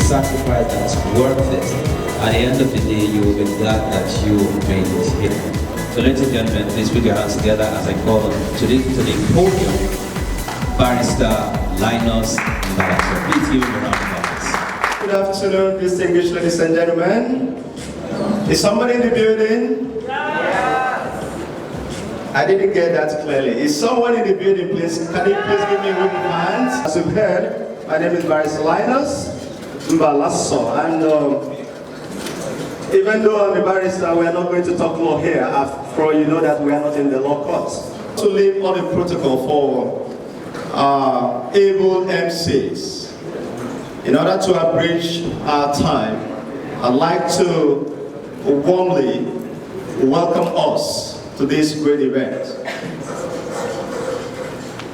sacrifice that's worth it. At the end of the day, you will be glad that you made it here. So ladies and gentlemen, please put your hands together as I call to the podium, Barrister Linus Mbalaso. Please give him a round of applause. Good afternoon, distinguished ladies and gentlemen. Is somebody in the building? I didn't get that clearly. Is someone in the building, please? Can you please give me a wave of hands? As you've heard, my name is Barrister Linus Mbalaso, and even though I'm a barrister, we are not going to talk law here. After all, you know that we are not in the law court. To leave all the protocol for able MCs. In order to abridge our time, I'd like to warmly welcome us to this great event.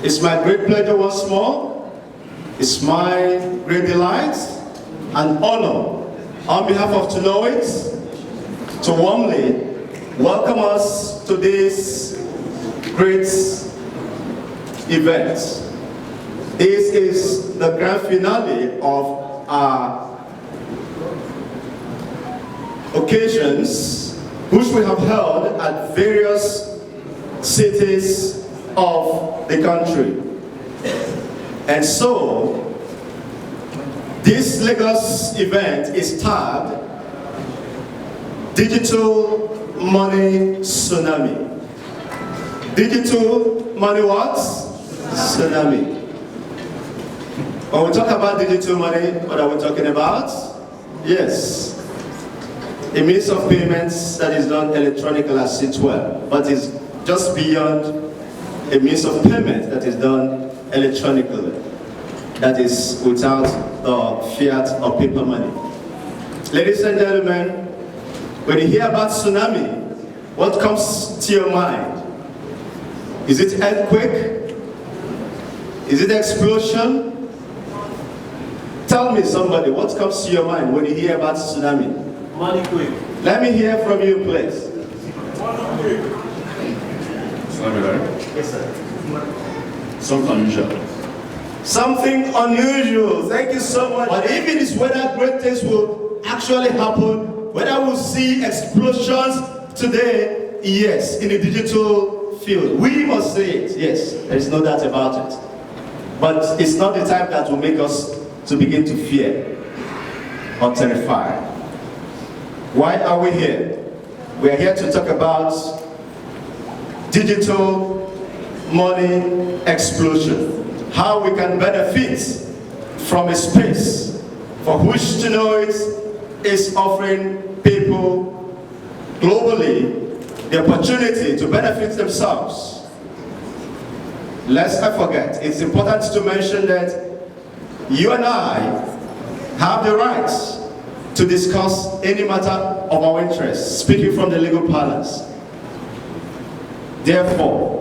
It's my great pleasure once more. It's my great delight and honor on behalf of Tonoit to warmly welcome us to this great event. This is the grand finale of our occasions which we have held at various cities of the country. And so, this Lagos event is tagged Digital Money Tsunami. Digital money what? Tsunami. When we talk about digital money, what are we talking about? Yes, a means of payments that is done electronically as it were, but is just beyond a means of payment that is done electronically, that is without the fiat or paper money. Ladies and gentlemen, when you hear about tsunami, what comes to your mind? Is it earthquake? Is it explosion? Tell me, somebody, what comes to your mind when you hear about tsunami? Money quick. Let me hear from you, please. Tsunami, right? Yes, sir. Something unusual. Something unusual. Thank you so much. But if it is whether great things will actually happen, whether we'll see explosions today, yes, in the digital field, we must say it. Yes, there is no doubt about it. But it's not the time that will make us to begin to fear or terrify. Why are we here? We are here to talk about digital money explosion. How we can benefit from a space for which Tonoit is offering people globally the opportunity to benefit themselves. Let's not forget, it's important to mention that you and I have the right to discuss any matter of our interest, speaking from the legal parlance. Therefore,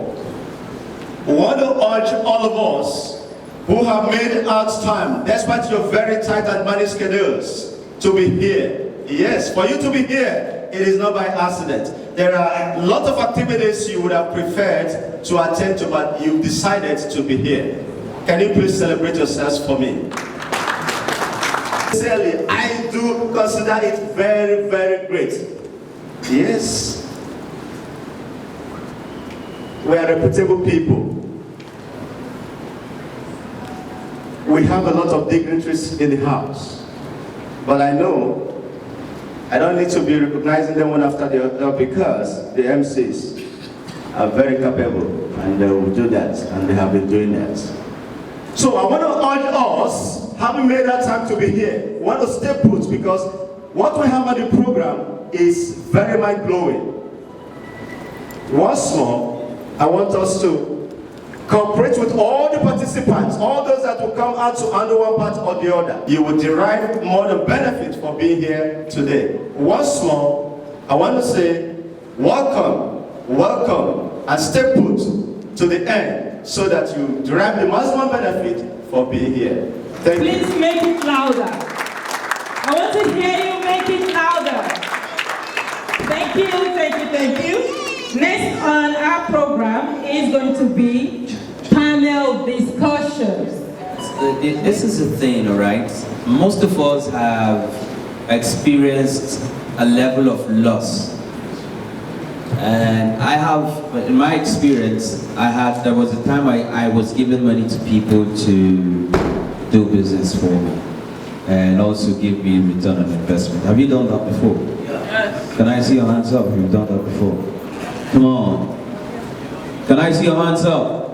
we want to urge all of us who have made out time, despite your very tight and managed schedules, to be here. Yes, for you to be here, it is not by accident. There are a lot of activities you would have preferred to attend to, but you've decided to be here. Can you please celebrate yourselves for me? Sincerely, I do consider it very, very great. Yes. We are reputable people. We have a lot of dignitaries in the house. But I know I don't need to be recognizing them one after the other because the MCs are very capable and they will do that, and they have been doing that. So I want to urge us, having made that time to be here, we want to stay put because what we have on the program is very mind-blowing. Once more, I want us to cooperate with all the participants, all those that will come out to handle one part or the other. You will derive more than benefit for being here today. Once more, I want to say, welcome, welcome, and stay put to the end so that you derive the maximum benefit for being here. Thank you. Please make it louder. I want to hear you make it louder. Thank you, thank you, thank you. Next on our program is going to be panel discussions. this is the thing, all right? Most of us have experienced a level of loss. And I have, in my experience, there was a time I was giving money to people to do business for me and also give me return on investment. Have you done that before? Yes. Can I see your hands up if you've done that before? Come on. Can I see your hands up?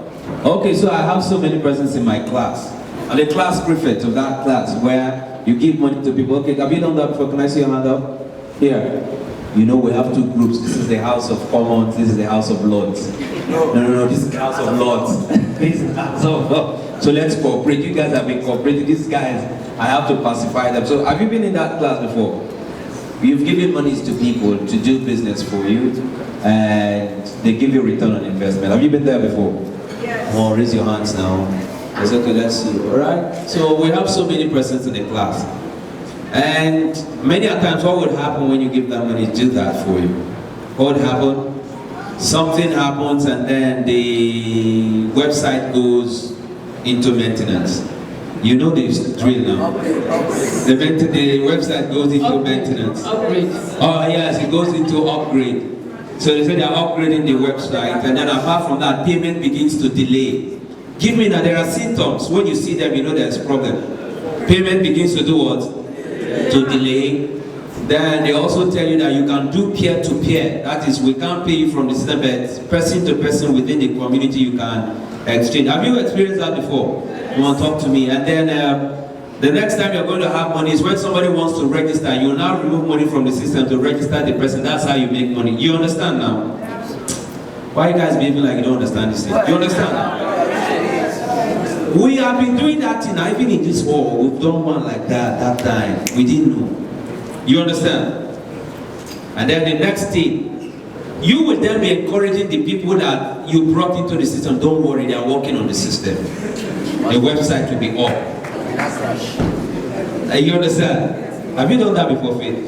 Okay, so I have so many persons in my class. I'm the class prefect of that class where you give money to people. Okay, have you done that before? Can I see your hand up? Here. You know we have two groups. This is the House of Commons, this is the House of Lords. No, this is the House of Lords. This is the House of Lords. So let's cooperate. You guys have been cooperating. These guys, I have to pacify them. So have you been in that class before? You've given monies to people to do business for you and they give you return on investment. Have you been there before? Yes. Oh, raise your hands now. It's okay, let's see. Alright? So we have so many persons in the class. And many a times what would happen when you give that money do that for you? What would happen? Something happens and then the website goes into maintenance. You know this drill now. The website goes into maintenance. Upgrade. Oh yes, it goes into upgrade. So they say they're upgrading the website, and then apart from that, payment begins to delay. Give me now, there are symptoms. When you see them, you know there's a problem. Payment begins to do what? To delay. Then they also tell you that you can do peer-to-peer. That is, we can't pay you from the system, but person to person within the community you can exchange. Have you experienced that before? You want to talk to me? And then the next time you're going to have money is when somebody wants to register. You will now remove money from the system to register the person. That's how you make money. You understand now? Why you guys behaving like you don't understand this thing? You understand now? We have been doing that thing now, even in this war. We've done one like that time. We didn't know. You understand? And then the next thing, you will then be encouraging the people that you brought into the system. Don't worry, they are working on the system. The website will be up. You understand? Have you done that before, Faith?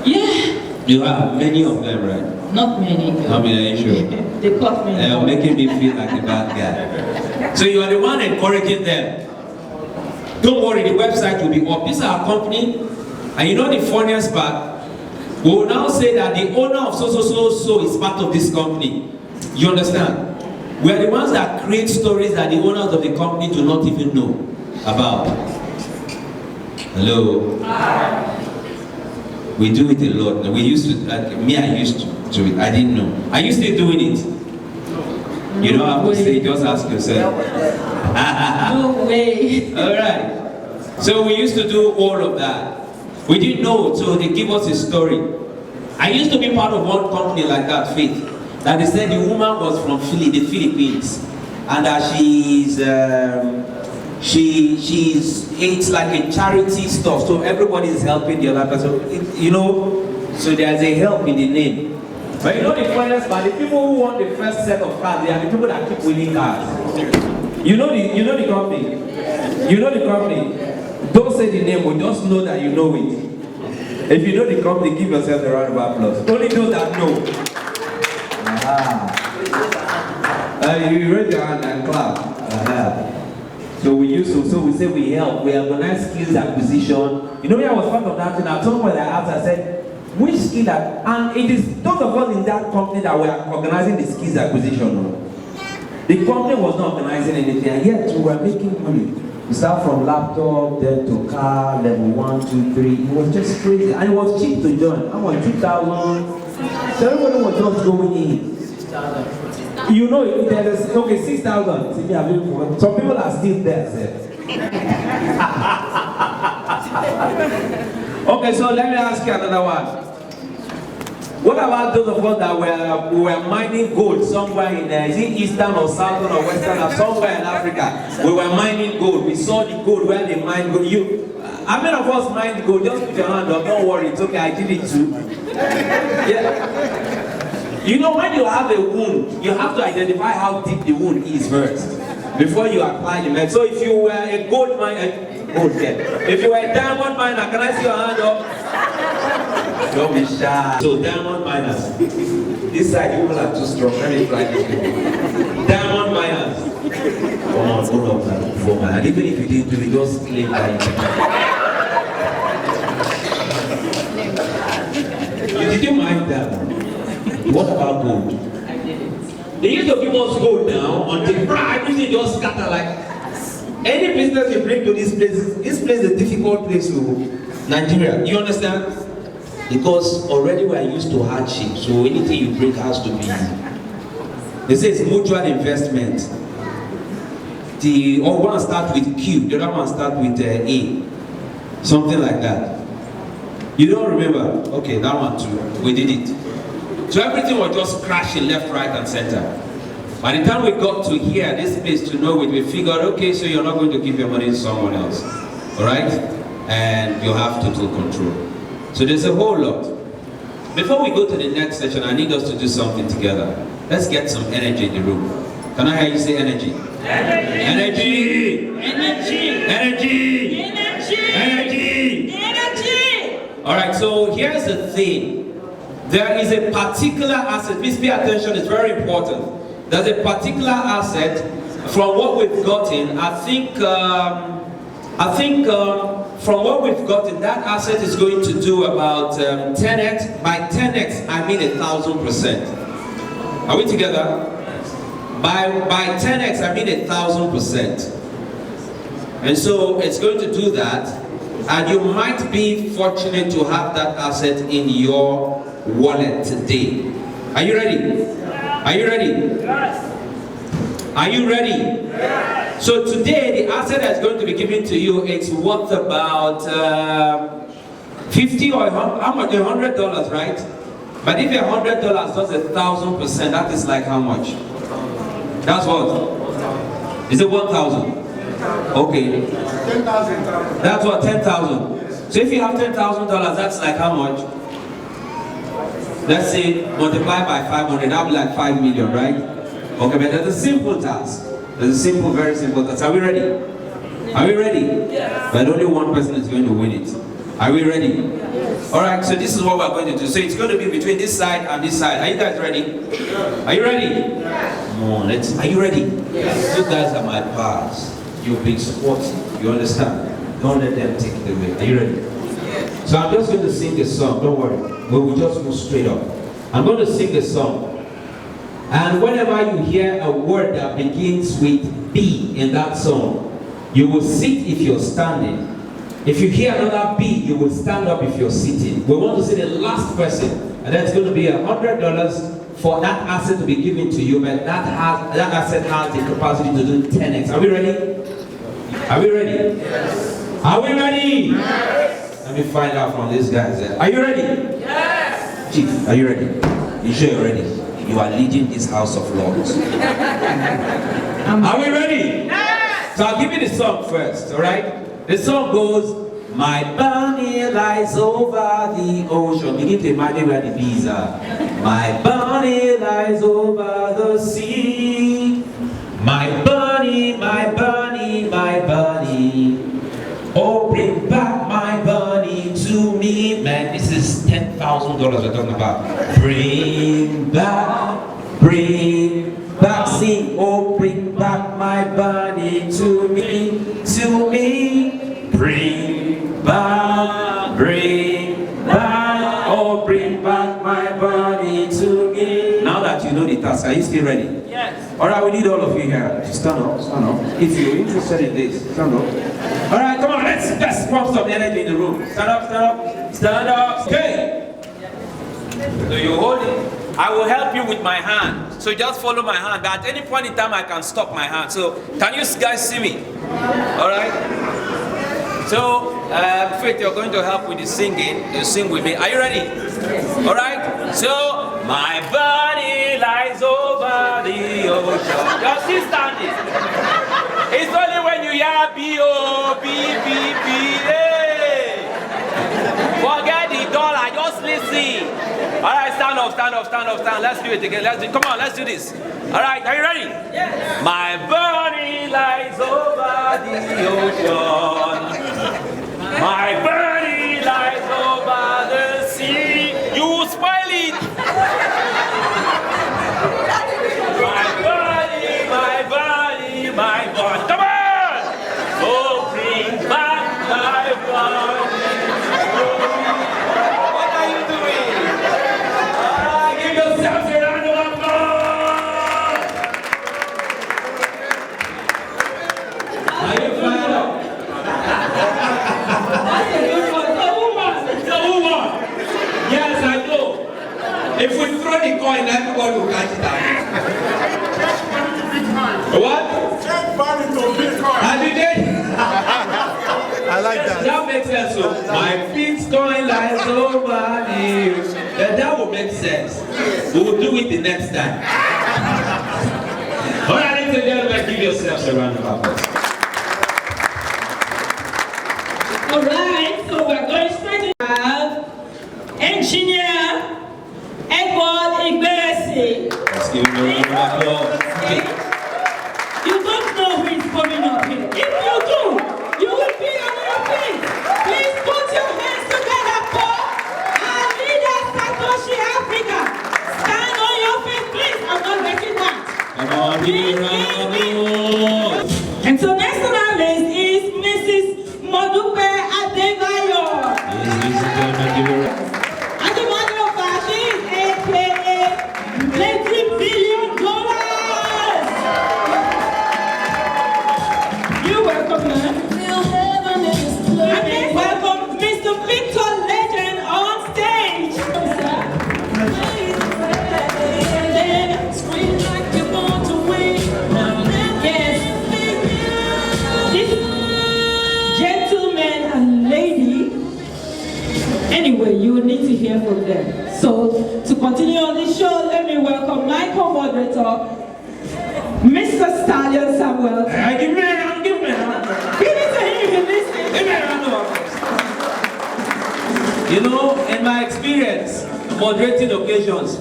Yeah. You have many of them, right? Not many. How many are you sure? They caught me. Making me feel like a bad guy. So you are the one encouraging them. Don't worry, the website will be up. This is our company. And you know the funniest part? We will now say that the owner of so is part of this company. You understand? We are the ones that create stories that the owners of the company do not even know about. Hello? We do it a lot. We used to, I used to do it. I didn't know. Are you still doing it? You don't have to say, just ask yourself. No way. Alright. So we used to do all of that. We didn't know, so they give us a story. I used to be part of one company like that, Faith, that they said the woman was from the Philippines, and that it's like a charity stuff, so everybody is helping the other person, you know, so there's a help in the name. But you know the funniest part, the people who won the first set of cards, they are the people that keep winning cards. You know the company? You know the company? Don't say the name, but just know that you know it. If you know the company, give yourself a round of applause. Only those that know. You raise your hand and clap. So we say we help. We organize skills acquisition. You know, when I was part of that thing, I told them I asked, I said, which skill that, and it is those of us in that company that were organizing the skills acquisition. The company was not organizing anything, and yet we were making money. We start from laptop, then to car, level 1, 2, 3. It was just crazy. And it was cheap to join. I want 2,000. So everybody was just going in. 6,000. You know, okay, 6,000. Some people are still there, sir. Okay, so let me ask you another one. What about those of us that were mining gold somewhere in is it eastern or southern or western or somewhere in Africa? We were mining gold. We saw the gold where they mined gold. How many of us mined gold? Just put your hand up. Don't worry. It's okay. I did it too. Yeah. You know, when you have a wound, you have to identify how deep the wound is first before you apply the medicine. So if you were a gold miner, if you were a diamond miner, can I see your hand up? Don't be shy. So diamond miners. This side people are too strong. Let me try this. Diamond miners. Oh, hold up that before, man. And even if you didn't do it, just claim that you did you mind that? What about gold? They used to give us gold now until everything just scatter like any business you bring to this place is a difficult place to Nigeria. You understand? Because already we are used to hardship, so anything you bring has to be. They say it's mutual investment. The one start with Q, the other one start with A. Something like that. You don't remember? Okay, that one too. We did it. So everything was just crashing left, right, and center. By the time we got to here, this place to know it, we figured, okay, so you're not going to give your money to someone else. Alright? And you have total control. So there's a whole lot. Before we go to the next session, I need us to do something together. Let's get some energy in the room. Can I hear you say energy? Energy! Energy! Energy! Energy! Energy! Energy! Alright, so here's the thing. There is a particular asset. Please pay attention, it's very important. There's a particular asset from what we've gotten. I think from what we've gotten, that asset is going to do about 10x. By 10x, I mean 1,000%. Are we together? By 10x, I mean 1,000%. And so it's going to do that, and you might be fortunate to have that asset in your wallet today. Are you ready? Are you ready? Yes. Are you ready? Yes. So today, the asset that's going to be given to you, it's worth about 50 or how much? $100, right? But if $100 does 1,000%, that is like how much? That's what? Is it 1,000? Okay. 10,000. That's what, 10,000. So if you have $10,000, that's like how much? Let's say multiply by 500, that'll be like 5 million, right? Okay, but there's a simple task. There's a simple, very simple task. Are we ready? Are we ready? Yes. But only one person is going to win it. Are we ready? Yes. Alright, so this is what we're going to do. So it's going to be between this side and this side. Are you guys ready? Are you ready? Yes. Come on, are you ready? Yes. You guys are my pals. You've been supporting. You understand? Don't let them take it away. Are you ready? Yes. So I'm just going to sing a song. Don't worry. We will just move straight up. I'm going to sing a song. And whenever you hear a word that begins with B in that song, you will sit if you're standing. If you hear another B, you will stand up if you're sitting. We want to see the last person, and then it's going to be $100 for that asset to be given to you, but that asset has the capacity to do 10x. Are we ready? Are we ready? Yes. Are we ready? Yes. Let me find out from these guys. Are you ready? Yes. Chief, are you ready? You sure you're ready? You are leading this House of Lords. Are we ready? Yes. So I'll give you the song first, all right? The song goes, my bunny lies over the ocean. Begin to imagine where the bees are. My bunny lies over the sea. My bunny, my bunny, my bunny. Oh, bring back my bunny to me. Man, this is $10,000 we're talking about. Bring back, sing. Oh, bring back my bunny to me, to me. Bring back, oh, bring back my bunny to me. Now that you know the task, are you still ready? Yes. Alright, we need all of you here. Stand up, stand up. If you're interested in this, stand up. Alright, come on, let's pump some energy in the room. Stand up, stand up, stand up. Okay. So you hold it. I will help you with my hand. So just follow my hand. But at any point in time, I can stop my hand. So can you guys see me? Alright. So, Faith, you're going to help with the singing. You sing with me. Are you ready? Alright? So, my body lies over the ocean. You're still standing. It's only when you hear B-O-B-B-B. Hey! Forget the dollar, just listen. Alright, stand up, stand up, stand up, stand up. Let's do it again. Come on, let's do this. Alright, are you ready? Yes. My body lies over the ocean. My body lies over the sea. You will spoil it. My body, my body, my Bye, bye, bye. What are you doing? Give yourselves a round of applause. Are you fired up? That's a good one. The woman. It's a woman. Yes, I know. If we throw the coin, everybody will catch it out. What? Have you did? I like that. That makes sense. So my feet's going like somebody. That will make sense. We will do it the next time. All right, ladies and gentlemen, give yourselves a round of applause. All right, so we're going straight to have Engineer Edward Igberesi. Let's give him a round of applause. Okay. You don't know who is coming up here. If you do, you will be on your feet. Please put your hands together for our leader, Satoshi Africa. Stand on your feet, please. I'm not getting that. Come on, give him a round of applause. And so next on our list is Mrs. Modupe Adebayo. Yes, ladies and gentlemen, give her a round. Adebayo Bashi is aka $20 billion. You welcome, man. And then welcome Mr. Victor Legend on stage. Yes. This gentleman and lady, anyway, you will need to hear from them. So, to continue on this show, let me welcome my co-moderator, Mr. Stallion Samuel. Give me a round, give me a round. Give it to him if you listen. Give me a round of applause. You know, in my experience, moderating occasions,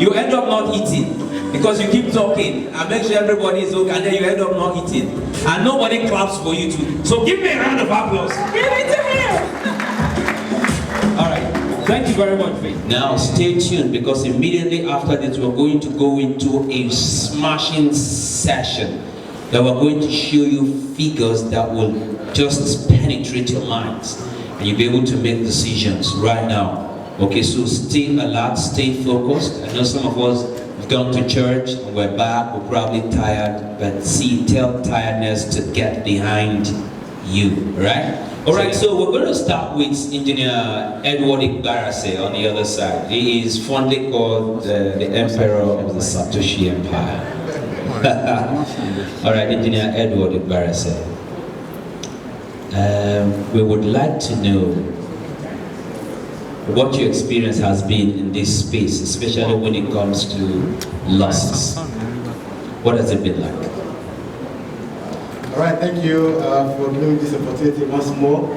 you end up not eating because you keep talking and make sure everybody is okay, and then you end up not eating, and nobody claps for you too. So give me a round of applause. Give it to him. All right. Thank you very much, Faith. Now stay tuned because immediately after this we're going to go into a smashing session that we're going to show you figures that will just penetrate your minds and you'll be able to make decisions right now. Okay, so stay alert, stay focused. I know some of us have gone to church and we're back, we're probably tired, but see, tell tiredness to get behind you, right? All right, so we're going to start with Engineer Edward Igberesi on the other side. He is fondly called the Emperor of the Satoshi Empire. All right, Engineer Edward Igberesi. We would like to know what your experience has been in this space, especially when it comes to losses. What has it been like? All right, thank you for giving me this opportunity once more.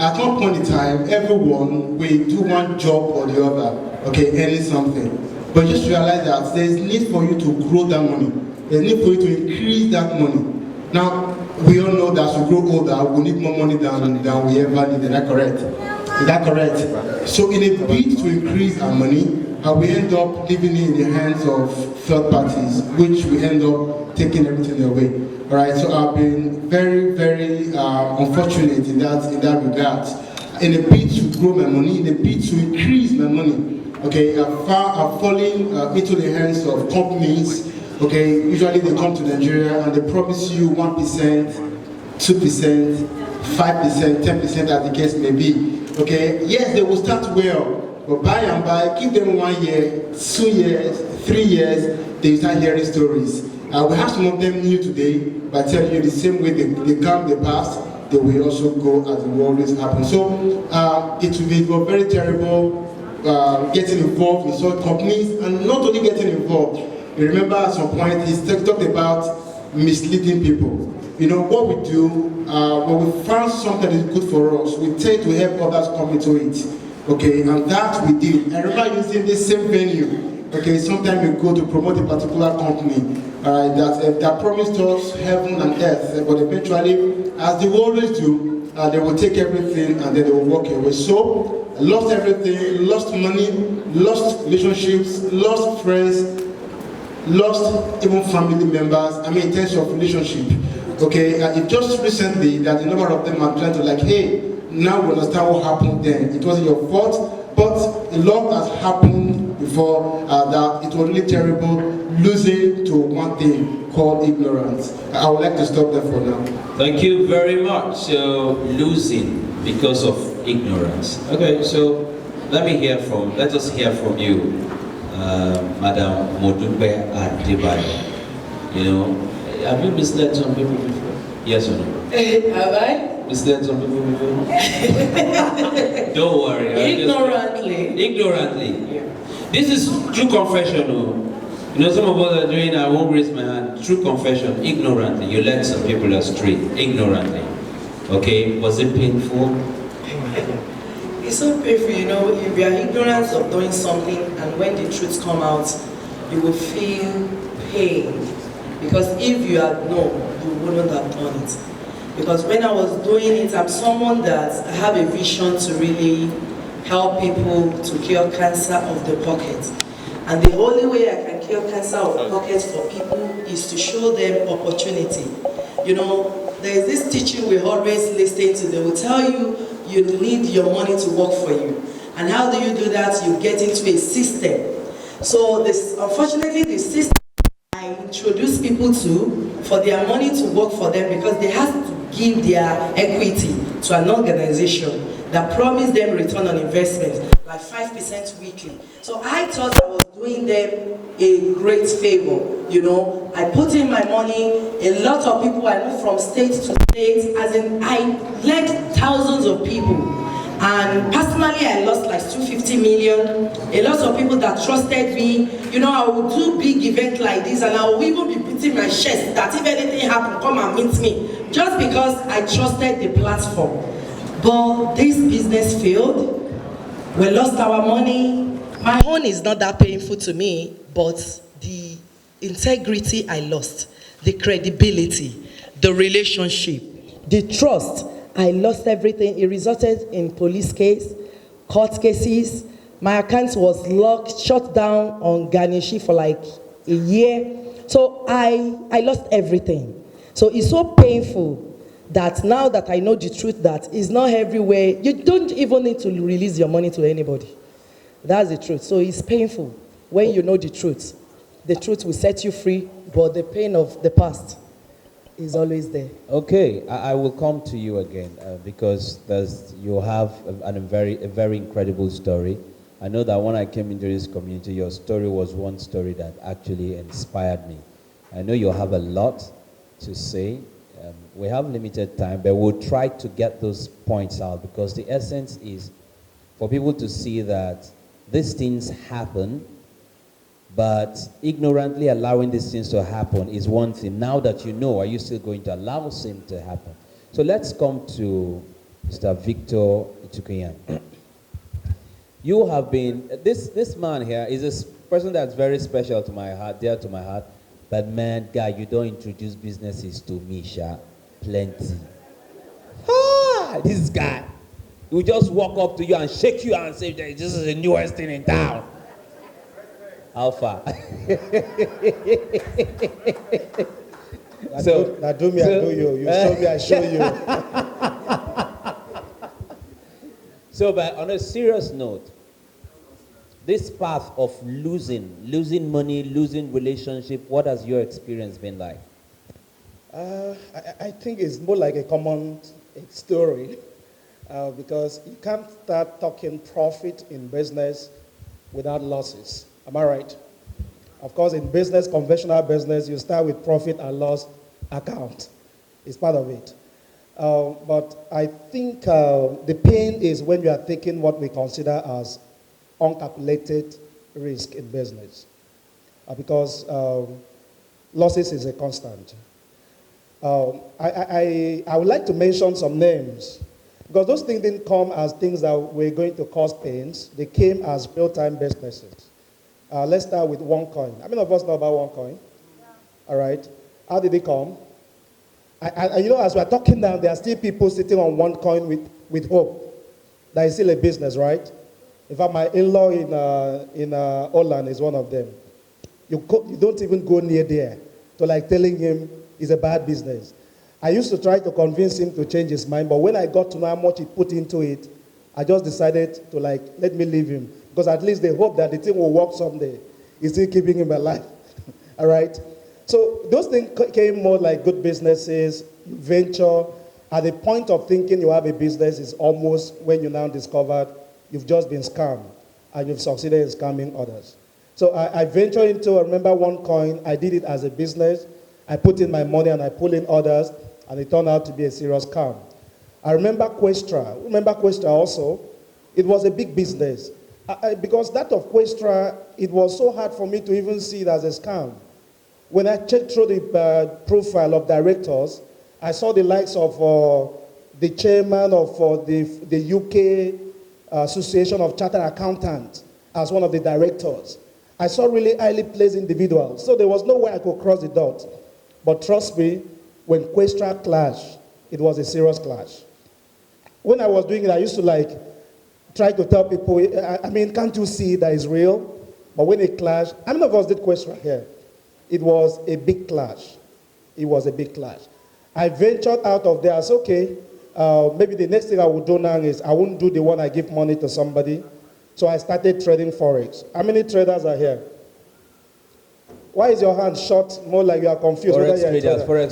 At one point in time, everyone will do one job or the other, okay, earning something. But just realize that there is need for you to grow that money. There's need for you to increase that money. Now, we all know that as we grow older, we need more money than we ever need. Is that correct? Is that correct? So in a bid to increase our money, we end up leaving it in the hands of third parties, which we end up taking everything away. All right, so I've been very, very unfortunate in that regard. In a bid to grow my money, in a bid to increase my money, okay, I've fallen into the hands of companies. Okay, usually they come to Nigeria and they promise you 1%, 2%, 5%, 10% as the case may be. Okay, yes, they will start well, but by and by, give them 1 year, 2 years, 3 years, they start hearing stories. We have some of them new today, but I tell you the same way they come the past, they will also go as it will always happen. So it will be very terrible getting involved in such companies, and not only getting involved. You remember at some point he talked about misleading people. You know what we do when we found something that is good for us, we tend to help others come into it. Okay, and that we did. I remember using this same venue. Okay, sometimes we go to promote a particular company that promised us heaven and earth, but eventually, as they always do, they will take everything and then they will walk away. So, I lost everything, lost money, lost relationships, lost friends, lost even family members, in terms of relationship. Okay, it just recently that a number of them are trying to like, hey, now we understand what happened then. It wasn't your fault, but a lot has happened before that. It was really terrible losing to one thing called ignorance. I would like to stop there for now. Thank you very much. So losing because of ignorance. Okay, so let us hear from you, Madam Modupe Adebayo. You know, have you misled some people before? Yes or no? Have I? Misled some people before? Don't worry. Ignorantly. Yeah. This is true confession. You know, some of us are doing, I won't raise my hand, true confession, ignorantly. You led some people astray, ignorantly. Okay, was it painful? It's so painful, you know, if you are ignorant of doing something and when the truth come out, you will feel pain. Because if you had known, you wouldn't have done it. Because when I was doing it, I'm someone that I have a vision to really help people to cure cancer of the pocket. And the only way I can cure cancer of the pocket for people is to show them opportunity. You know, there is this teaching we always listen to. They will tell you, you need your money to work for you. And how do you do that? You get into a system. So unfortunately, the system I introduce people to for their money to work for them because they have to give their equity to an organization that promise them return on investment like 5% weekly. So I thought I was doing them a great favor. You know, I put in my money. A lot of people, I moved from state to state, as in I led thousands of people. And personally, I lost like 250 million. A lot of people that trusted me, you know, I would do big events like this and I would even be beating my chest that if anything happened, come and meet me. Just because I trusted the platform. But this business failed. We lost our money. My own is not that painful to me, but the integrity I lost, the credibility, the relationship, the trust, I lost everything. It resulted in police case, court cases. My account was locked, shut down on Ganeshi for like a year. So I lost everything. So it's so painful that now that I know the truth that it's not everywhere, you don't even need to release your money to anybody. That's the truth. So it's painful when you know the truth. The truth will set you free, but the pain of the past is always there. Okay, I will come to you again because you have a very incredible story. I know that when I came into this community, your story was one story that actually inspired me. I know you have a lot to say. We have limited time, but we'll try to get those points out because the essence is for people to see that these things happen, but ignorantly allowing these things to happen is one thing. Now that you know, are you still going to allow sin to happen? So let's come to Mr. Victor Itukuyan. You have been, this man here is a person that's very special to my heart, dear to my heart. But man, guy, you don't introduce businesses to me, Sha. Plenty. This guy. He will just walk up to you and shake you and say, this is the newest thing in town. How far? That do me, I do you. You show me, I show you. So, but on a serious note, this path of losing money, losing relationship, what has your experience been like? I think it's more like a common story because you can't start talking profit in business without losses. Am I right? Of course, in business, conventional business, you start with profit and loss account. It's part of it. But I think the pain is when you are taking what we consider as uncalculated risk in business. Because losses is a constant. I would like to mention some names because those things didn't come as things that were going to cause pains. They came as real-time businesses. Let's start with OneCoin. How many of us know about OneCoin? Yeah. All right. How did it come? You know, as we're talking now, there are still people sitting on OneCoin with hope. That is still a business, right? In fact, my in-law in Holland is one of them. You don't even go near there to like telling him it's a bad business. I used to try to convince him to change his mind, but when I got to know how much he put into it, I just decided to let me leave him. Because at least they hope that the thing will work someday. He's still keeping him alive. All right? So those things came more like good businesses, venture. At the point of thinking you have a business is almost when you now discovered you've just been scammed and you've succeeded in scamming others. So I ventured into, I remember OneCoin, I did it as a business. I put in my money and I pulled in others, and it turned out to be a serious scam. I remember Questra. Remember Questra also? It was a big business. Because that of Questra, it was so hard for me to even see it as a scam. When I checked through the profile of directors, I saw the likes of the chairman of the UK Association of Chartered Accountants as one of the directors. I saw really highly placed individuals. So there was no way I could cross the dots. But trust me, when Questra clashed, it was a serious clash. When I was doing it, I used to try to tell people, I mean, can't you see that it's real? But when it clashed, how many of us did Questra here? It was a big clash. It was a big clash. I ventured out of there. I said, okay, maybe the next thing I will do now is I won't do the one I give money to somebody. So I started trading Forex. How many traders are here? Why is your hand short? More like you are confused. Forex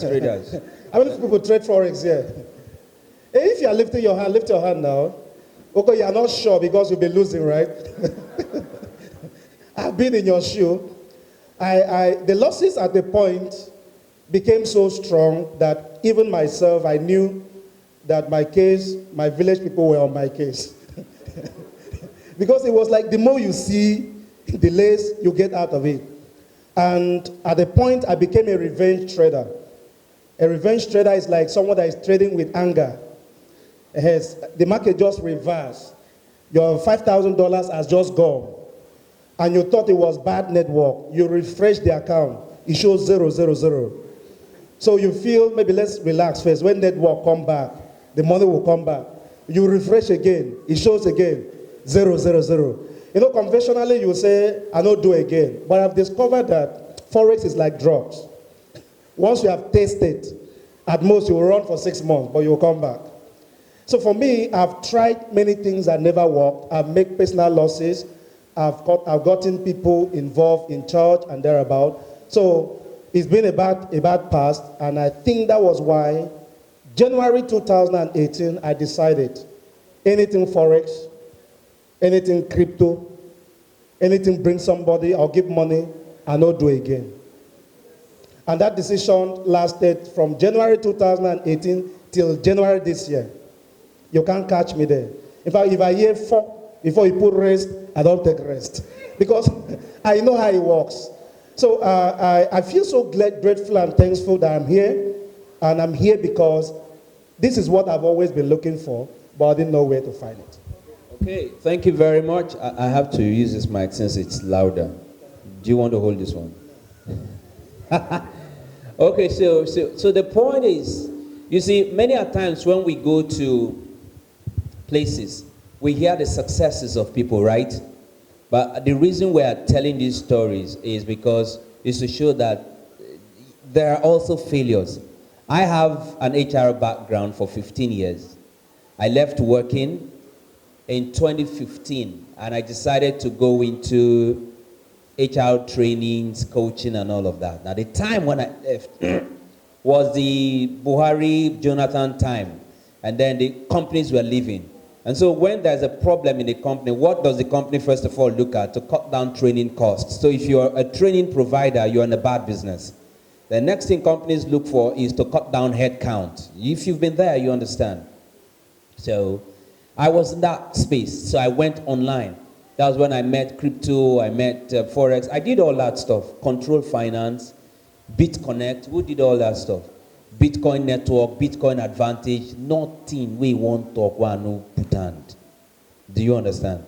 traders. How many people trade Forex here? Hey, if you are lifting your hand, lift your hand now. Okay, you are not sure because you'll be losing, right? I've been in your shoe. The losses at the point became so strong that even myself, I knew that my village people were on my case. Because it was like the more you see, the less you get out of it. And at the point, I became a revenge trader. A revenge trader is like someone that is trading with anger. The market just reversed. Your $5,000 has just gone. And you thought it was bad network. You refresh the account. It shows 000. So you feel, maybe let's relax first. When network come back, the money will come back. You refresh again. It shows again 000. You know, conventionally you say, I don't do again. But I've discovered that Forex is like drugs. Once you have tasted, at most you will run for 6 months, but you'll come back. So for me, I've tried many things that never worked. I've made personal losses. I've gotten people involved in church and thereabout. So it's been a bad past, and I think that was why January 2018, I decided anything Forex, anything crypto, anything bring somebody or give money, I not do again. And that decision lasted from January 2018 till January this year. You can't catch me there. In fact, if I hear 4 before you put rest, I don't take rest. Because I know how it works. So I feel so grateful and thankful that I'm here. And I'm here because this is what I've always been looking for, but I didn't know where to find it. Okay, thank you very much. I have to use this mic since it's louder. Do you want to hold this one? Okay, so the point is, you see, many a times when we go to places, we hear the successes of people, right? But the reason we are telling these stories is because it's to show that there are also failures. I have an HR background for 15 years. I left working in 2015, and I decided to go into HR trainings, coaching, and all of that. Now, the time when I left was the Buhari, Jonathan time, and then the companies were leaving. And so when there's a problem in a company, what does the company first of all look at? To cut down training costs. So if you're a training provider, you're in a bad business. The next thing companies look for is to cut down headcount. If you've been there, you understand. So I was in that space, so I went online. That was when I met crypto, I met Forex. I did all that stuff. Control Finance, BitConnect, who did all that stuff? Bitcoin Network, Bitcoin Advantage, nothing we won't talk one no put hand. Do you understand?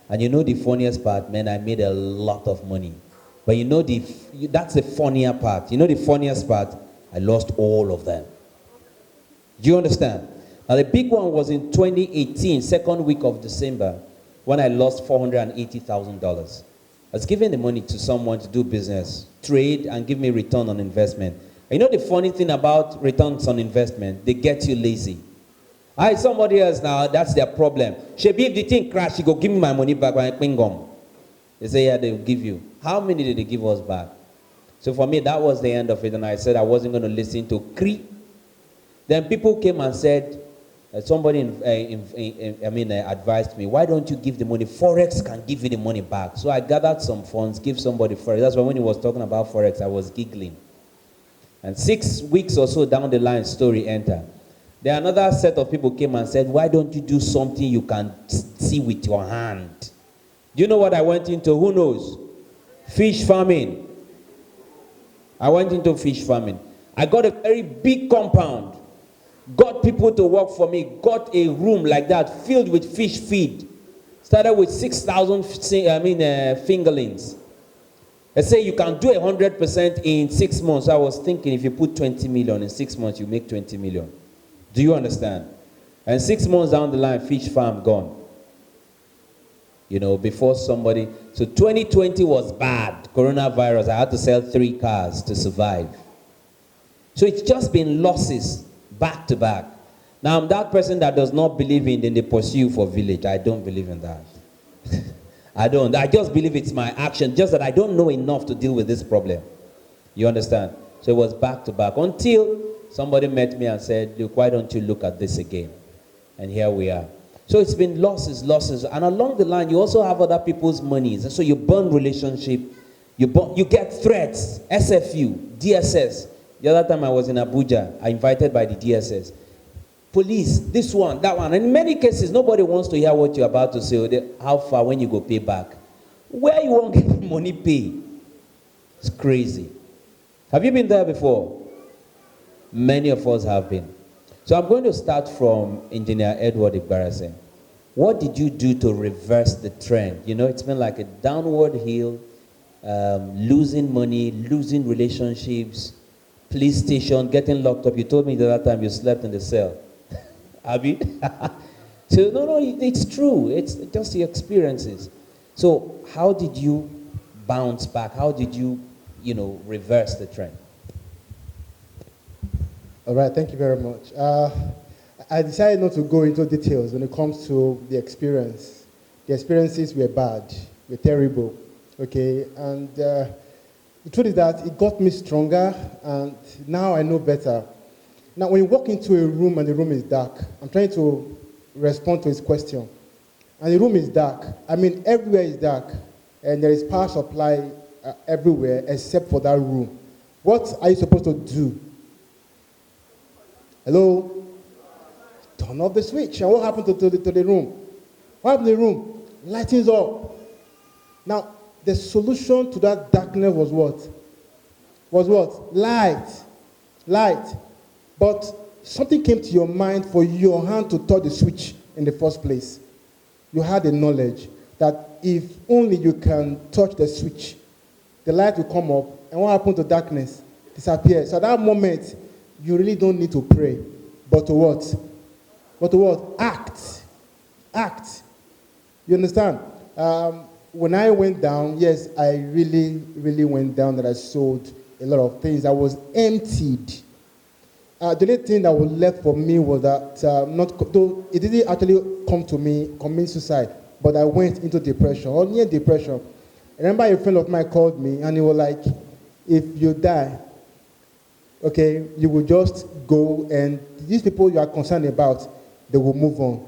And you know the funniest part, man, I made a lot of money. But you know that's the funnier part. You know the funniest part? I lost all of them. Do you understand? Now the big one was in 2018, second week of December, when I lost $480,000. I was giving the money to someone to do business, trade, and give me return on investment. You know the funny thing about returns on investment? They get you lazy. I somebody else now, that's their problem. Shebi, if the thing crash, you go give me my money back when I ping gum. They say, yeah, they'll give you. How many did they give us back? So for me, that was the end of it, and I said I wasn't going to listen to Cree. Then people came and said, somebody advised me, why don't you give the money? Forex can give you the money back. So I gathered some funds, give somebody Forex. That's why when he was talking about Forex, I was giggling. And 6 weeks or so down the line, story entered. Then another set of people came and said, why don't you do something you can see with your hand? Do you know what I went into? Who knows? Fish farming. I went into fish farming. I got a very big compound. Got people to work for me. Got a room like that filled with fish feed. Started with 6,000 fingerlings. Let's say you can do 100% in 6 months. I was thinking if you put 20 million in 6 months, you make 20 million. Do you understand? And 6 months down the line, fish farm gone. You know, before somebody. So 2020 was bad. Coronavirus. I had to sell 3 cars to survive. So it's just been losses back to back. Now I'm that person that does not believe in the pursuit for village. I don't believe in that. I don't. I just believe it's my action. Just that I don't know enough to deal with this problem. You understand? So it was back to back until somebody met me and said, look, why don't you look at this again? And here we are. So it's been losses. And along the line, you also have other people's monies. And so you burn relationship. You get threats. SFU, DSS. The other time I was in Abuja, I invited by the DSS. Police, this one, that one. And in many cases, nobody wants to hear what you're about to say. Or how far, when you go pay back. Where you won't get money pay. It's crazy. Have you been there before? Many of us have been. So I'm going to start from Engineer Edward Igbarase. What did you do to reverse the trend? You know, it's been like a downward hill, losing money, losing relationships, police station, getting locked up. You told me the other time you slept in the cell. Have you? So, no, it's true. It's just the experiences. So how did you bounce back? How did you, reverse the trend? All right, thank you very much. I decided not to go into details when it comes to the experience. The experiences were bad, were terrible, okay? And the truth is that it got me stronger, and now I know better. Now, when you walk into a room and the room is dark, I'm trying to respond to his question. And the room is dark. I mean, everywhere is dark, and there is power supply everywhere except for that room. What are you supposed to do? Hello? Turn off the switch. And what happened to the room? What happened to the room? Lightings up. Now, the solution to that darkness was what? Light. But something came to your mind for your hand to touch the switch in the first place. You had the knowledge that if only you can touch the switch, the light will come up, and what happened to darkness? Disappear. So at that moment, you really don't need to pray. But to what? Act. You understand? When I went down, yes, I really, really went down, that I sold a lot of things. I was emptied. The only thing that was left for me was that, though it didn't actually come to me, commit suicide, but I went into depression, or near depression. I remember a friend of mine called me, and he was like, if you die, okay, you will just go, and these people you are concerned about, they will move on.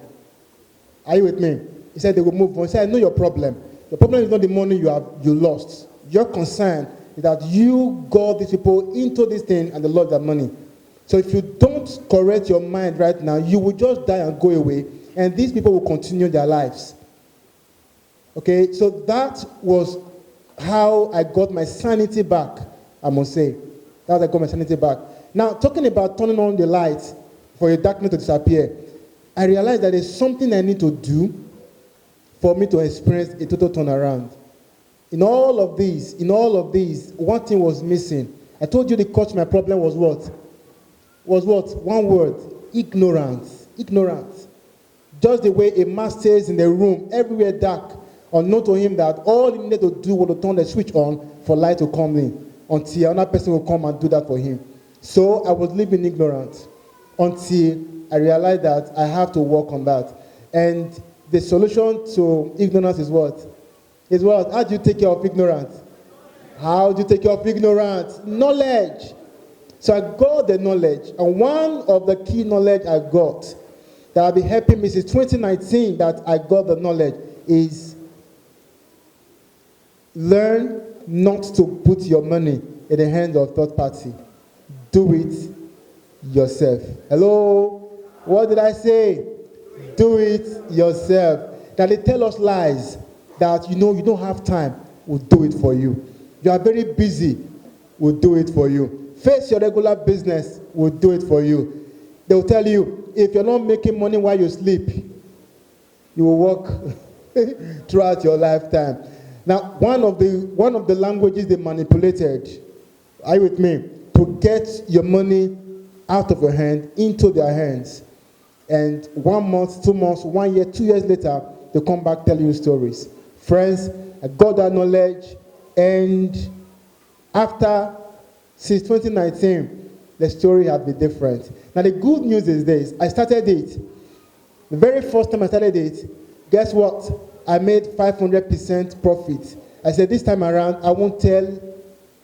Are you with me? He said they will move on. He said, I know your problem. The problem is not the money you lost. Your concern is that you got these people into this thing and they lost their money. So if you don't correct your mind right now, you will just die and go away, and these people will continue their lives. Okay, so that was how I got my sanity back, I must say. That's how I got my sanity back. Now, talking about turning on the lights for your darkness to disappear, I realized that there's something I need to do for me to experience a total turnaround. In all of these, one thing was missing. I told you the cause of my problem was what? One word: ignorance. Ignorance. Just the way a man stays in the room, everywhere dark, unknown to him that all he needed to do was to turn the switch on for light to come in, until another person will come and do that for him. So I was living ignorant until I realized that I have to work on that. And the solution to ignorance is what? Is what? How do you take care of ignorance? How do you take care of ignorance? Knowledge. So I got the knowledge. And one of the key knowledge I got that will be helping me since 2019 that I got the knowledge is learn not to put your money in the hands of third party. Do it yourself. Hello? What did I say? Do it yourself. Now they tell us lies that you don't have time. We'll do it for you. You are very busy. We'll do it for you. Face your regular business. We'll do it for you. They will tell you, if you're not making money while you sleep, you will work throughout your lifetime. Now, one of the languages they manipulated, are you with me? To get your money out of your hand into their hands. And 1 month, 2 months, 1 year, 2 years later, they come back tell you stories. Friends, I got that knowledge, and since 2019, the story has been different. Now the good news is this, I started it. The very first time I started it, guess what? I made 500% profit. I said this time around, I won't tell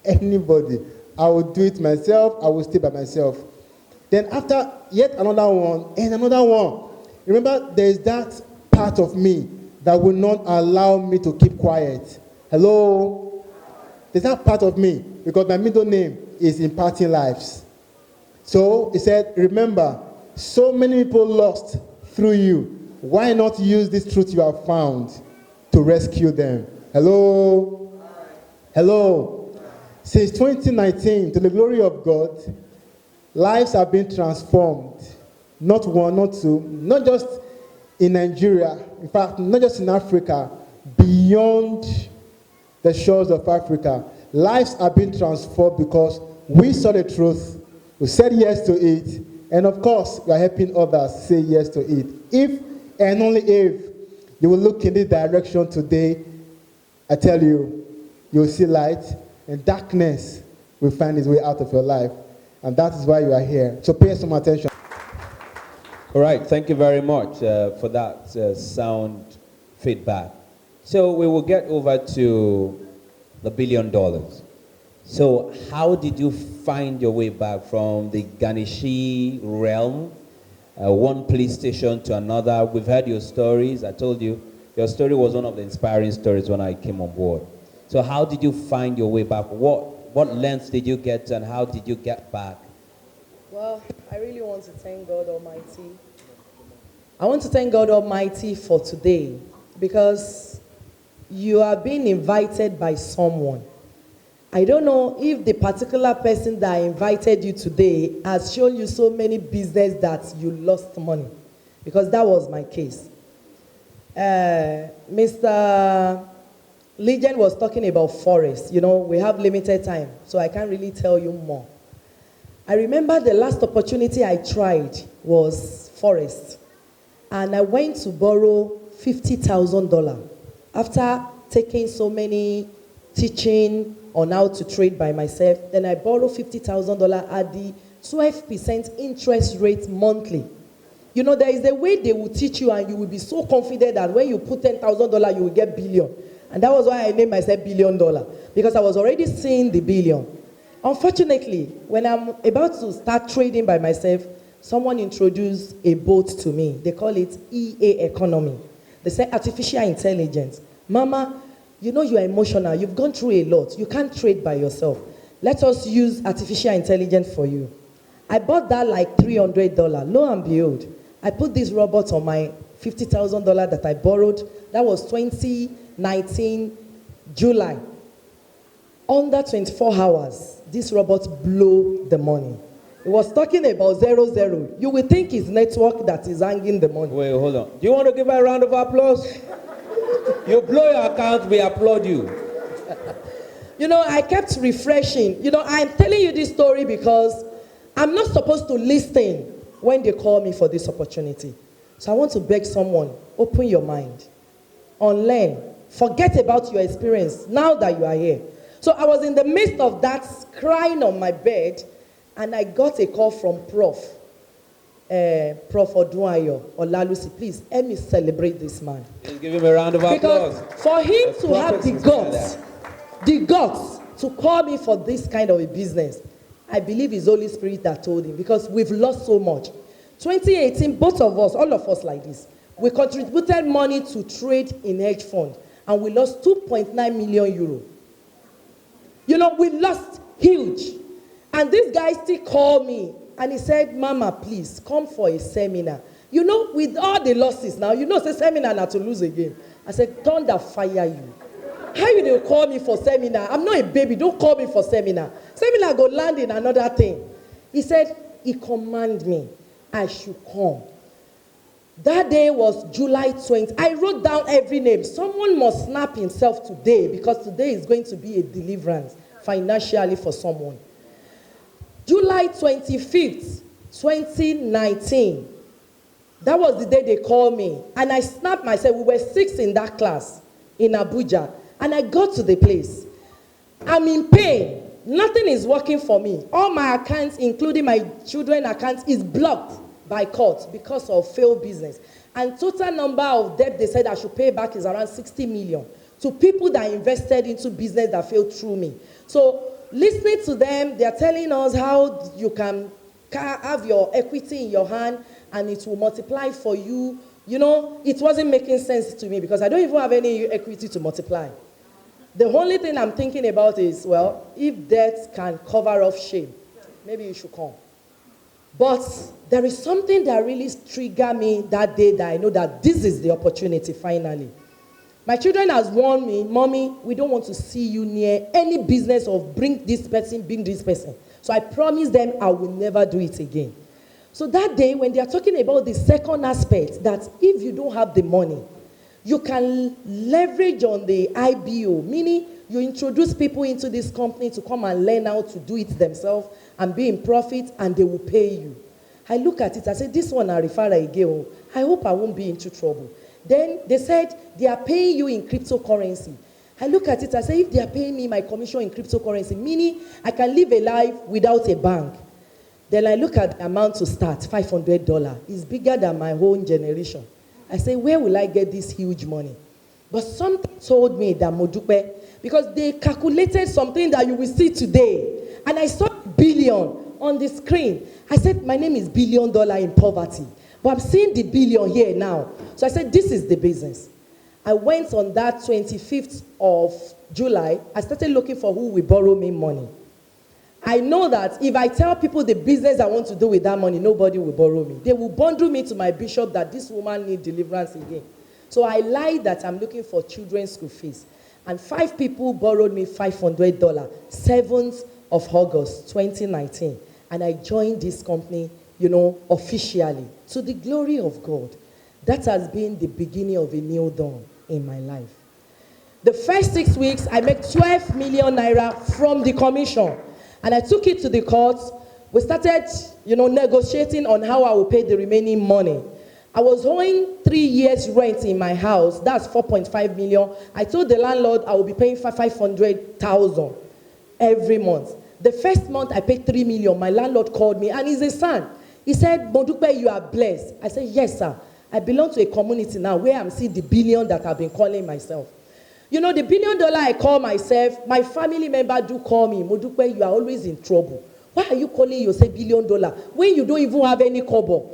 anybody. I will do it myself, I will stay by myself. Then after yet another one, and another one, remember there's that part of me that will not allow me to keep quiet. Hello? There's that part of me, because my middle name is Imparting Lives. So he said, remember, so many people lost through you. Why not use this truth you have found to rescue them? Hello? Hello? Since 2019, to the glory of God, lives have been transformed. Not one, not two, not just in Nigeria, in fact, not just in Africa, beyond the shores of Africa. Lives have been transformed because we saw the truth, we said yes to it, and of course, we are helping others say yes to it. If and only if you will look in this direction today, I tell you, you'll see light, and darkness will find its way out of your life. And that is why you are here. So pay some attention. All right, thank you very much for that sound feedback. So we will get over to the $1 billion. So how did you find your way back from the Ganeshi realm, one police station to another? We've heard your stories. I told you, your story was one of the inspiring stories when I came on board. So how did you find your way back? What lengths did you get to, and how did you get back? Well, I really want to thank God Almighty. I want to thank God Almighty for today, because you are being invited by someone. I don't know if the particular person that invited you today has shown you so many business that you lost money, because that was my case. Mr. Legend was talking about forest. We have limited time, so I can't really tell you more. I remember the last opportunity I tried was forest, and I went to borrow $50,000 after taking so many teaching on how to trade by myself. Then I borrowed $50,000 at the 12% interest rate monthly. There is a way they will teach you, and you will be so confident that when you put $10,000, you will get billion. And that was why I named myself $1 billion, because I was already seeing the billion. Unfortunately, when I'm about to start trading by myself, someone introduced a boat to me. They call it EA economy. They say artificial intelligence. Mama, you are emotional. You've gone through a lot. You can't trade by yourself. Let us use artificial intelligence for you. I bought that like $300. Lo and behold, I put this robot on my $50,000 that I borrowed. That was 2019, July. Under 24 hours, this robot blew the money. It was talking about 0. You will think it's network that is hanging the money. Wait, hold on. Do you want to give a round of applause? You blow your account, we applaud you. I kept refreshing. I'm telling you this story because I'm not supposed to listen when they call me for this opportunity. So I want to beg someone, open your mind, unlearn, forget about your experience now that you are here. So I was in the midst of that, crying on my bed, And I got a call from Prof Odunayo Olalusi. Please, let me celebrate this man. Let's give him a round of applause. Because for him to have the guts to call me for this kind of a business, I believe it's Holy Spirit that told him, because we've lost so much. 2018, both of us, all of us like this, we contributed money to trade in hedge fund, and we lost 2.9 million euro. You know, we lost huge. And this guy still called me, and he said, Mama, please, come for a seminar. You know, with all the losses now, you know, say seminar not to lose again. I said, thunder fire you. How you dey call me for seminar? I'm not a baby, don't call me for seminar. Seminar go land in another thing. He said, he commanded me, I should come. That day was July 20. I wrote down every name. Someone must snap himself today, because today is going to be a deliverance financially for someone. July 25th, 2019. That was the day they called me. And I snapped myself. We were 6 in that class in Abuja. And I got to the place. I'm in pain. Nothing is working for me. All my accounts, including my children's accounts, is blocked by court because of failed business. And total number of debt they said I should pay back is around 60 million to people that invested into business that failed through me. So listening to them, they're telling us how you can have your equity in your hand and it will multiply for you. You know, it wasn't making sense to me because I don't even have any equity to multiply. The only thing I'm thinking about is, well, if debt can cover up shame, maybe you should come. But there is something that really triggered me that day that I know that this is the opportunity finally. My children has warned me, Mommy, we don't want to see you near any business of bring this person. So I promise them I will never do it again. So that day, when they are talking about the second aspect, that if you don't have the money, you can leverage on the IBO, meaning you introduce people into this company to come and learn how to do it themselves and be in profit, and they will pay you. I look at it, I say, this one I refer again. I hope I won't be into trouble. Then they said, they are paying you in cryptocurrency. I look at it, I say, if they are paying me my commission in cryptocurrency, meaning I can live a life without a bank. Then I look at the amount to start, $500. It's bigger than my whole generation. I say, where will I get this huge money? But something told me that Modupe, because they calculated something that you will see today. And I saw billion on the screen. I said, my name is $1 billion in poverty. But I'm seeing the billion here now. So I said, this is the business. I went on that 25th of July. I started looking for who will borrow me money. I know that if I tell people the business I want to do with that money, nobody will borrow me. They will bundle me to my bishop that this woman needs deliverance again. So I lied that I'm looking for children's school fees. And 5 people borrowed me $500, 7th of August, 2019. And I joined this company, you know, officially, to the glory of God. That has been the beginning of a new dawn in my life. The first 6 weeks, I made 12 million naira from the commission. And I took it to the courts. We started, you know, negotiating on how I will pay the remaining money. I was owing 3 years rent in my house. That's 4.5 million. I told the landlord I will be paying 500,000 every month. The first month I paid 3 million. My landlord called me, and he's a son. He said, Modupe, you are blessed. I said, yes, sir. I belong to a community now where I'm seeing the billion that I've been calling myself. You know, the $1 billion I call myself, my family member do call me, Modupe, you are always in trouble. Why are you calling yourself $1 billion when you don't even have any kobo?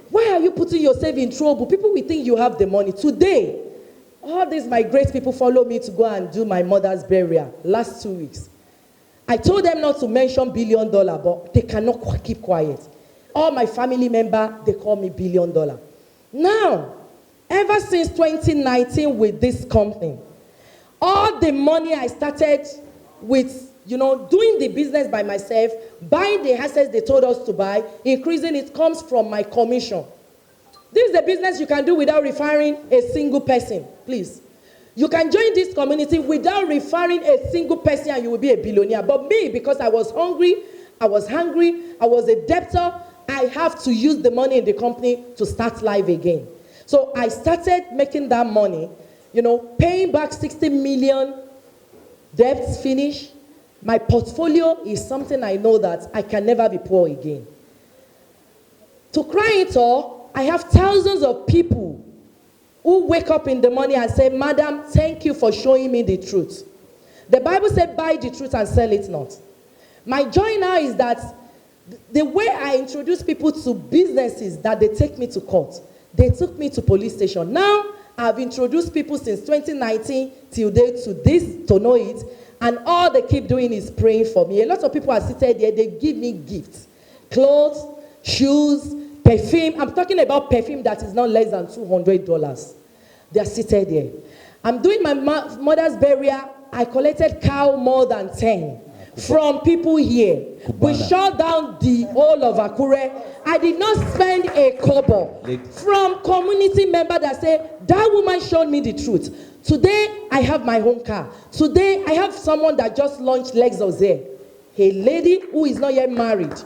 Why are you putting yourself in trouble? People will think you have the money. Today, all these my great people follow me to go and do my mother's burial last 2 weeks. I told them not to mention $1 billion, but they cannot keep quiet. All my family members, they call me $1 billion. Now, ever since 2019 with this company, all the money I started with, you know, doing the business by myself, buying the assets they told us to buy, increasing it, comes from my commission. This is the business you can do without referring a single person, please. You can join this community without referring a single person and you will be a billionaire. But me, because I was hungry, I was a debtor, I have to use the money in the company to start life again. So I started making that money, you know, paying back 60 million debts finished, My portfolio is something I know that I can never be poor again. To cry it all, I have thousands of people who wake up in the morning and say, Madam, thank you for showing me the truth. The Bible said, buy the truth and sell it not. My joy now is that the way I introduce people to businesses that they take me to court, they took me to police station. Now, I've introduced people since 2019 till date to this Tonoit, and all they keep doing is praying for me. A lot of people are seated there, they give me gifts. Clothes, shoes, perfume. I'm talking about perfume that is not less than $200. They are seated there. I'm doing my mother's burial. I collected cow more than 10 from people here. We shut down the whole of Akure. I did not spend a kobo from community member that say, that woman showed me the truth. Today, I have my own car. Today, I have someone that just launched Lexus there. A lady who is not yet married,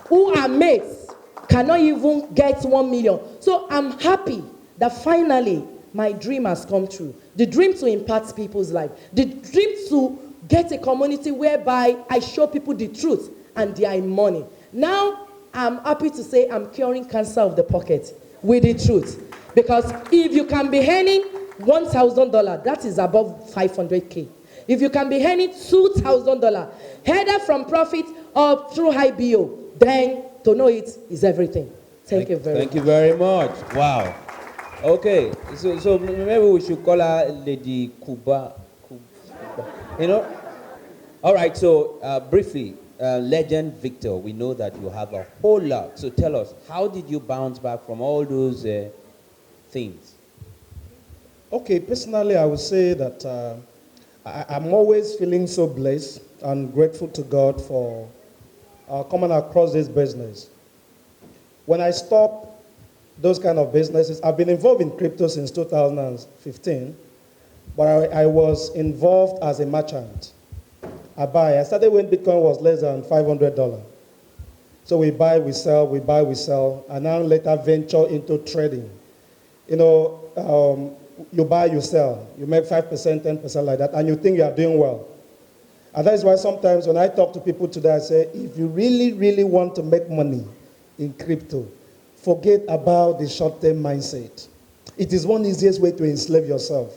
who are mates, cannot even get 1 million. So I'm happy that finally my dream has come true. The dream to impact people's life. The dream to get a community whereby I show people the truth and they are in money. Now, I'm happy to say I'm curing cancer of the pocket with the truth. Because if you can be earning $1,000, that is above 500K. If you can be earning $2,000, either from profit or through high BO, then to know it is everything. Thank you very much. Thank you very much. Wow. Okay, so maybe we should call her Lady Kuba. You know? All right, so briefly, Legend Victor, we know that you have a whole lot. So tell us, how did you bounce back from all those things? Okay, personally, I would say that I'm always feeling so blessed and grateful to God for coming across this business. When I stopped those kind of businesses, I've been involved in crypto since 2015, but I was involved as a merchant. I started when Bitcoin was less than $500. So we buy, we sell, we buy, we sell, and now later venture into trading. You know, you buy, you sell, you make 5%, 10% like that, and you think you are doing well. And that is why sometimes when I talk to people today, I say, if you really, really want to make money in crypto, forget about the short-term mindset. It is one easiest way to enslave yourself.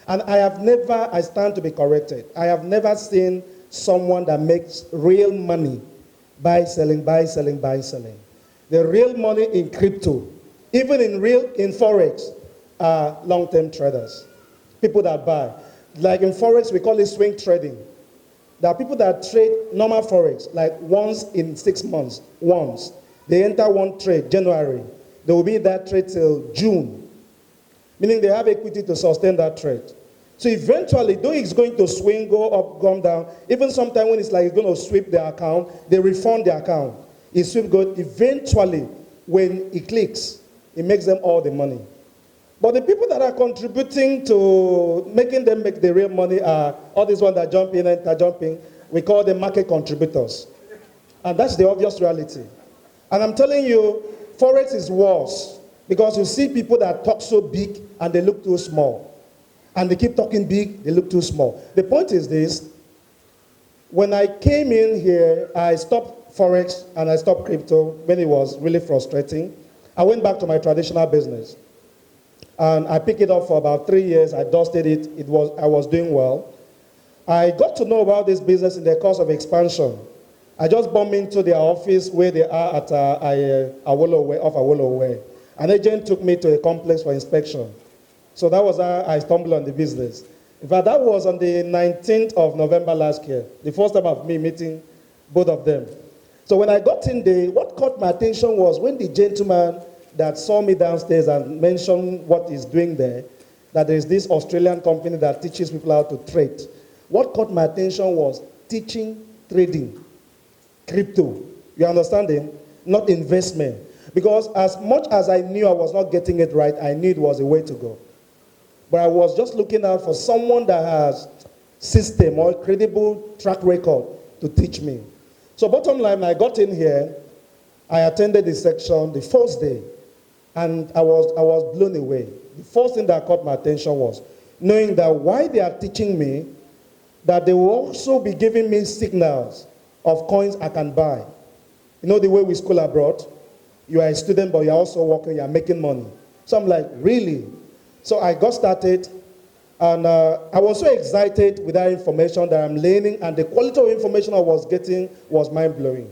And I stand to be corrected. I have never seen someone that makes real money by selling, by selling, by selling. The real money in crypto, even in Forex, are long-term traders. People that buy. Like in Forex, we call it swing trading. There are people that trade normal Forex, like once in 6 months, once. They enter one trade, January. They will be in that trade till June, meaning they have equity to sustain that trade. So eventually, though it's going to swing, go up, come down, even sometimes when it's like it's going to sweep their account, they refund their account. It sweeps good. Eventually, when it clicks, it makes them all the money. But the people that are contributing to making them make the real money are all these ones that jump in and are jumping. We call them market contributors. And that's the obvious reality. And I'm telling you, Forex is worse because you see people that talk so big and they look too small. And they keep talking big, they look too small. The point is this: when I came in here, I stopped Forex and I stopped crypto when it was really frustrating. I went back to my traditional business. And I picked it up for about 3 years. I dusted it. I was doing well. I got to know about this business in the course of expansion. I just bumped into their office where they are at off Awolowo Way. An agent took me to a complex for inspection. So that was how I stumbled on the business. In fact, that was on the 19th of November last year, the first time of me meeting both of them. So when I got in there, what caught my attention was when the gentleman that saw me downstairs and mentioned what he's doing there, that there's this Australian company that teaches people how to trade. What caught my attention was teaching trading, crypto. You understanding? Not investment. Because as much as I knew I was not getting it right, I knew it was a way to go. But I was just looking out for someone that has system or a credible track record to teach me. So bottom line, I got in here, I attended the section the first day, and I was blown away. The first thing that caught my attention was knowing that while they are teaching me, that they will also be giving me signals of coins I can buy. You know the way we school abroad? You are a student, but you're also working, you're making money. So I'm like, really? So I got started, and I was so excited with that information that I'm learning, and the quality of information I was getting was mind-blowing.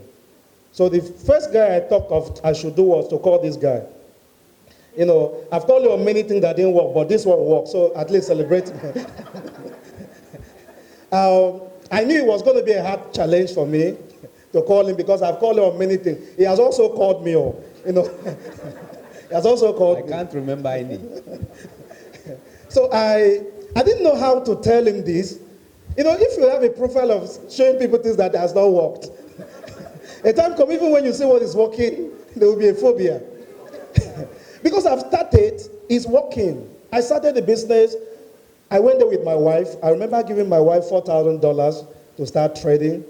So the first guy I thought of I should do was to call this guy. You know, I've told you of many things that didn't work, but this one worked, so at least celebrate. I knew it was going to be a hard challenge for me to call him because I've called him on many things. He has also called me, you know. He has also called me. I can't remember any. So I didn't know how to tell him this. You know, if you have a profile of showing people things that has not worked, a time comes, even when you see what is working, there will be a phobia. Because I've started, it's working. I started the business. I went there with my wife. I remember giving my wife $4,000 to start trading.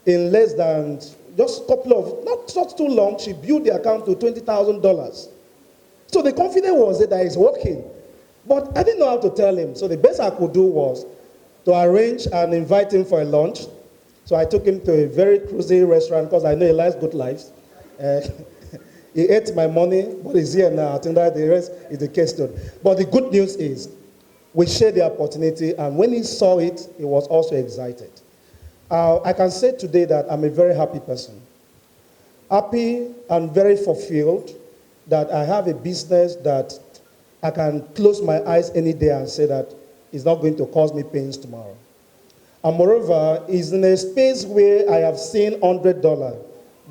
In less than just a couple of, not too long, she built the account to $20,000. So the confidence was that it's working. But I didn't know how to tell him. So the best I could do was to arrange and invite him for a lunch. So I took him to a very cruisy restaurant because I know he likes good lives. He ate my money, but he's here now. I think that the rest is the case study. But the good news is, we shared the opportunity, and when he saw it, he was also excited. I can say today that I'm a very happy person. Happy and very fulfilled that I have a business that I can close my eyes any day and say that it's not going to cause me pains tomorrow. And moreover, it's in a space where I have seen $100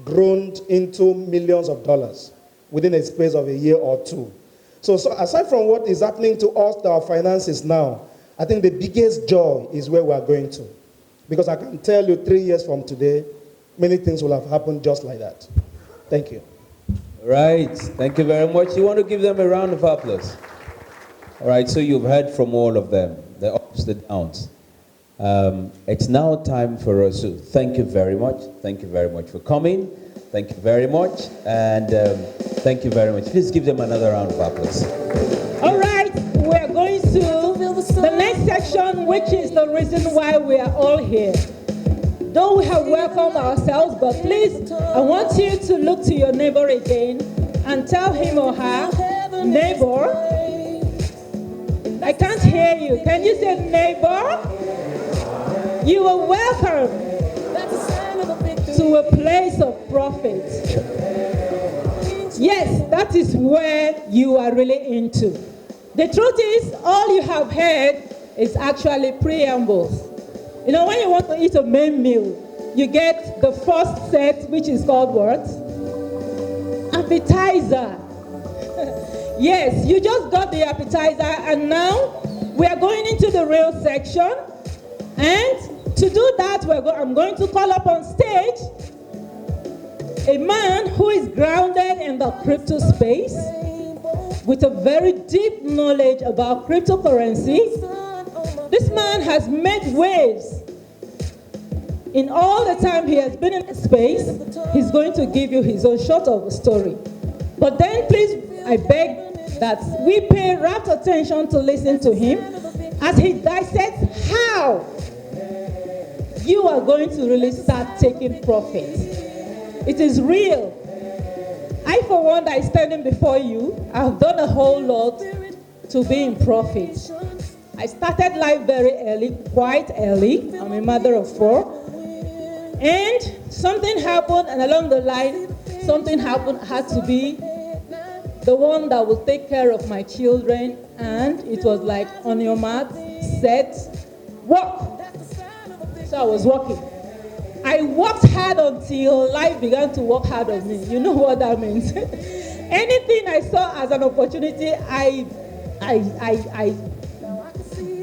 grown into millions of dollars within a space of a year or two. So aside from what is happening to us, to our finances now, I think the biggest joy is where we are going to. Because I can tell you 3 years from today, many things will have happened just like that. Thank you. Right. Thank you very much. You want to give them a round of applause? All right. So you've heard from all of them, the ups, the downs. It's now time for us to thank you very much. Thank you very much for coming. Thank you very much. And thank you very much. Please give them another round of applause. All right, we're going to the next section, which is the reason why we are all here. Though we have welcomed ourselves, but please, I want you to look to your neighbor again and tell him or her, neighbor, I can't hear you. Can you say neighbor? You are welcome to a place of profit. Yes, that is where you are really into. The truth is, all you have heard is actually preambles. You know, when you want to eat a main meal, you get the first set, which is called what? Appetizer. Yes, you just got the appetizer, and now we are going into the real section. And to do that, I'm going to call up on stage a man who is grounded in the crypto space with a very deep knowledge about cryptocurrency. This man has made waves. In all the time he has been in the space, he's going to give you his own short of a story. But then please, I beg that we pay rapt attention to listen to him as he dissects how you are going to really start taking profit. It is real. I, for one, that is standing before you, I've done a whole lot to be in profit. I started life very early, quite early. I'm a mother of 4. And something happened, and along the line, something happened, had to be the one that will take care of my children. And it was like, on your mat, set, work. So I was working. I worked hard until life began to work hard on me. You know what that means. Anything I saw as an opportunity, I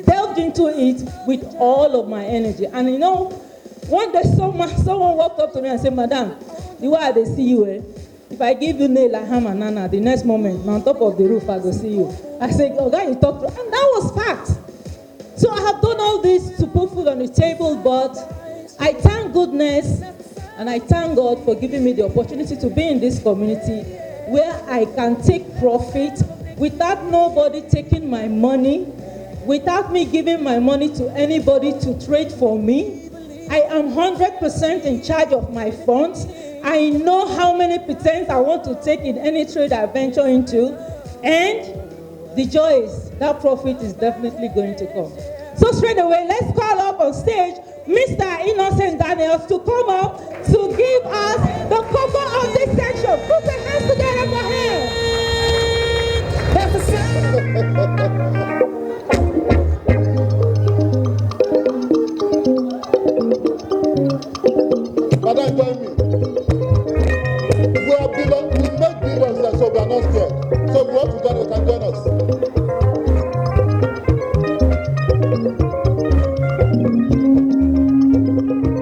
delved into it with all of my energy. And you know, one day someone walked up to me and said, Madam, the way they see you, if I give you nail like ham and nana, the next moment, on top of the roof, I go see you. I said, oh, God, you talk to, and that was fact. So I have done all this to put food on the table, but I thank goodness and I thank God for giving me the opportunity to be in this community where I can take profit without nobody taking my money, without me giving my money to anybody to trade for me. I am 100% in charge of my funds. I know how many percent I want to take in any trade I venture into, and the joy is that profit is definitely going to come. So straight away, let's call up on stage Mr. Innocent Daniels to come up to give us the cover of this section. Put your hands together for him. Madam, join me. We make billions, so we are not scared. So if you want to join, you can join us. Thank you.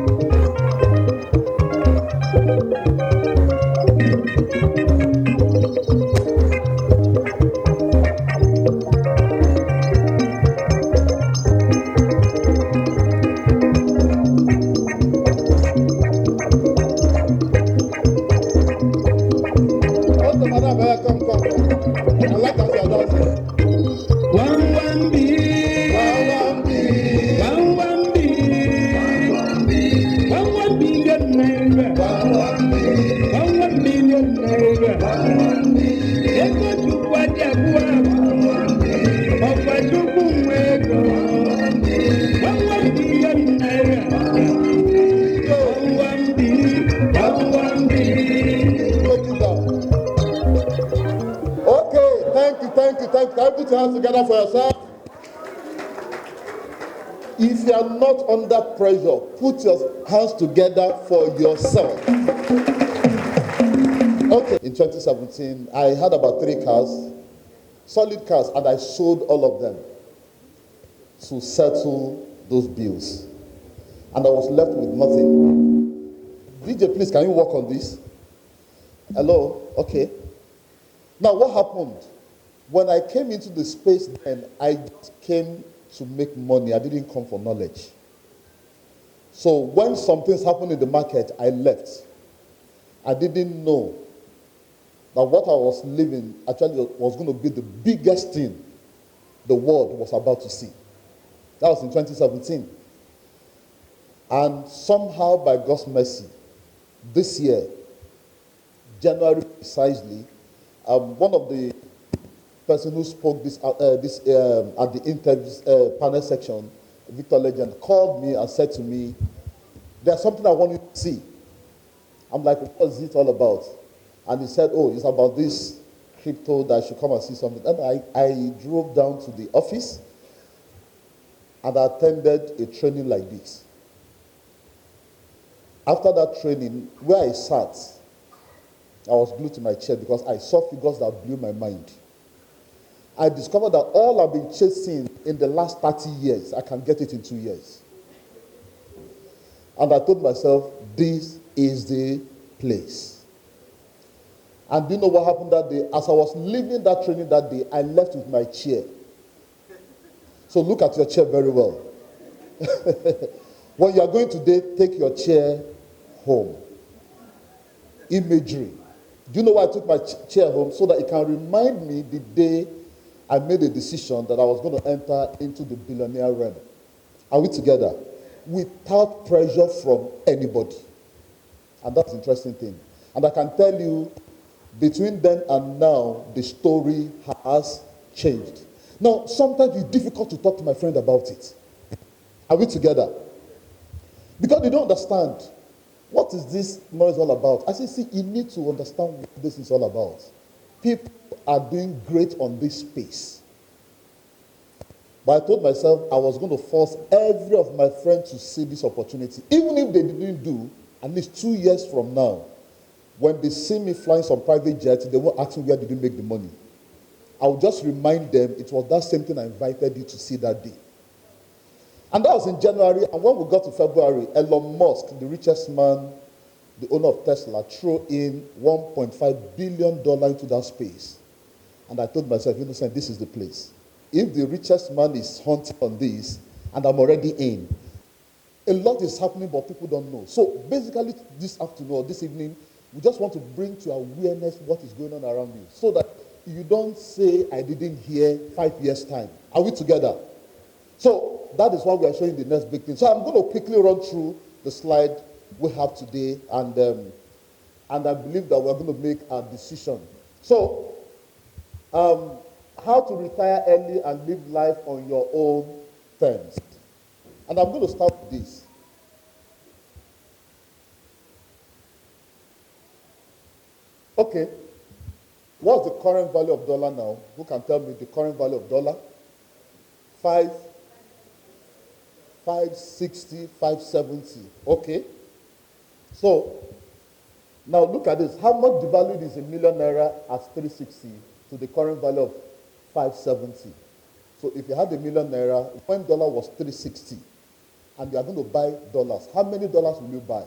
Put your hands together for yourself. If you are not under pressure, put your hands together for yourself. Okay. In 2017, I had about 3 cars, solid cars, and I sold all of them to settle those bills. And I was left with nothing. DJ, please, can you work on this? Hello? Okay. Now, what happened? When I came into the space then, I just came to make money. I didn't come for knowledge. So when some things happened in the market, I left. I didn't know that what I was living actually was going to be the biggest thing the world was about to see. That was in 2017. And somehow, by God's mercy, this year, January precisely, one of the person who spoke this at the interview panel section, Victor Legend, called me and said to me, "There's something I want you to see." I'm like, "What is it all about?" And he said, "Oh, it's about this crypto that I should come and see something." And I drove down to the office and I attended a training like this. After that training, where I sat, I was glued to my chair because I saw figures that blew my mind. I discovered that all I've been chasing in the last 30 years, I can get it in 2 years. And I told myself, this is the place. And do you know what happened that day? As I was leaving that training that day, I left with my chair. So look at your chair very well. When you are going today, take your chair home. Imagery. Do you know why I took my chair home? So that it can remind me the day I made a decision that I was going to enter into the billionaire realm. Are we together? Without pressure from anybody. And that's an interesting thing. And I can tell you, between then and now, the story has changed. Now, sometimes it's difficult to talk to my friend about it. Are we together? Because they don't understand. What is this noise all about? I say, see, you need to understand what this is all about. People are doing great on this space. But I told myself I was going to force every of my friends to see this opportunity. Even if they didn't do, at least 2 years from now, when they see me flying some private jets, they won't ask me where did you make the money. I will just remind them it was that same thing I invited you to see that day. And that was in January, and when we got to February, Elon Musk, the richest man, the owner of Tesla, threw in $1.5 billion into that space. And I told myself, Innocent, this is the place. If the richest man is hunting on this, and I'm already in, a lot is happening, but people don't know. So basically, this afternoon or this evening, we just want to bring to awareness what is going on around you, so that you don't say, I didn't hear 5 years' time. Are we together? So that is what we are showing the next big thing. So I'm going to quickly run through the slide we have today, and I believe that we're going to make a decision. So, how to retire early and live life on your own terms. And I'm going to start with this. Okay, what's the current value of dollar now? Who can tell me the current value of dollar? 560, 570. Okay. So, now look at this. How much devalued is a million naira at 360 to the current value of 570? So if you had a million naira, when dollar was 360, and you are going to buy dollars, how many dollars will you buy?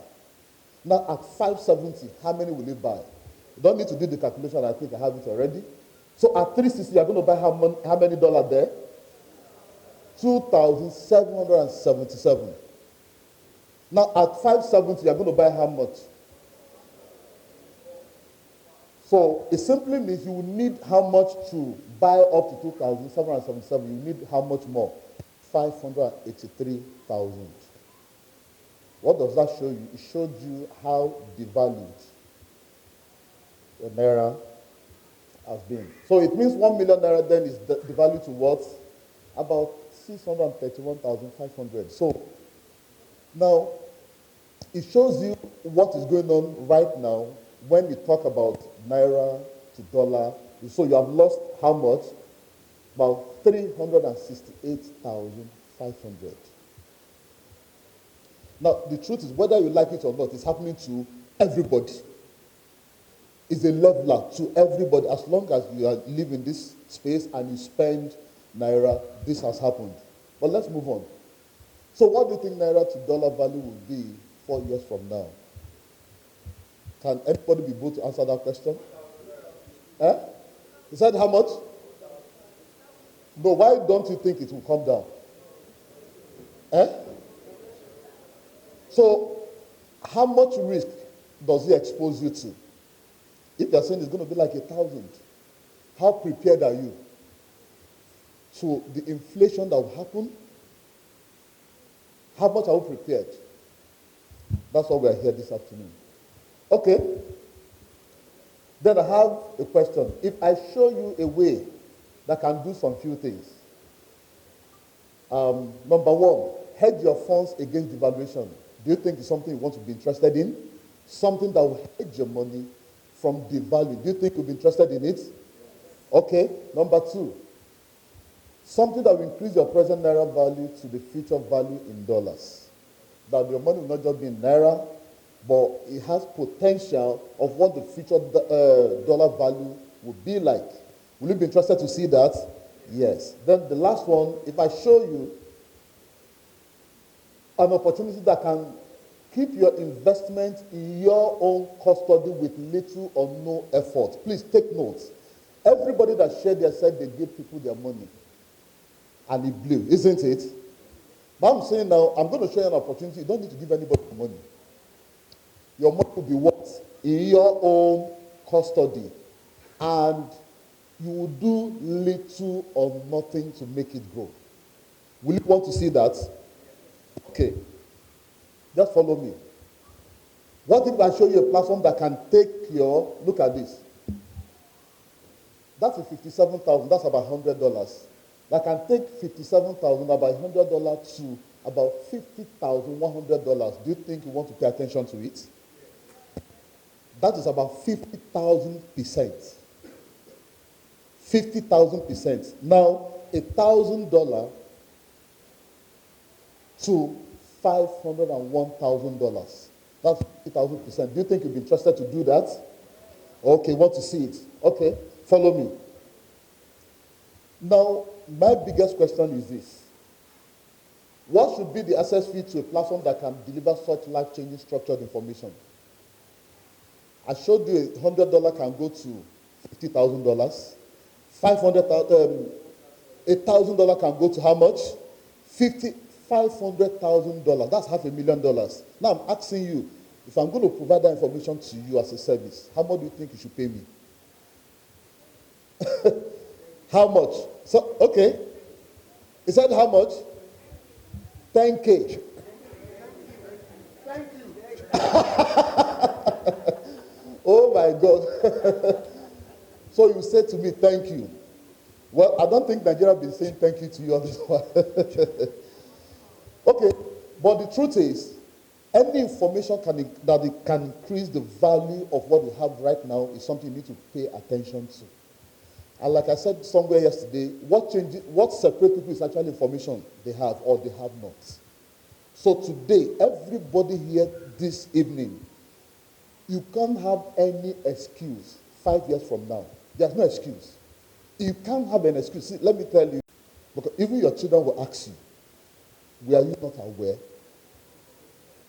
Now at 570, how many will you buy? You don't need to do the calculation. I think I have it already. So at 360, you are going to buy how many dollars there? 2,777. Now at 570, you are going to buy how much? So it simply means you will need how much to buy up to 2,777. You need how much more? 583,000. What does that show you? It showed you how devalued the naira has been. So it means 1 million naira then is devalued to what? About 631,500. So now it shows you what is going on right now when we talk about naira to dollar. So you have lost how much? About 368,500. Now the truth is, whether you like it or not, it's happening to everybody. It's a leveler to everybody. As long as you are live in this space and you spend naira, this has happened. But let's move on. So what do you think naira to dollar value will be 4 years from now? Can anybody be able to answer that question? You said how much? No, why don't you think it will come down? So, how much risk does it expose you to? If you're saying it's going to be like 1,000, how prepared are you to the inflation that will happen? How much are we prepared? That's why we are here this afternoon. Okay. Then I have a question. If I show you a way that can do some few things. Number one, hedge your funds against devaluation. Do you think it's something you want to be interested in? Something that will hedge your money from devalue. Do you think you'll be interested in it? Okay. Number two, something that will increase your present naira value to the future value in dollars. That your money will not just be in naira, but it has potential of what the future dollar value would be like. Will you be interested to see that? Yes. Then the last one, if I show you an opportunity that can keep your investment in your own custody with little or no effort. Please take notes. Everybody that shared there said they gave people their money. And it blew, isn't it? But I'm saying now, I'm going to show you an opportunity. You don't need to give anybody money. Your money will be what? In your own custody. And you will do little or nothing to make it grow. Will you want to see that? Okay. Just follow me. What if I show you a platform that can take your, look at this. That's a 57,000, that's about $100. That can take 57,000, about $100 to about $50,100. Do you think you want to pay attention to it? That is about 50,000%. 50,000%. Now, $1,000 to $501,000. That's 50,000%. Do you think you'd be interested to do that? Okay, want to see it? Okay, follow me. Now, my biggest question is this. What should be the access fee to a platform that can deliver such life-changing structured information? I showed you $100 can go to $50,000. $1,000 can go to how much? $500,000. That's $500,000. Now I'm asking you, if I'm going to provide that information to you as a service, how much do you think you should pay me? How much? So, okay. He said how much? 10K. Oh my God. So you say to me, thank you. Well, I don't think Nigeria has been saying thank you to you on this one. Okay, but the truth is, any information that it can increase the value of what you have right now is something you need to pay attention to. And like I said somewhere yesterday, what separates people is actually information they have or they have not. So today, everybody here this evening, you can't have any excuse 5 years from now. There's no excuse. You can't have an excuse. See, let me tell you, because even your children will ask you, were you not aware?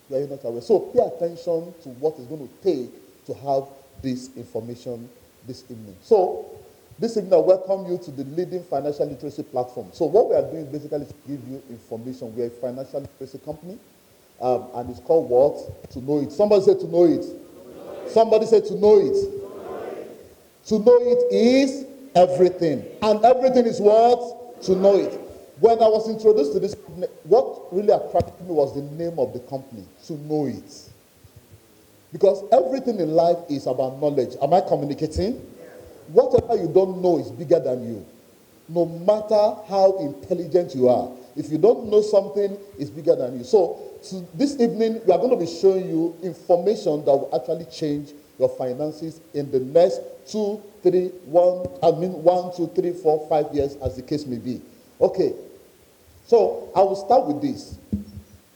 Were you not aware? So pay attention to what it's going to take to have this information this evening. So this evening I welcome you to the leading financial literacy platform. So what we are doing is basically to give you information. We are a financial literacy company, and it's called what? To know it. Somebody say to know it. Somebody say to know it. To know it is everything. And everything is what? To know it. When I was introduced to this company, what really attracted me was the name of the company, To Know It. Because everything in life is about knowledge. Am I communicating? Whatever you don't know is bigger than you. No matter how intelligent you are. If you don't know something, it's bigger than you. So this evening, we are going to be showing you information that will actually change your finances in the next 1, 2, 3, 4, 5 years, as the case may be. Okay. So I will start with this.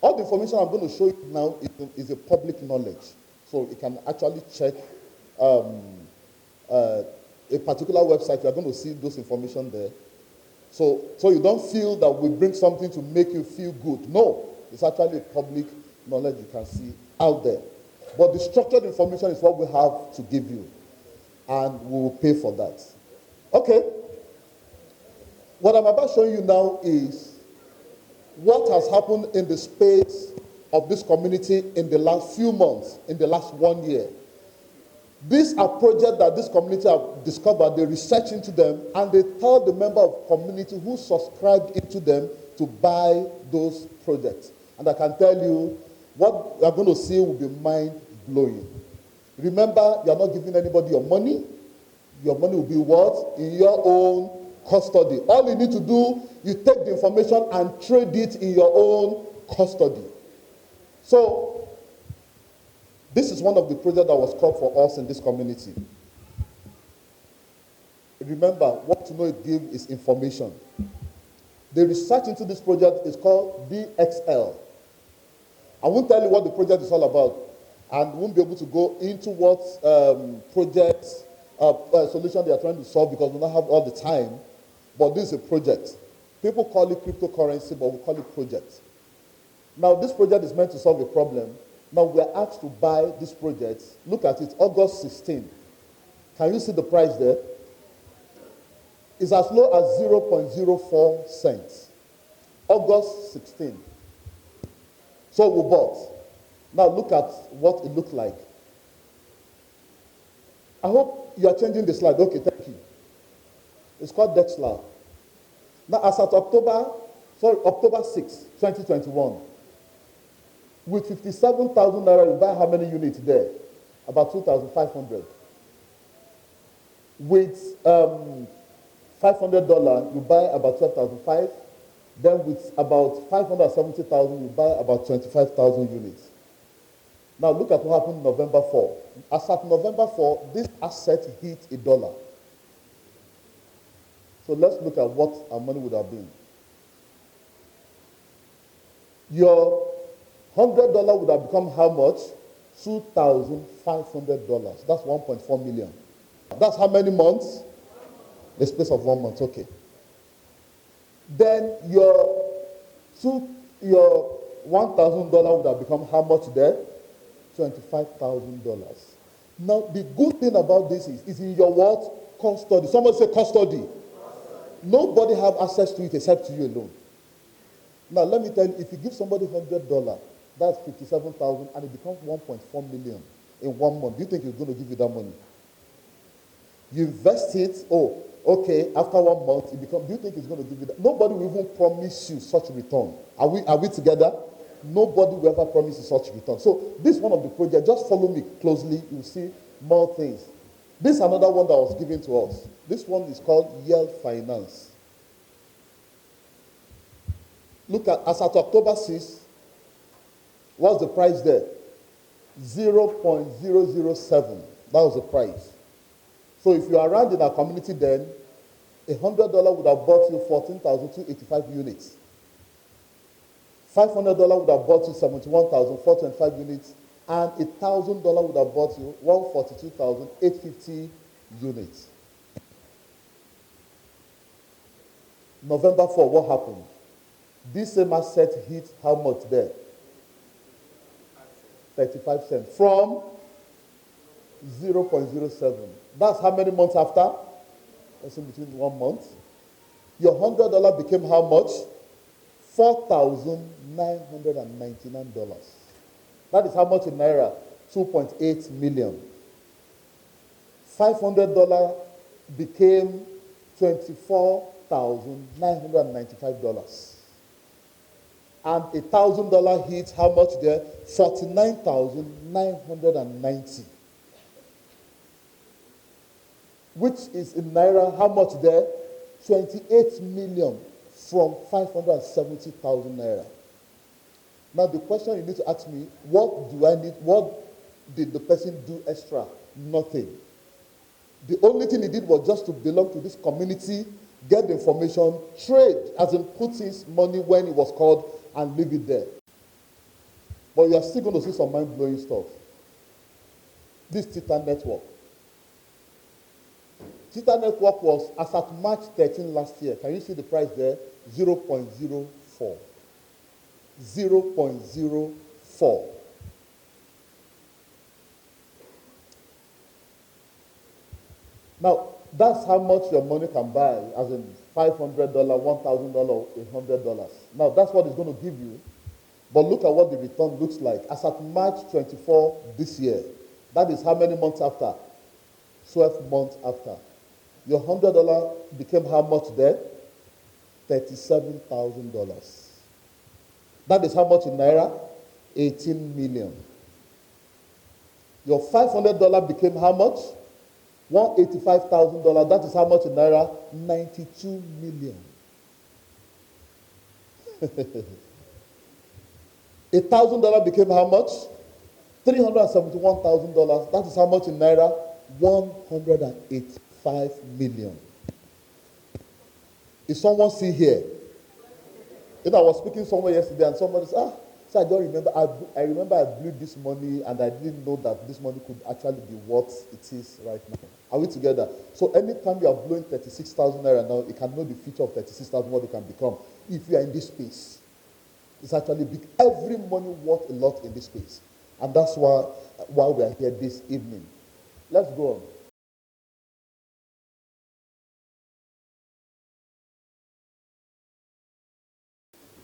All the information I'm going to show you now is a public knowledge. So you can actually check a particular website. You are going to see those information there. So you don't feel that we bring something to make you feel good. No, it's actually a public knowledge you can see out there. But the structured information is what we have to give you. And we will pay for that. Okay. What I'm about showing you now is what has happened in the space of this community in the last few months, in the last 1 year. These are projects that this community have discovered, they research into them, and they tell the member of community who subscribed into them to buy those projects. And I can tell you, what you're going to see will be mind-blowing. Remember, you're not giving anybody your money. Your money will be what? In your own custody. All you need to do, you take the information and trade it in your own custody. So, this is one of the projects that was called for us in this community. Remember, what To Know It give is information. The research into this project is called DXL. I won't tell you what the project is all about, and won't be able to go into what projects, solution they are trying to solve, because we don't have all the time. But this is a project. People call it cryptocurrency, but we call it project. Now, this project is meant to solve a problem. Now, we are asked to buy this project. Look at it, August 16. Can you see the price there? It's as low as 0.04 cents. August 16. So we bought. Now, look at what it looked like. I hope you are changing the slide. Okay, thank you. It's called Dexlar. Now, as at October 6, 2021, with 57,000 naira, you buy how many units there? About 2,500. With $500, you buy about 12,500. Then with about 570,000, you buy about 25,000 units. Now look at what happened November 4. As at November 4, this asset hit $1. So let's look at what our money would have been. Your $100 would have become how much? $2,500. That's 1.4 million. That's how many months? The space of 1 month, okay. Then your $1,000 would have become how much there? $25,000. Now, the good thing about this is in your what? Custody. Somebody say custody. Nobody have access to it except you alone. Now, let me tell you, if you give somebody $100, that's 57,000, and it becomes 1.4 million in 1 month. Do you think he's going to give you that money? You invest it, Okay, after 1 month, it becomes, do you think it's going to give you that? Nobody will even promise you such a return. Are we together? Nobody will ever promise you such a return. So this is one of the projects. Just follow me closely. You'll see more things. This is another one that was given to us. This one is called Yield Finance. Look at, as at October 6th, what's the price there? 0.007. That was the price. So if you are around in our community then, $100 would have bought you 14,285 units. $500 would have bought you 71,425 units. And $1,000 would have bought you 142,850 units. November 4, what happened? This same asset hit how much there? 35 cents from 0.07. That's how many months after? That's in between 1 month. Your $100 became how much? $4,999. That is how much in Naira? 2.8 million. $500 became $24,995. And $1,000 hit how much there? 49,990. Which is in Naira, how much there? 28 million from 570,000 Naira. Now the question you need to ask me, what do I need? What did the person do extra? Nothing. The only thing he did was just to belong to this community, get the information, trade, as in put his money when it was called, and leave it there. But you are still going to see some mind-blowing stuff. This Titan network. Titan network was, as at March 13 last year, can you see the price there? 0.04. 0.04. Now, that's how much your money can buy, as in $500, $1,000, $100. Now, that's what it's going to give you. But look at what the return looks like. As at March 24 this year, that is how many months after? 12 months after. Your $100 became how much there? $37,000. That is how much in Naira? 18 million. Your $500 became how much? $185,000. That is how much in Naira? 92 million. $1,000 became how much? $371,000. That is how much in Naira? 185 million. Is someone see here? You know, I was speaking somewhere yesterday and somebody said, so I don't remember. I remember I blew this money and I didn't know that this money could actually be what it is right now. Are we together? So anytime you are blowing 36,000 Naira now, you can know the future of 36,000, what it can become. If you are in this space, it's actually big. Every money worth a lot in this space. And that's why we are here this evening. Let's go on.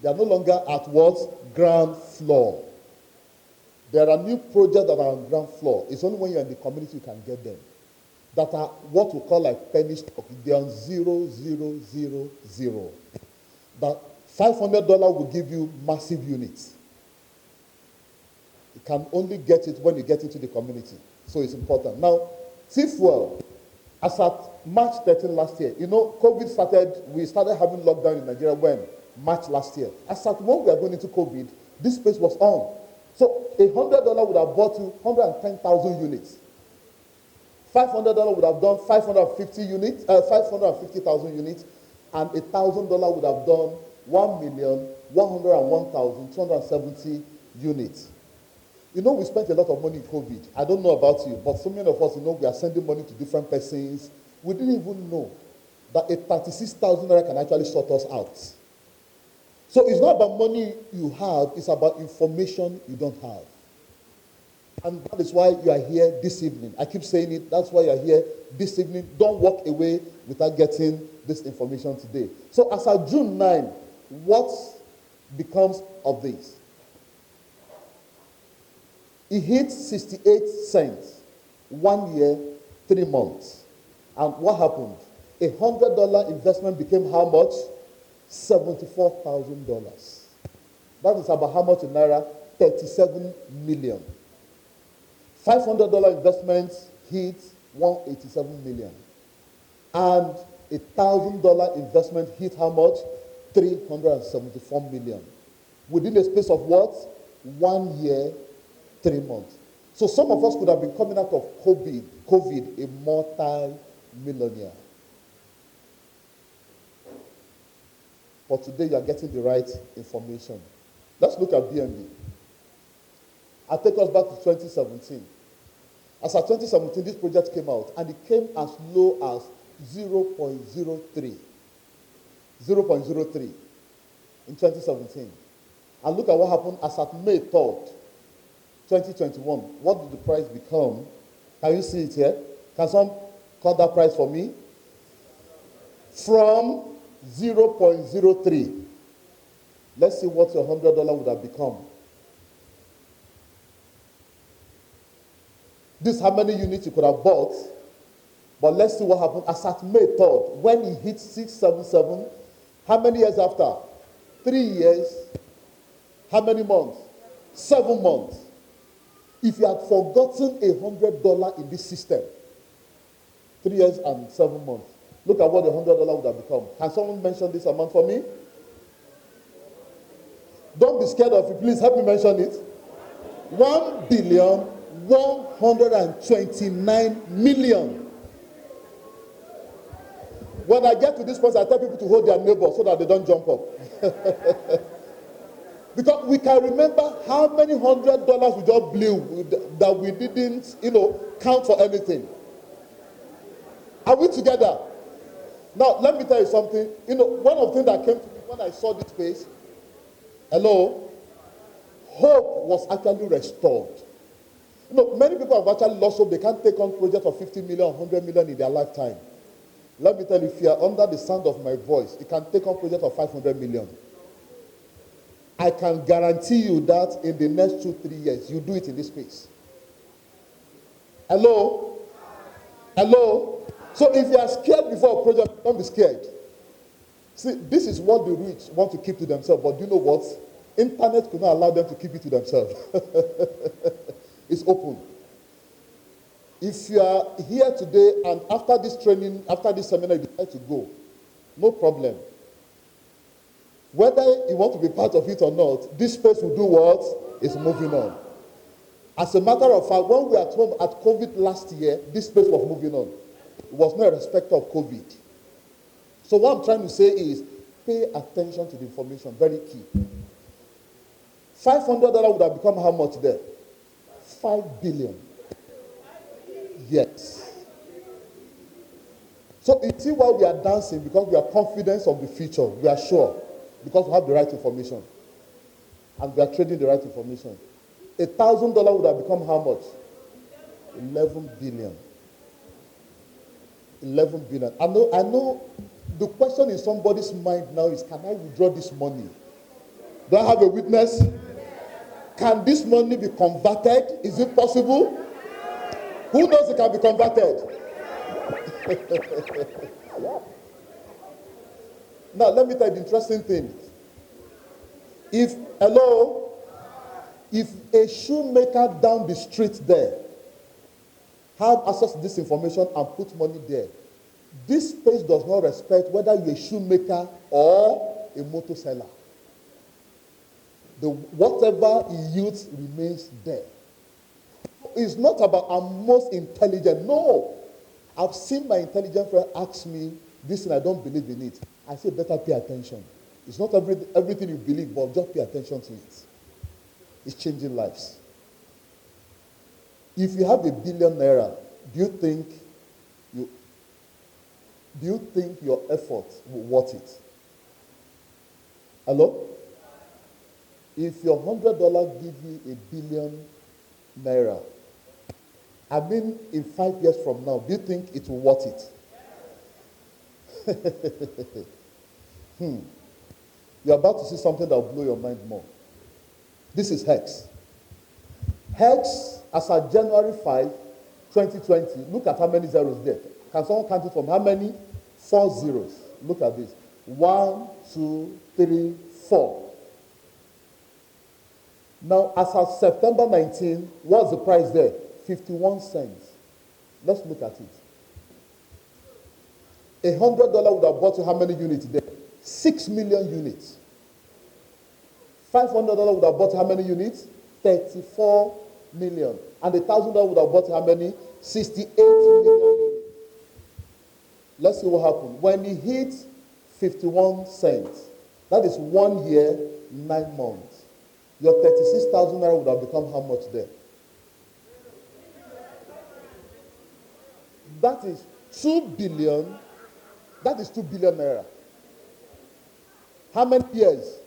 They are no longer at what? Ground floor. There are new projects that are on ground floor. It's only when you're in the community you can get them. That are what we call like penny stock. They are on 0, 0, 0, 0. That $500 will give you massive units. You can only get it when you get into the community. So it's important. Now, T-Fuel, as at March 13 last year, you know, COVID started, we started having lockdown in Nigeria when? March last year. As at when we are going into COVID, this space was on. So $100 would have bought you 110,000 units. $500 would have done 550,000 units, and $1,000 would have done 1,101,270 units. You know, we spent a lot of money in COVID. I don't know about you, but so many of us, you know, we are sending money to different persons. We didn't even know that a 36,000 Naira can actually sort us out. So it's not about money you have, it's about information you don't have. And that is why you are here this evening. I keep saying it, that's why you are here this evening. Don't walk away without getting this information today. So as of June 9, what becomes of this? It hit 68 cents, 1 year, 3 months. And what happened? $100 investment became how much? $74,000. That is about how much in Naira? 37 million. $500 investment hit 187 million. And $1,000 investment hit how much? 374 million. Within a space of what? 1 year, 3 months. So some of us could have been coming out of COVID a multi-millionaire. But today you are getting the right information. Let's look at BNB. I'll take us back to 2017. As of 2017, this project came out, and it came as low as 0.03. 0.03 in 2017. And look at what happened as at May 3rd, 2021. What did the price become? Can you see it here? Can someone call that price for me? From 0.03. Let's see what your $100 would have become. This is how many units you could have bought. But let's see what happened as at May 3rd, when it hit 677. How many years after? 3 years. How many months? 7 months. If you had forgotten $100 in this system, 3 years and 7 months, look at what the $100 would have become. Can someone mention this amount for me? Don't be scared of it. Please help me mention it. 1,129,000,000. When I get to this point, I tell people to hold their neighbor so that they don't jump up. Because we can remember how many $100 we just blew that we didn't, count for anything. Are we together? Now, let me tell you something. One of the things that came to me when I saw this space, hope was actually restored. Many people have actually lost hope. They can't take on projects of 50 million, 100 million in their lifetime. Let me tell you, if you are under the sound of my voice, you can take on projects of 500 million. I can guarantee you that in the next 2-3 years, you do it in this space. Hello? So if you are scared before a project, don't be scared. See, this is what the rich want to keep to themselves, but do you know what? Internet could not allow them to keep it to themselves. It's open. If you are here today and after this training, after this seminar, you decide to go, no problem. Whether you want to be part of it or not, this space will do what? It's moving on. As a matter of fact, when we were at home at COVID last year, this space was moving on. It was not a respect of COVID. So what I'm trying to say is, pay attention to the information, very key. $500 would have become how much there? 5 billion. Yes. So you see why we are dancing, because we are confident of the future. We are sure. Because we have the right information. And we are trading the right information. $1,000 would have become how much? 11 billion. 11 billion. I know the question in somebody's mind now is, can I withdraw this money? Do I have a witness? Can this money be converted? Is it possible? Who knows it can be converted? Now, let me tell you the interesting thing. If a shoemaker down the street there have access to this information and put money there, this space does not respect whether you're a shoemaker or a motor seller. Whatever he yields remains there. It's not about I'm most intelligent. No. I've seen my intelligent friend ask me this and I don't believe in it. I say better pay attention. It's not everything you believe, but just pay attention to it. It's changing lives. If you have $1 billion, do you think your effort will worth it? Hello? If your $100 give you $1 billion, I mean, in 5 years from now, do you think it will worth it? You're about to see something that will blow your mind more. This is Hex. Hex, as of January 5, 2020, look at how many zeros there. Can someone count it from how many? 4 zeros. Look at this. 1, 2, 3, 4. Now, as of September 19, what's the price there? 51 cents. Let's look at it. $100 would have bought you how many units there? 6 million units. $500 would have bought how many units? 34 million. And $1,000 would have bought how many? 68 million units. Let's see what happened. When he hit 51 cents, that is 1 year, 9 months. Your 36,000 naira would have become how much there? That is 2 billion. That is 2 billion naira. How many years?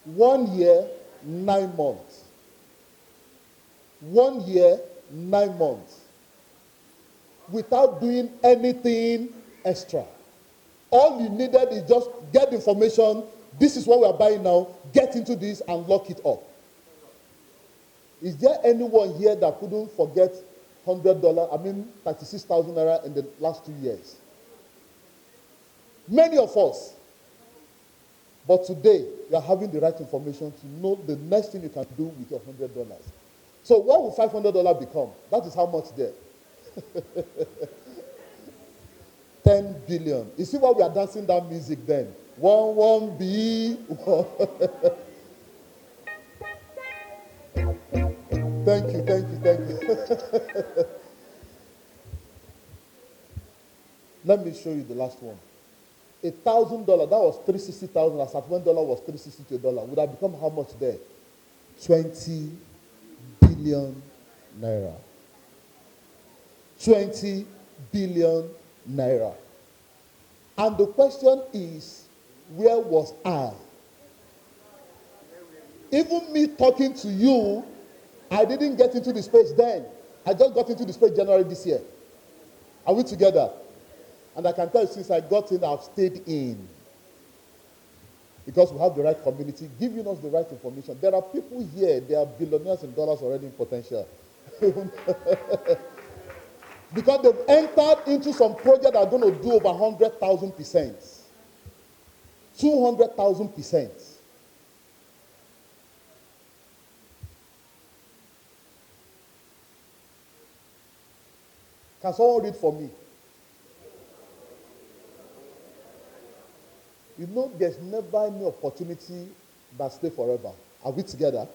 1 year, 9 months. 1 year, 9 months. Without doing anything extra. All you needed is just get information. This is what we are buying now. Get into this and lock it up. Is there anyone here that couldn't forget $100, 36,000 naira in the last 2 years? Many of us. But today, you are having the right information to know the next thing you can do with your $100. So what will $500 become? That is how much there. 10 billion. You see why we are dancing that music then? 1 B. Thank you. Let me show you the last one. $1,000, that was 360,000, as at $1 was 360 to $1, would have become how much there? 20 billion naira. 20 billion naira. And the question is, where was I? Even me talking to you, I didn't get into the space then. I just got into the space January this year. Are we together? And I can tell you, since I got in, I've stayed in. Because we have the right community, giving us the right information. There are people here, they are billionaires in dollars already in potential. Because they've entered into some project that are going to do over 100,000%. 200,000%. Can someone read for me? You know, there's never any opportunity that stays forever. Are we together?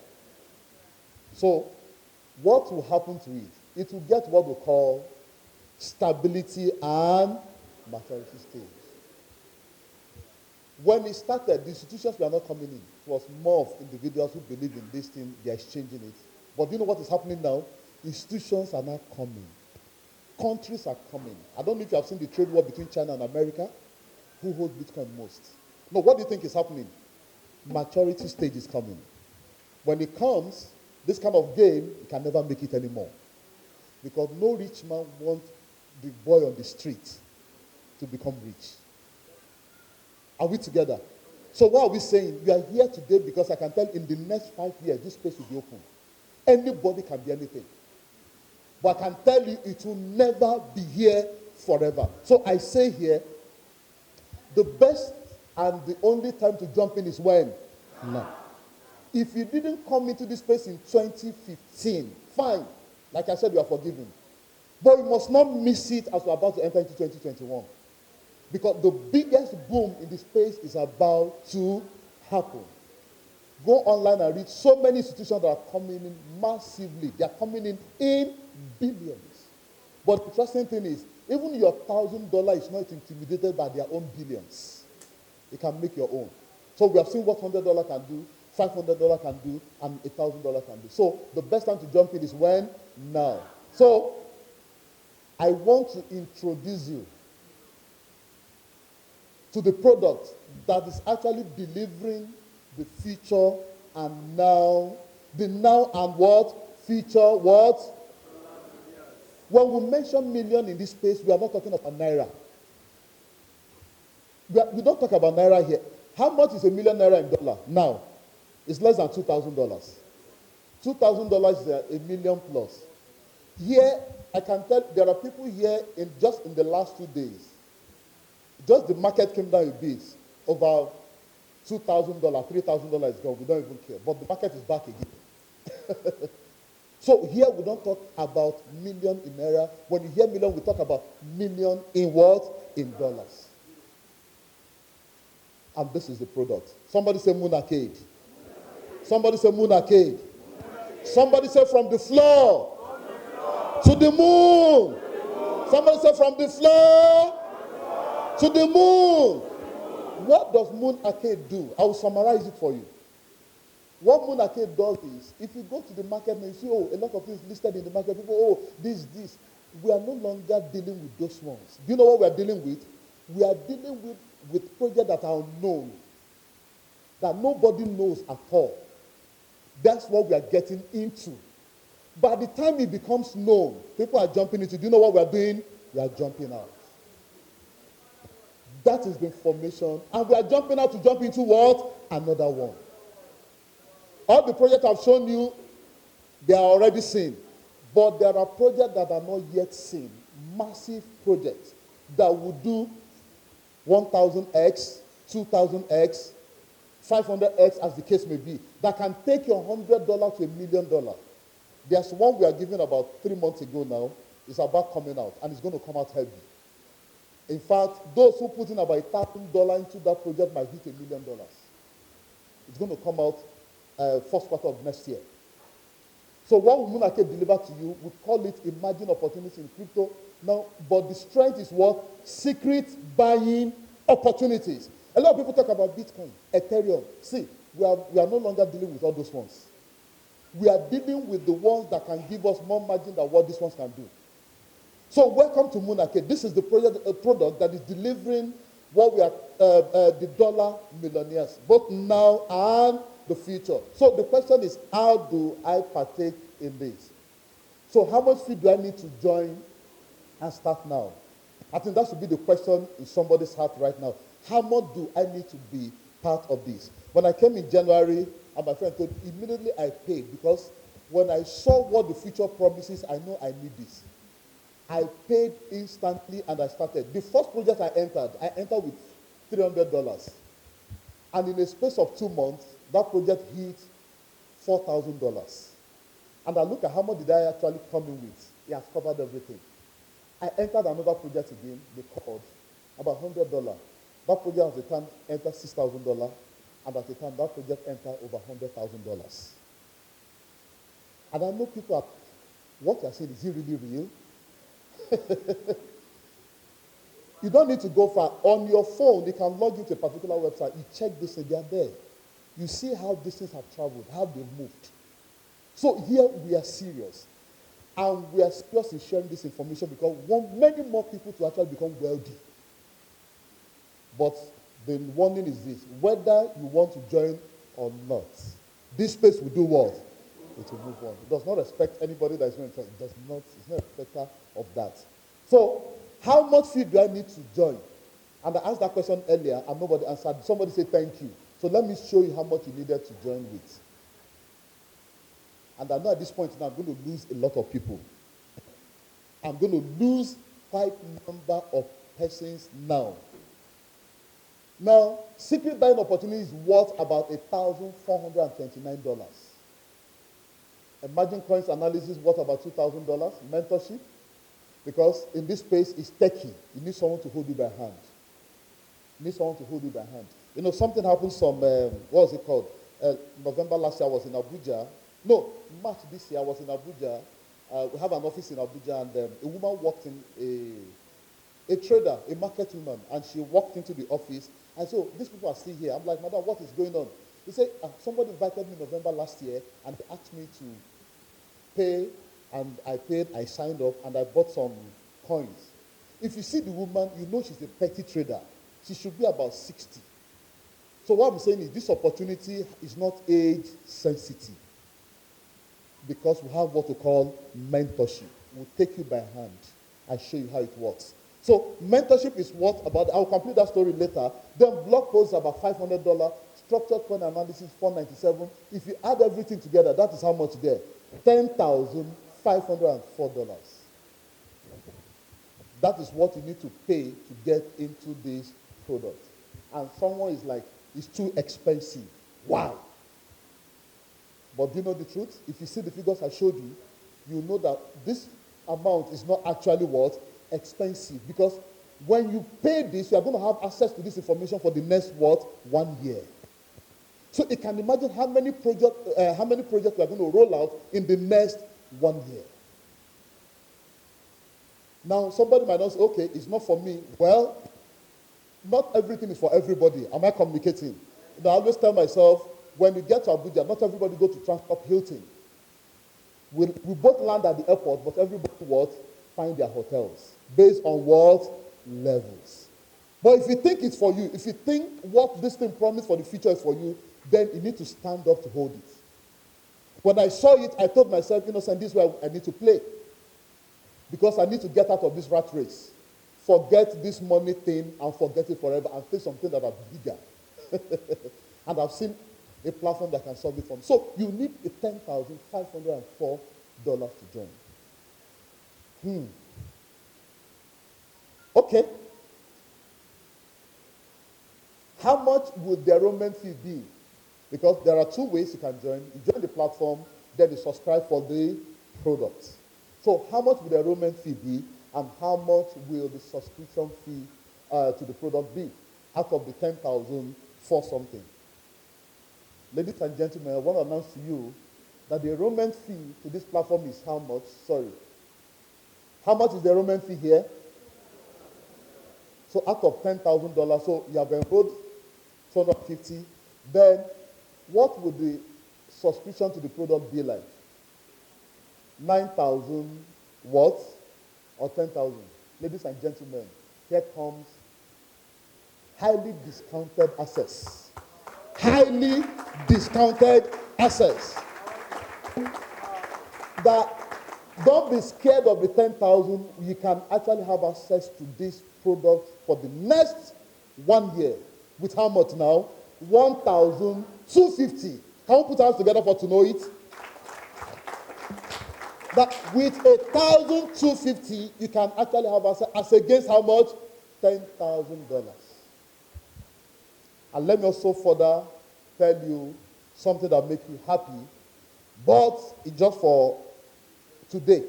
So, what will happen to it? It will get what we call stability and maturity stage. When it started, the institutions were not coming in. It was more of individuals who believe in this thing, they're exchanging it. But you know what is happening now? Institutions are now coming. Countries are coming. I don't know if you have seen the trade war between China and America. Who holds Bitcoin most? No, what do you think is happening? Maturity stage is coming. When it comes, this kind of game, you can never make it anymore. Because no rich man wants the boy on the street to become rich. Are we together? So what are we saying? We are here today because I can tell in the next 5 years, this space will be open. Anybody can be anything. But I can tell you, it will never be here forever. So I say here, the best and the only time to jump in is when? Now. If you didn't come into this space in 2015, fine. Like I said, you are forgiven. But you must not miss it as we're about to enter into 2021. Because the biggest boom in the space is about to happen. Go online and read so many institutions that are coming in massively. They are coming in billions. But the interesting thing is, even your $1,000 is not intimidated by their own billions. It can make your own. So we have seen what $100 can do, $500 can do, and $1,000 can do. So the best time to jump in is when? Now. So I want to introduce you to the product that is actually delivering the future and now. The now and what? Future what? When we mention million in this space, we are not talking about naira. We don't talk about naira here. How much is $1 million in dollar? Now, it's less than $2,000. $2,000 is $1 million plus. Here, I can tell there are people here just in the last 2 days. Just the market came down a bit, over $2,000, $3,000 is gone. We don't even care. But the market is back again. So here we don't talk about million in naira. When you hear million, we talk about million in what? In dollars. And this is the product. Somebody say Moon Arcade. Somebody say Moon Arcade. Somebody say from the floor to the moon. Somebody say from the floor to the moon. What does Moon Arcade do? I will summarize it for you. What Moon Arcade does is, if you go to the market and you see, oh, a lot of things listed in the market, people, oh, this. We are no longer dealing with those ones. Do you know what we are dealing with? We are dealing with projects that are unknown, that nobody knows at all. That's what we are getting into. By the time it becomes known, people are jumping into. Do you know what we are doing? We are jumping out. That is the information. And we are jumping out to jump into what? Another one. All the projects I've shown you, they are already seen. But there are projects that are not yet seen. Massive projects that will do 1,000x, 2,000x, 500x, as the case may be, that can take your $100 to $1 million. There's one we are giving about 3 months ago now. It's about coming out, and it's going to come out heavy. In fact, those who put in about $1,000 into that project might hit $1 million. It's going to come out first quarter of next year. So what will Moon Arcade deliver to you? We call it emerging opportunities in crypto. Now, but the strength is what? Secret buying opportunities. A lot of people talk about Bitcoin, Ethereum. See, we are no longer dealing with all those ones. We are dealing with the ones that can give us more margin than what these ones can do. So welcome to Moon Arcade. This is the product that is delivering what we are, the dollar millionaires, both now and the future. So the question is, how do I partake in this? So how much fee do I need to join and start now? I think that should be the question in somebody's heart right now. How much do I need to be part of this? When I came in January, and my friend told me, immediately I paid, because when I saw what the future promises, I know I need this. I paid instantly and I started. The first project I entered with $300. And in a space of 2 months, that project hit $4,000. And I look at how much did I actually come in with. It has covered everything. I entered another project again, they called, about $100. That project at the time entered $6,000. And at the time, that project entered over $100,000. And I know people are, what you're saying, is it really real? You don't need to go far. On your phone, you can log into a particular website. You check this and they are there. You see how these things have traveled, how they moved. So here we are serious. And we are serious in sharing this information because we want many more people to actually become wealthy. But the warning is this: whether you want to join or not, this space will do what? It will move on. It does not respect anybody that is going to join. It does not, it's not a respecter of that. So, how much fee do I need to join? And I asked that question earlier and nobody answered. Somebody said thank you. So let me show you how much you needed to join with. And I know at this point now I'm going to lose a lot of people. I'm going to lose quite a number of persons now. Now, secret buying opportunity is worth about $1,429. Emerging coins analysis worth about $2,000. Mentorship, because in this space it's techie. You need someone to hold you by hand. You need someone to hold you by hand. You know, something happened some, what was it called? November last year I was in Abuja. No, March this year I was in Abuja. We have an office in Abuja, and a woman walked in, a trader, a market woman, and she walked into the office. And so these people are still here. I'm like, madam, what is going on? He said, somebody invited me in November last year and they asked me to pay, and I paid, I signed up, and I bought some coins. If you see the woman, you know she's a petty trader. She should be about 60. So what I'm saying is this opportunity is not age sensitive, because we have what we call mentorship. We'll take you by hand and show you how it works. So mentorship is what about, I'll complete that story later. Then blog posts about $500, structured coin analysis $497. If you add everything together, that is how much there? $10,504. That is what you need to pay to get into this product. And someone is like, it's too expensive. Why? But do you know the truth? If you see the figures I showed you, you know that this amount is not actually what? Expensive. Because when you pay this, you are going to have access to this information for the next what? 1 year. So you can imagine how many projects we are going to roll out in the next 1 year. Now, somebody might not say, okay, it's not for me. Well, not everything is for everybody. Am I communicating? I always tell myself, when you get to Abuja, not everybody go to Transport Hilton. We both land at the airport, but everybody what? Find their hotels. Based on what? Levels. But if you think it's for you, if you think what this thing promised for the future is for you, then you need to stand up to hold it. When I saw it, I told myself, Innocent, this is where I need to play. Because I need to get out of this rat race. Forget this money thing and forget it forever and take something that are bigger. And I've seen a platform that can solve it for me. So you need a $10,504 to join. Okay. How much would the enrollment fee be? Because there are two ways you can join. You join the platform, then you subscribe for the product. So how much would the enrollment fee be, and how much will the subscription fee to the product be out of the 10,000 for something? Ladies and gentlemen, I want to announce to you that the enrollment fee to this platform is how much? Sorry. How much is the enrollment fee here? So out of $10,000, so you have enrolled 250. Then what would the subscription to the product be like? 9,000 what? Or 10,000? Ladies and gentlemen, here comes highly discounted access. Highly discounted access. That don't be scared of the 10,000. You can actually have access to this product for the next 1 year. With how much now? 1,250. Can we put our hands together for Tonoit? That with 1,250, you can actually have access as against how much? $10,000. And let me also further tell you something that makes you happy, but it's just for today.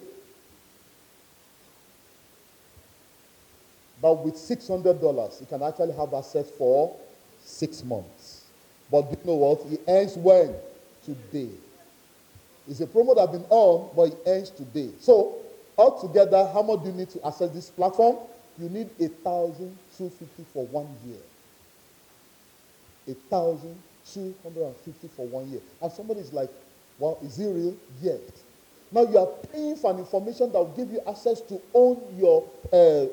But with $600, you can actually have access for 6 months. But you know what? It ends when? Today. It's a promo that has been on, but it ends today. So, altogether, how much do you need to access this platform? You need 1,250 for 1 year. 1,250 for 1 year. And somebody is like, well, is it real? Yes. Now you are paying for an information that will give you access to own your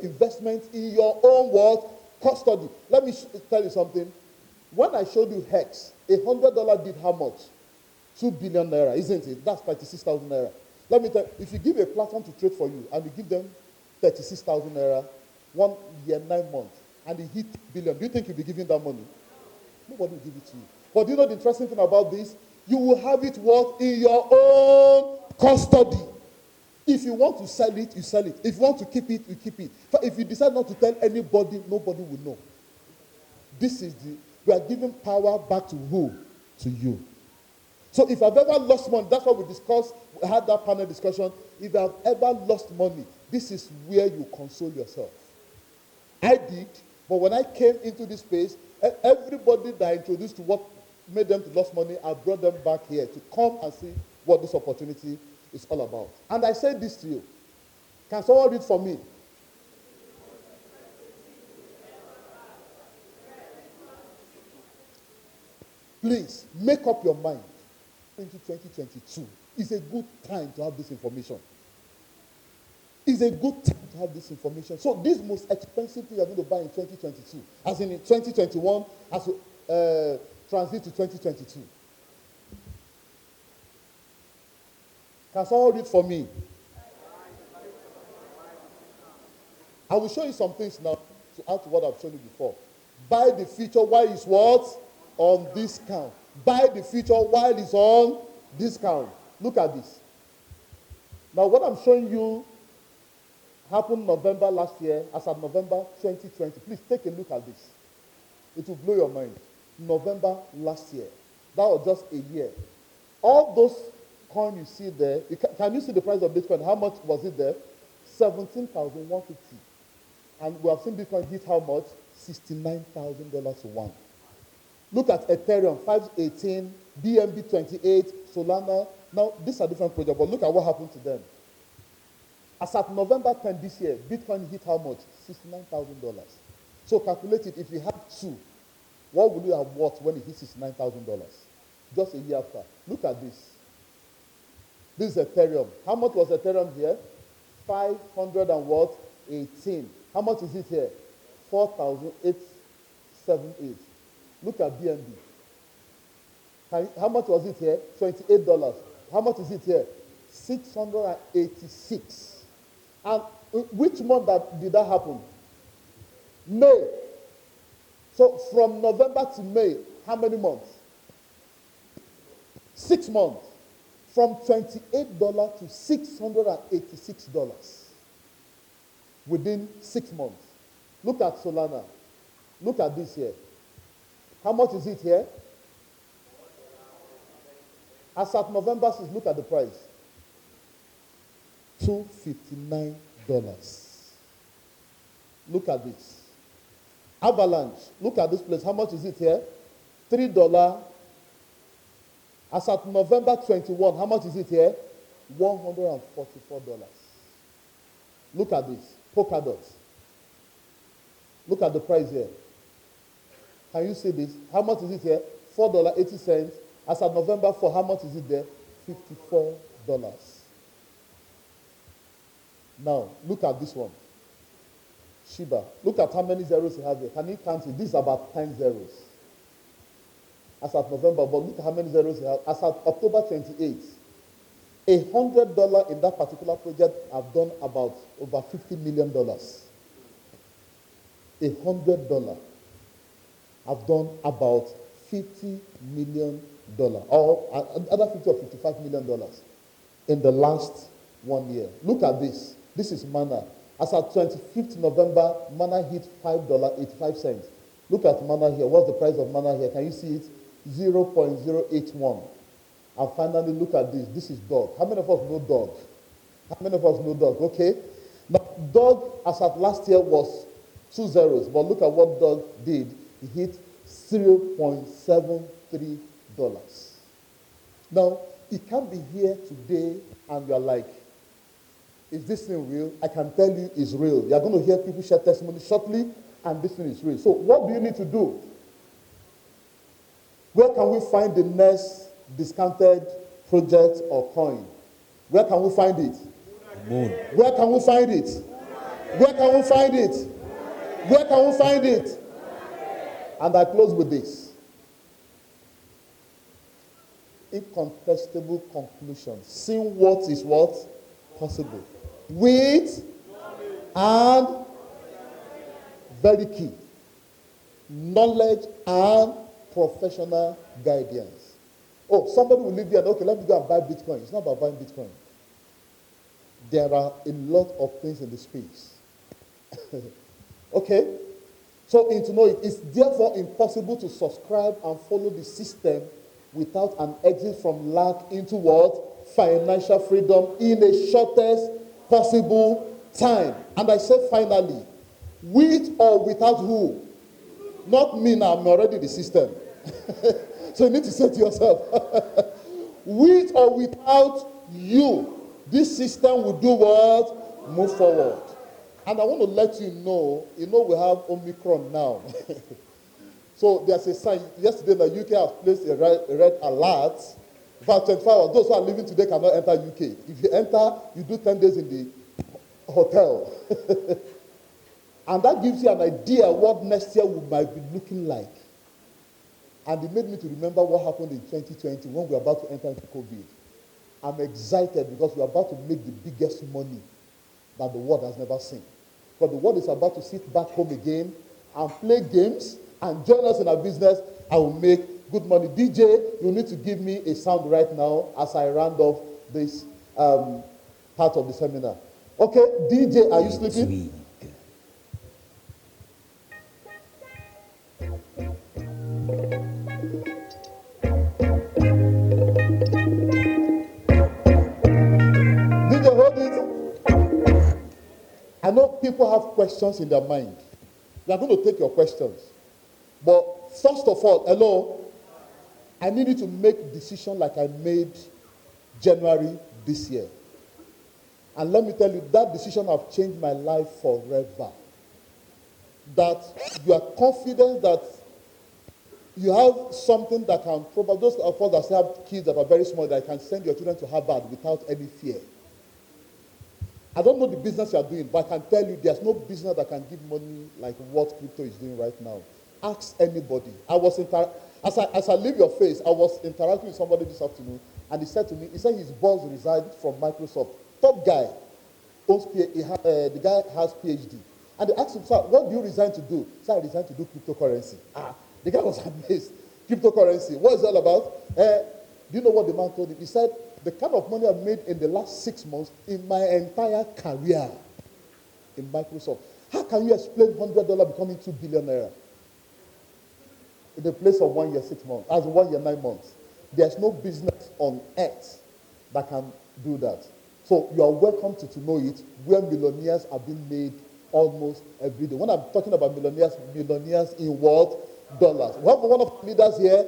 investment in your own world custody. Let me tell you something. When I showed you Hex, $100 did how much? 2 billion naira, isn't it? That's 36,000 naira. Let me tell you, if you give a platform to trade for you and you give them 36,000 naira, 1 year, 9 months, and they hit billion, do you think you'll be giving that money? Nobody will give it to you. But do you know the interesting thing about this? You will have it what? In your own custody. If you want to sell it, you sell it. If you want to keep it, you keep it. If you decide not to tell anybody, nobody will know. We are giving power back to who? To you. So if I've ever lost money, that's what we discussed, we had that panel discussion. If I've ever lost money, this is where you console yourself. I did, but when I came into this space, everybody that I introduced to what made them to lose money, I brought them back here to come and see what this opportunity is all about. And I say this to you. Can someone read for me? Please, make up your mind. 2022 is a good time to have this information. It's a good time to have this information. So this most expensive thing you're going to buy in 2022, as in 2021, as we transit to 2022. Can someone read for me? I will show you some things now to add to what I've shown you before. Buy the future while it's what? On discount. Buy the future while it's on discount. Look at this. Now what I'm showing you happened November last year, as of November 2020. Please take a look at this. It will blow your mind. November last year. That was just a year. All those coins you see there, can you see the price of Bitcoin? How much was it there? 17,150. And we have seen Bitcoin hit how much? $69,000 to one. Look at Ethereum, 518, BNB 28, Solana. Now, these are different projects, but look at what happened to them. As at November 10 this year, Bitcoin hit how much? $69,000. So calculate it. If you have two, what would you have worth when it hit $69,000? Just a year after. Look at this. This is Ethereum. How much was Ethereum here? 500 and what? 18. How much is it here? 4,878. Look at BNB. How much was it here? $28. How much is it here? 686. And which month did that happen? May. So from November to May, how many months? 6 months. From $28 to $686 within 6 months. Look at Solana. Look at this here. How much is it here? As at November 6, look at the price. $259. Look at this. Avalanche. Look at this place. How much is it here? $3. As at November 21, how much is it here? $144. Look at this. Polkadot. Look at the price here. Can you see this? How much is it here? $4.80. As at November 4, how much is it there? $54. Now, look at this one. Shiba. Look at how many zeros you have here. Can you count it? This is about 10 zeros. As at November, but look at how many zeros you have. As at October 28, $100 in that particular project have done about over $50 million. $100 have done about $50 million, or another $50 or $55 million in the last 1 year. Look at this. This is Mana. As at 25th November, Mana hit $5.85. Look at Mana here. What's the price of Mana here? Can you see it? 0.081. And finally, look at this. This is dog. How many of us know dog? How many of us know dog? Okay. Now, dog, as at last year, was 2 zeros. But look at what dog did. He hit $0.73. Now, it can't be here today and you're like, is this thing real? I can tell you it's real. You're going to hear people share testimony shortly, and this thing is real. So what do you need to do? Where can we find the next discounted project or coin? Where can we find it? Moon. Where can we find it? Where can we find it? Where can we find it? And I close with this. Incontestable conclusion. Seeing what is what? Possible. With and very key. Knowledge and professional guidance. Oh, somebody will leave here and okay, let me go and buy Bitcoin. It's not about buying Bitcoin. There are a lot of things in the space. Okay? So in Tonoit, it's therefore impossible to subscribe and follow the system without an exit from lack into what? Financial freedom in the shortest possible time. And I say finally, with or without who? Not me now, I'm already the system. So you need to say to yourself, with or without you, this system will do what? Move forward. And I want to let you know we have Omicron now. So there's a sign. Yesterday, the UK has placed a red alert. About 24 hours. Those who are living today cannot enter UK. If you enter, you do 10 days in the hotel. And that gives you an idea what next year might be looking like. And it made me to remember what happened in 2020 when we were about to enter into COVID. I'm excited because we're about to make the biggest money that the world has never seen. But the world is about to sit back home again and play games and join us in our business. I will make good money. DJ, you need to give me a sound right now as I round off this part of the seminar. Okay, DJ, are you sleeping? DJ, hold it. I know people have questions in their mind. We are going to take your questions. But first of all, hello, I need you to make a decision like I made January this year. And let me tell you, that decision have changed my life forever. That you are confident that you have something that can probably, those of us that still have kids that are very small, that can send your children to Harvard without any fear. I don't know the business you are doing, but I can tell you there's no business that can give money like what crypto is doing right now. Ask anybody. As I leave your face, I was interacting with somebody this afternoon, and he said to me, he said his boss resigned from Microsoft. Top guy, the guy has PhD. And they asked him, sir, what do you resign to do? He said, I resigned to do cryptocurrency. The guy was amazed. Cryptocurrency, what is it all about? Do you know what the man told him? He said, the kind of money I've made in the last 6 months in my entire career in Microsoft. How can you explain $100 becoming 2 billion naira? In the place of 1 year, 6 months, as 1 year, 9 months. There's no business on earth that can do that. So you are welcome to Tonoit, where millionaires are being made almost every day. When I'm talking about millionaires in what? Dollars. We have one of the leaders here.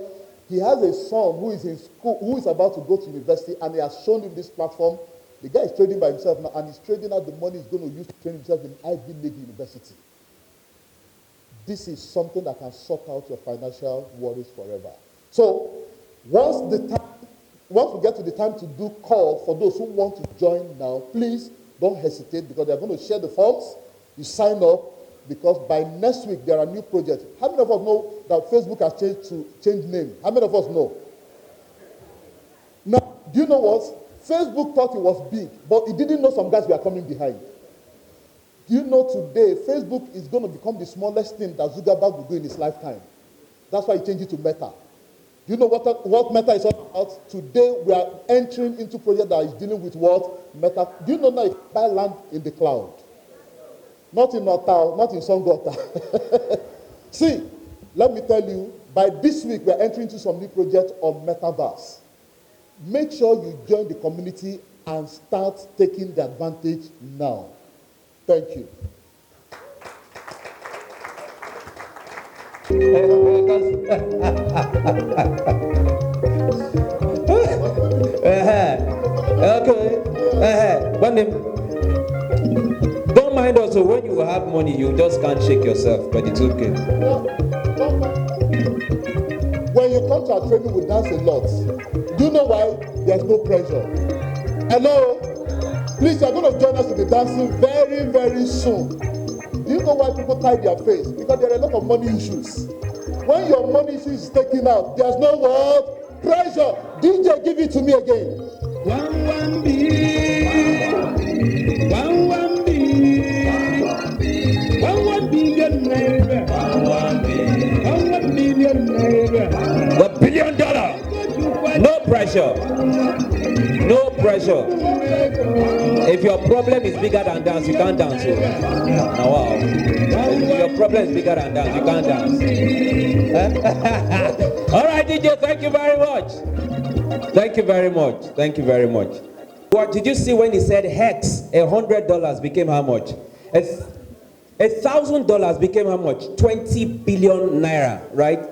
He has a son who is in school, who is about to go to university, and he has shown him this platform. The guy is trading by himself now, and he's trading out the money he's going to use to train himself in Ivy League University. This is something that can sort out your financial worries forever. So, once we get to the time to do call for those who want to join now, please don't hesitate, because they're going to share the forms. You sign up, because by next week there are new projects. How many of us know that Facebook has changed name? How many of us know? Now, do you know what? Facebook thought it was big, but it didn't know some guys were coming behind. Do you know today, Facebook is going to become the smallest thing that Zuckerberg will do in his lifetime? That's why he changed it to Meta. Do you know what Meta is all about? Today, we are entering into a project that is dealing with what? Meta. Do you know now you can buy land in the cloud? Not in Natal, not in Songota. See, let me tell you, by this week, we are entering into some new project on Metaverse. Make sure you join the community and start taking the advantage now. Thank you. Don't mind also, when you have money, you just can't shake yourself, but it's okay. When you come to our training, we dance a lot. Do you know why? There's no pressure. Hello? Please, you're going to join us to be dancing very, very soon. Do you know why people tie their face? Because there are a lot of money issues. When your money issues is taken out, there's no what? Pressure. DJ, give it to me again. 1 billion naira. 1 billion naira. $1 billion. No pressure. No pressure. If your problem is bigger than dance, you can't dance. Now, wow. If your problem is bigger than dance, you can't dance. All right, DJ, thank you very much. Thank you very much. Thank you very much. What did you see when he said hex? $100 became how much? $1,000 became how much? 20 billion naira, right?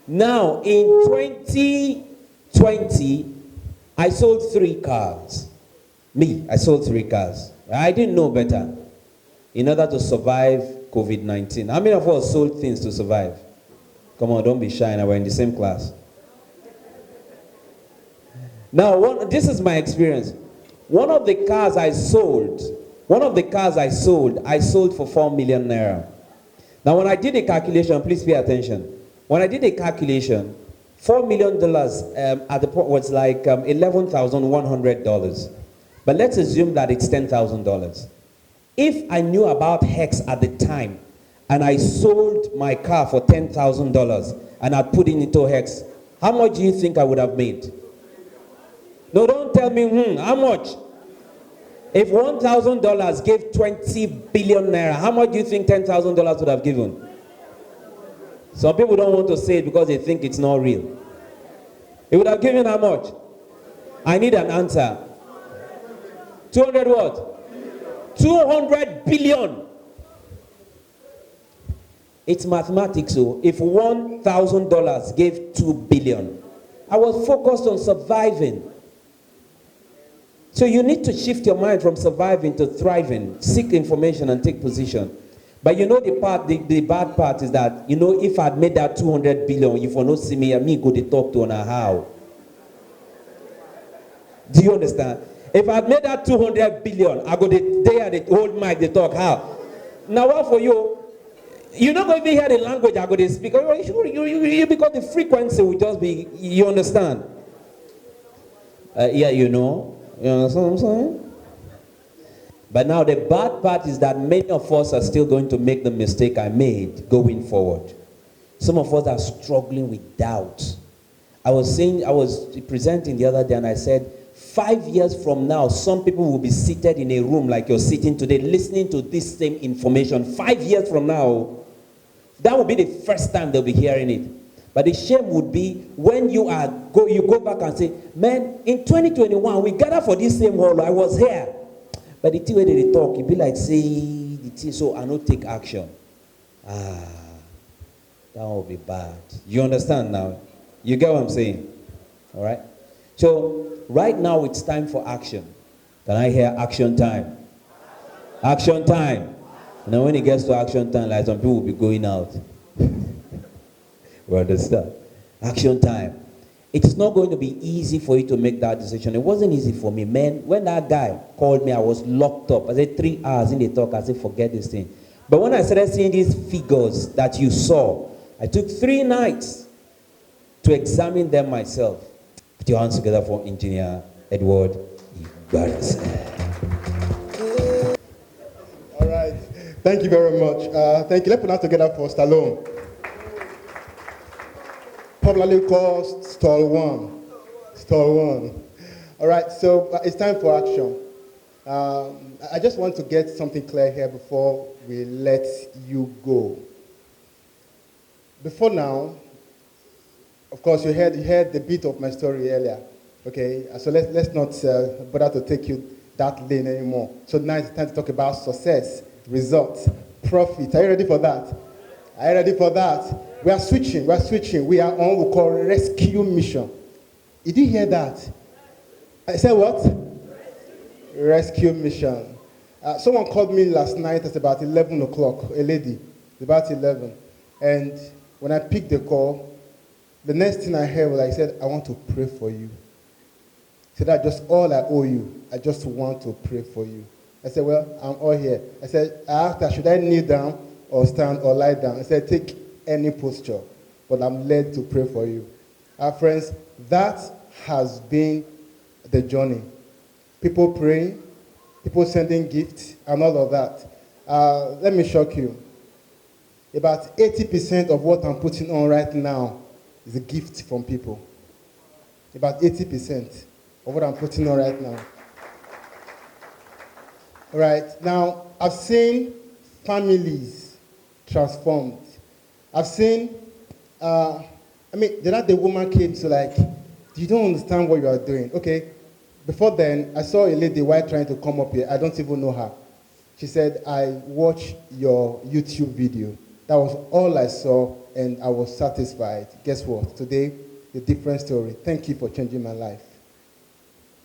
Now, in 2020, I sold 3 cars. I sold 3 cars. I didn't know better. In order to survive COVID-19. How many of us sold things to survive? Come on, don't be shy. Now we're in the same class. Now, this is my experience. One of the cars I sold, I sold for 4 million naira. Now, when I did the calculation, please pay attention. When I did the calculation, $4 million at the point was like $11,100. But let's assume that it's $10,000. If I knew about hex at the time, and I sold my car for $10,000, and I put it into hex, how much do you think I would have made? No, don't tell me, how much? If $1,000 gave 20 billion naira, how much do you think $10,000 would have given? Some people don't want to say it because they think it's not real. It would have given how much? I need an answer. 200 what? 200 billion. It's mathematics. So if $1,000 gave 2 billion, I was focused on surviving. So you need to shift your mind from surviving to thriving. Seek information and take position. But you know the bad part is that, you know, if I'd made that 200 billion, if you not see me go to talk to on a how. Do you understand? If I'd made that 200 billion, I go there, they hold mic, they talk how. Now what for you? You're not going to hear the language I go to speak. Because the frequency will just be, you understand? Yeah, you know. You understand what I'm saying? But now the bad part is that many of us are still going to make the mistake I made going forward. Some of us are struggling with doubt. I was presenting the other day and I said, 5 years from now, some people will be seated in a room like you're sitting today, listening to this same information. 5 years from now, that will be the first time they'll be hearing it. But the shame would be when you go back and say, man, in 2021, we gathered for this same hall, I was here. But the thing where they talk, it be like, say, the thing, so I don't take action. That will be bad. You understand now? You get what I'm saying? All right? So, right now it's time for action. Can I hear action time? Action time. And then when it gets to action time, like some people will be going out. We understand? Action time. It's not going to be easy for you to make that decision. It wasn't easy for me, man. When that guy called me, I was locked up. I said 3 hours in the talk. I said, forget this thing. But when I started seeing these figures that you saw, I took 3 nights to examine them myself. Put your hands together for Engineer Edward Ibarras. All right. Thank you very much. Thank you. Let's put our hands together for Stallone. Popularly called Stall One. Stall One. All right, so it's time for action. I just want to get something clear here before we let you go. Before now, of course, you heard the bit of my story earlier. Okay, so let's not bother to take you that lane anymore. So now it's time to talk about success, results, profit. Are you ready for that? Are you ready for that? We are switching. We are on what we call rescue mission. Did you hear that? I said what? Rescue mission. Someone called me last night at about 11 o'clock, a lady, about 11. And when I picked the call, the next thing I heard was I said, I want to pray for you. I said, that's just all I owe you. I just want to pray for you. I said, well, I'm all here. I said, I asked her, should I kneel down or stand or lie down? I said, take any posture, but I'm led to pray for you. Our friends, that has been the journey. People praying, people sending gifts, and all of that. Let me shock you. About 80% of what I'm putting on right now is a gift from people. About 80% of what I'm putting on right now. All right, now I've seen families transformed. I've seen, the woman came to like, you don't understand what you are doing. Okay, before then, I saw a lady while trying to come up here. I don't even know her. She said, I watched your YouTube video. That was all I saw, and I was satisfied. Guess what? Today, a different story. Thank you for changing my life.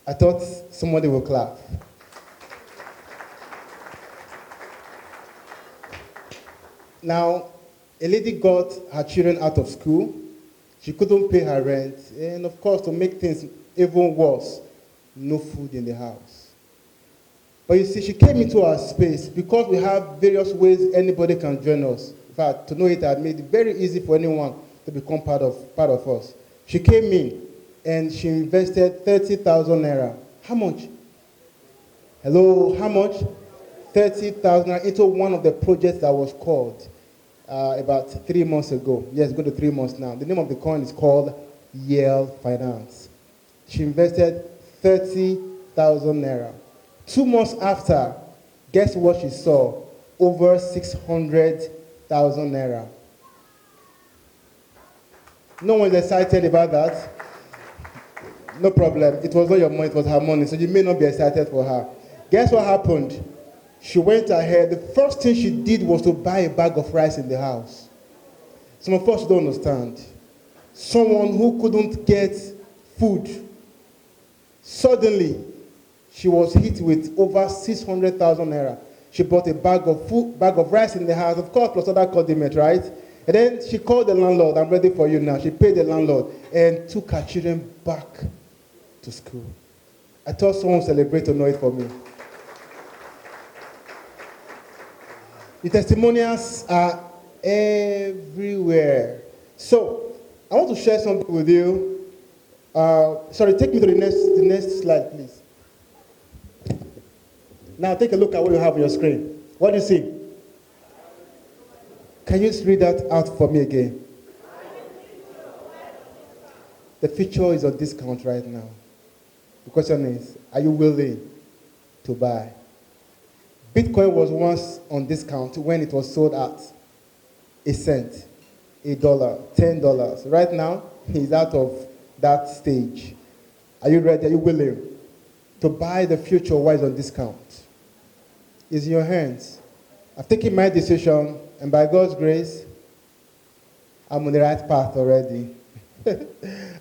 I thought somebody would clap. Now, a lady got her children out of school. She couldn't pay her rent. And of course, to make things even worse, no food in the house. But you see, she came into our space because we have various ways anybody can join us. In fact, Tonoit had made it very easy for anyone to become part of us. She came in and she invested 30,000 naira. How much? Hello, how much? 30,000 naira into one of the projects that was called about 3 months ago. Yes, go to 3 months now. The name of the coin is called Yale Finance. She invested 30,000 naira. 2 months after, guess what she saw? Over 600,000 naira. No one's excited about that. No problem. It was not your money, it was her money, so you may not be excited for her. Guess what happened? She went ahead. The first thing she did was to buy a bag of rice in the house. Some of us don't understand. Someone who couldn't get food, suddenly she was hit with over 600,000 naira. She bought a bag of rice in the house, of course, plus other condiments, right? And then she called the landlord. I'm ready for you now. She paid the landlord and took her children back to school. I thought someone would celebrate Tonoit for me. The testimonials are everywhere. So, I want to share something with you. Sorry, take me to the next slide, please. Now, take a look at what you have on your screen. What do you see? Can you read that out for me again? The future is on discount right now. The question is, are you willing to buy? Bitcoin was once on discount when it was sold at a cent, $1, $10. Right now, he's out of that stage. Are you ready? Are you willing to buy the future while it's on discount? It's in your hands. I've taken my decision, and by God's grace, I'm on the right path already.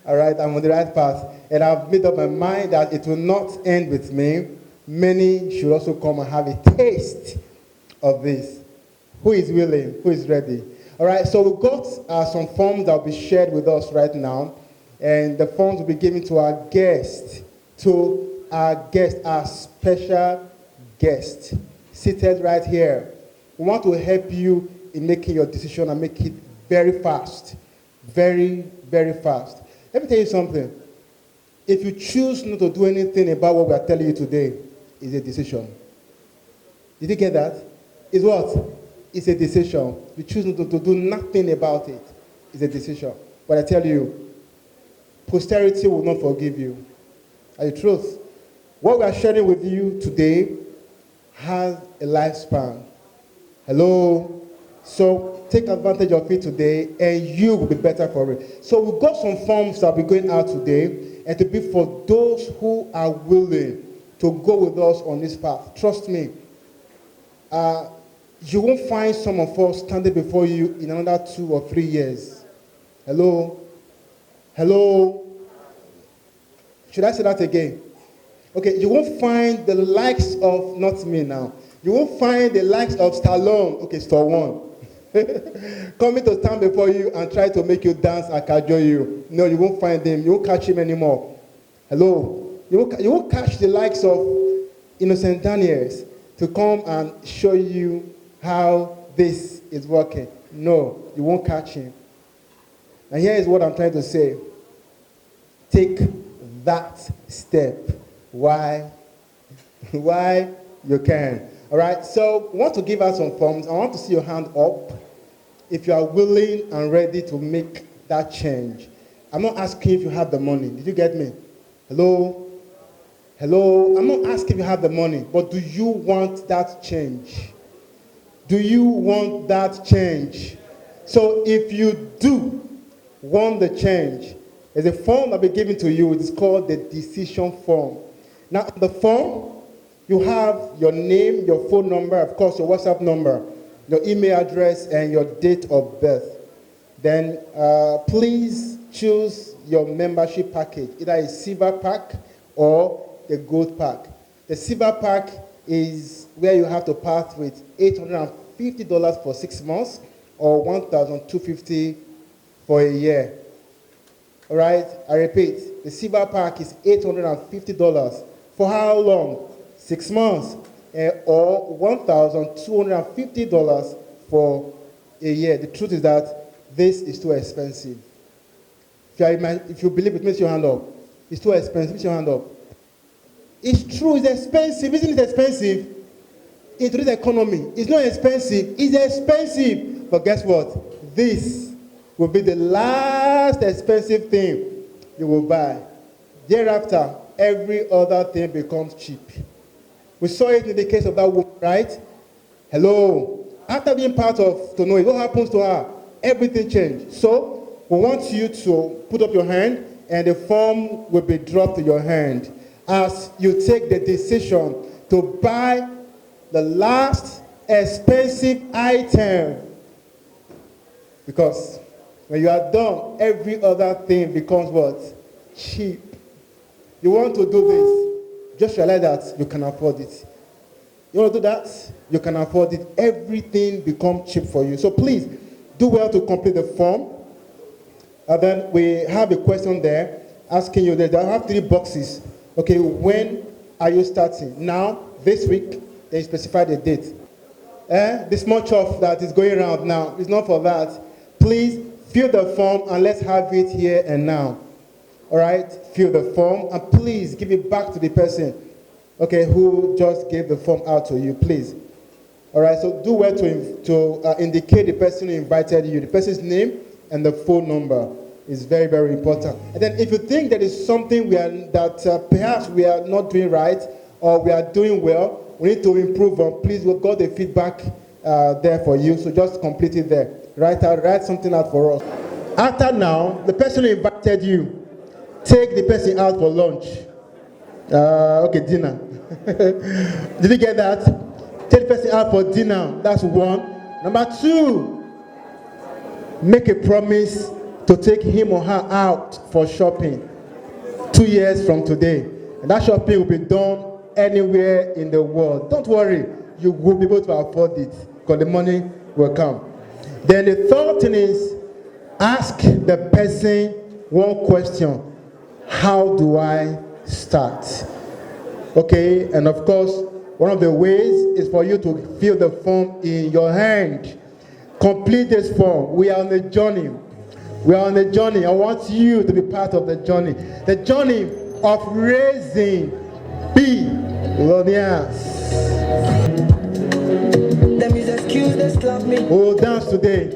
All right, I'm on the right path. And I've made up my mind that it will not end with me. Many should also come and have a taste of this. Who is willing? Who is ready? All right, so we've got some forms that will be shared with us right now. And the forms will be given to our guest, our special guest, seated right here. We want to help you in making your decision and make it very fast. Very, very fast. Let me tell you something. If you choose not to do anything about what we are telling you today, it's a decision. Did you get that? It's what? It's a decision. You choose not to do nothing about it. It's a decision. But I tell you, posterity will not forgive you. And the truth, what we are sharing with you today has a lifespan. Hello? So take advantage of it today and you will be better for it. So we've got some forms that will be going out today and to be for those who are willing to go with us on this path. Trust me, you won't find some of us standing before you in another 2 or 3 years. Hello? Hello? Should I say that again? Okay, you won't find the likes of, not me now, you won't find the likes of Stallone, okay, Stallone, coming to stand before you and try to make you dance and cajole you. No, you won't find him. You won't catch him anymore. Hello? You won't catch the likes of Innocent Daniels to come and show you how this is working. No, you won't catch him. And here is what I'm trying to say. Take that step. Why? Why you can. All right, so I want to give out some forms. I want to see your hand up if you are willing and ready to make that change. I'm not asking if you have the money. Did you get me? Hello? Hello? I'm not asking if you have the money, but do you want that change? Do you want that change? So if you do want the change, there's a form that will be given to you. It's called the decision form. Now, the form, you have your name, your phone number, of course, your WhatsApp number, your email address, and your date of birth. Then please choose your membership package, either a silver pack or the gold pack. The silver pack is where you have to part with $850 for 6 months or $1,250 for a year. All right, I repeat, the silver pack is $850. For how long? 6 months, or $1,250 for a year. The truth is that this is too expensive. If you believe it, place your hand up. It's too expensive. Place your hand up. It's true, it's expensive. Isn't it expensive? In today's economy, it's not expensive. It's expensive. But guess what? This will be the last expensive thing you will buy. Thereafter, every other thing becomes cheap. We saw it in the case of that woman, right? Hello. After being part of Tonoit, what happens to her? Everything changed. So we want you to put up your hand, and the form will be dropped to your hand as you take the decision to buy the last expensive item. Because when you are done, every other thing becomes what? Cheap. You want to do this, just realize that you can afford it. You want to do that? You can afford it. Everything becomes cheap for you. So please, do well to complete the form. And then we have a question there asking you that I have 3 boxes. Okay, when are you starting? Now, this week, they specify the date. This small chuff that is going around now is not for that. Please fill the form and let's have it here and now. All right, fill the form and please give it back to the person, okay, who just gave the form out to you, please. All right, so do well to indicate the person who invited you, the person's name and the phone number is very, very important. And then if you think there is something perhaps we are not doing right or we are doing well, we need to improve on, please, we've got the feedback there for you, so just complete it there. Write something out for us. After now, the person who invited you, take the person out for lunch. Okay, dinner. Did you get that? Take the person out for dinner. That's 1. Number 2, make a promise to take him or her out for shopping 2 years from today. And that shopping will be done anywhere in the world. Don't worry, you will be able to afford it because the money will come. Then the third thing is ask the person one question. How do I start? Okay, and of course, one of the ways is for you to fill the form in your hand. Complete this form. We are on a journey. We are on a journey. I want you to be part of the journey. The journey of raising billionaires. Oh, dance today.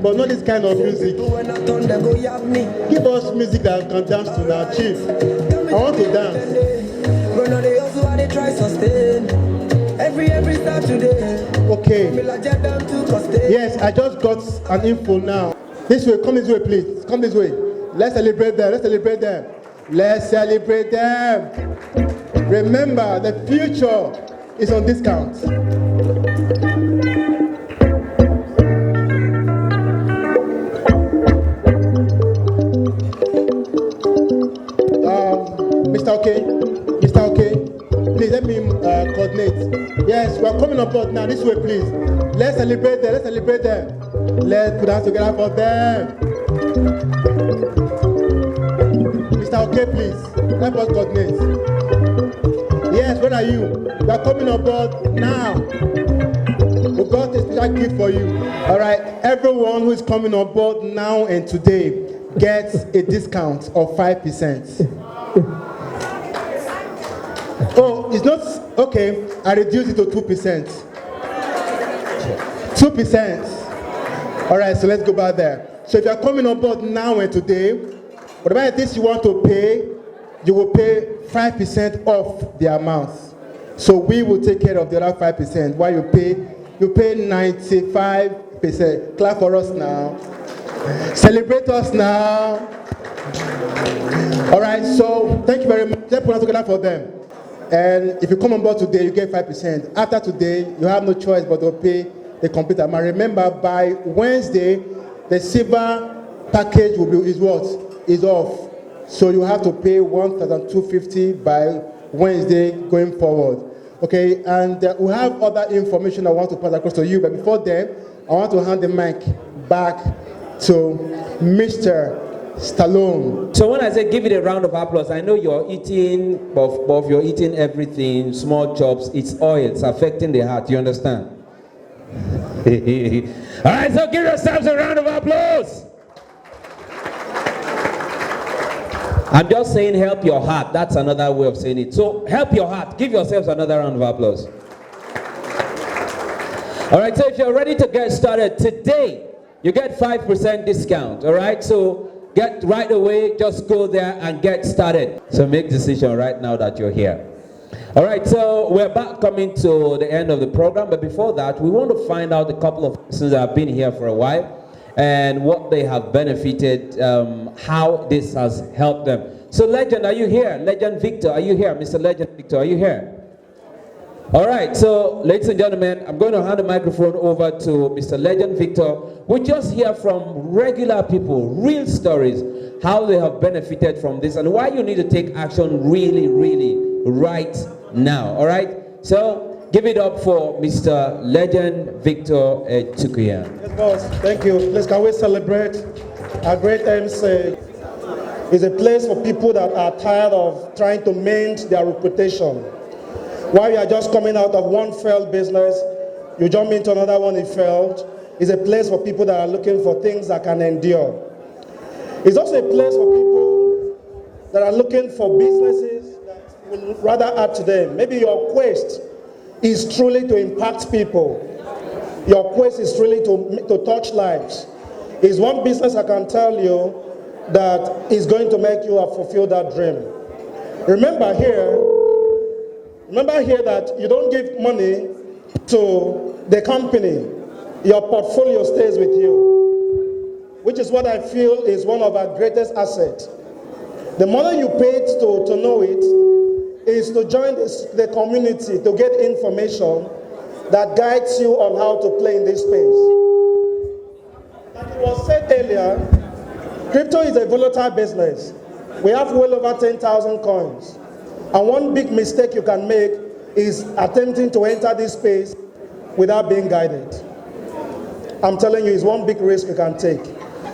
But not this kind of music. Give us music that can dance to now, Chief. I want to dance. Okay. Yes, I just got an info now. This way, come this way, please. Come this way. Let's celebrate them. Let's celebrate them. Let's celebrate them. Remember, the future is on discount. Mr. OK, please let me coordinate. Yes, we are coming on board now. This way, please. Let's celebrate them. Let's celebrate them. Let's put hands together for them. Mr. OK, please help us coordinate. Yes, where are you? We are coming on board now. We got a special gift for you. All right, everyone who is coming on board now and today gets a discount of 5%. Oh, it's not okay. I reduced it to 2%. 2%. All right, so let's go back there. So if you are coming on board now and today, whatever it is you want to pay, you will pay 5% off the amount. So we will take care of the other 5%. While you pay 95%. Clap for us now. Celebrate us now. All right, so thank you very much. Let's put hands together for them. And if you come on board today, you get 5%. After today, you have no choice but to pay the complete amount. Remember, by Wednesday, the silver package is off. So you have to pay $1,250 by Wednesday going forward. Okay, and we have other information I want to pass across to you. But before then, I want to hand the mic back to Mr. Stallone. So when I say give it a round of applause, I know you're eating, buff, you're eating everything, small chops, it's oil, it's affecting the heart, you understand? All right, so give yourselves a round of applause. I'm just saying help your heart, that's another way of saying it. So help your heart, give yourselves another round of applause. All right, so if you're ready to get started today, you get 5% discount, all right? So get right away, just go there and get started. So make decision right now that you're here. All right, so we're about coming to the end of the program, but before that, we want to find out a couple of persons that have been here for a while and what they have benefited, how this has helped them. So, Legend, are you here? Legend Victor, are you here? Mr. Legend Victor, are you here? All right, so ladies and gentlemen, I'm going to hand the microphone over to Mr. Legend Victor. We just hear from regular people, real stories, how they have benefited from this and why you need to take action really, really right now. All right, so give it up for Mr. Legend Victor Tukuya. Yes, boss. Thank you. Please, can we celebrate our great MC? It's a place for people that are tired of trying to mend their reputation. While you are just coming out of one failed business, you jump into another one that failed. It's a place for people that are looking for things that can endure. It's also a place for people that are looking for businesses that will rather add to them. Maybe your quest is truly to impact people. Your quest is truly to touch lives. It's one business I can tell you that is going to make you fulfill that dream. Remember here that you don't give money to the company. Your portfolio stays with you, which is what I feel is one of our greatest assets. The money you paid to Tonoit is to join the community to get information that guides you on how to play in this space. Like it was said earlier, crypto is a volatile business. We have well over 10,000 coins. And one big mistake you can make is attempting to enter this space without being guided. I'm telling you, it's one big risk you can take.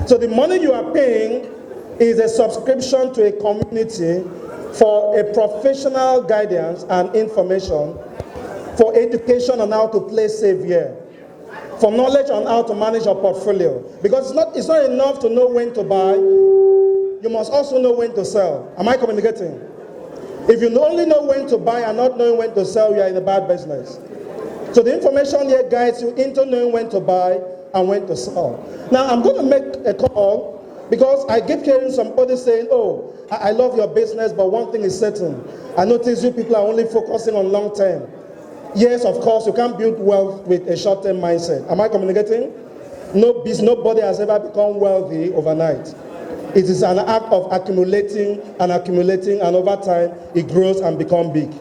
So the money you are paying is a subscription to a community for a professional guidance and information, for education on how to play safe here, for knowledge on how to manage your portfolio. Because it's not enough to know when to buy, you must also know when to sell. Am I communicating? If you only know when to buy and not knowing when to sell, you are in a bad business. So the information here guides you into knowing when to buy and when to sell. Now I'm going to make a call because I keep hearing somebody saying, oh, I love your business, but one thing is certain. I notice you people are only focusing on long term. Yes, of course, you can't build wealth with a short-term mindset. Am I communicating? Nobody has ever become wealthy overnight. It is an act of accumulating, and over time, it grows and becomes big.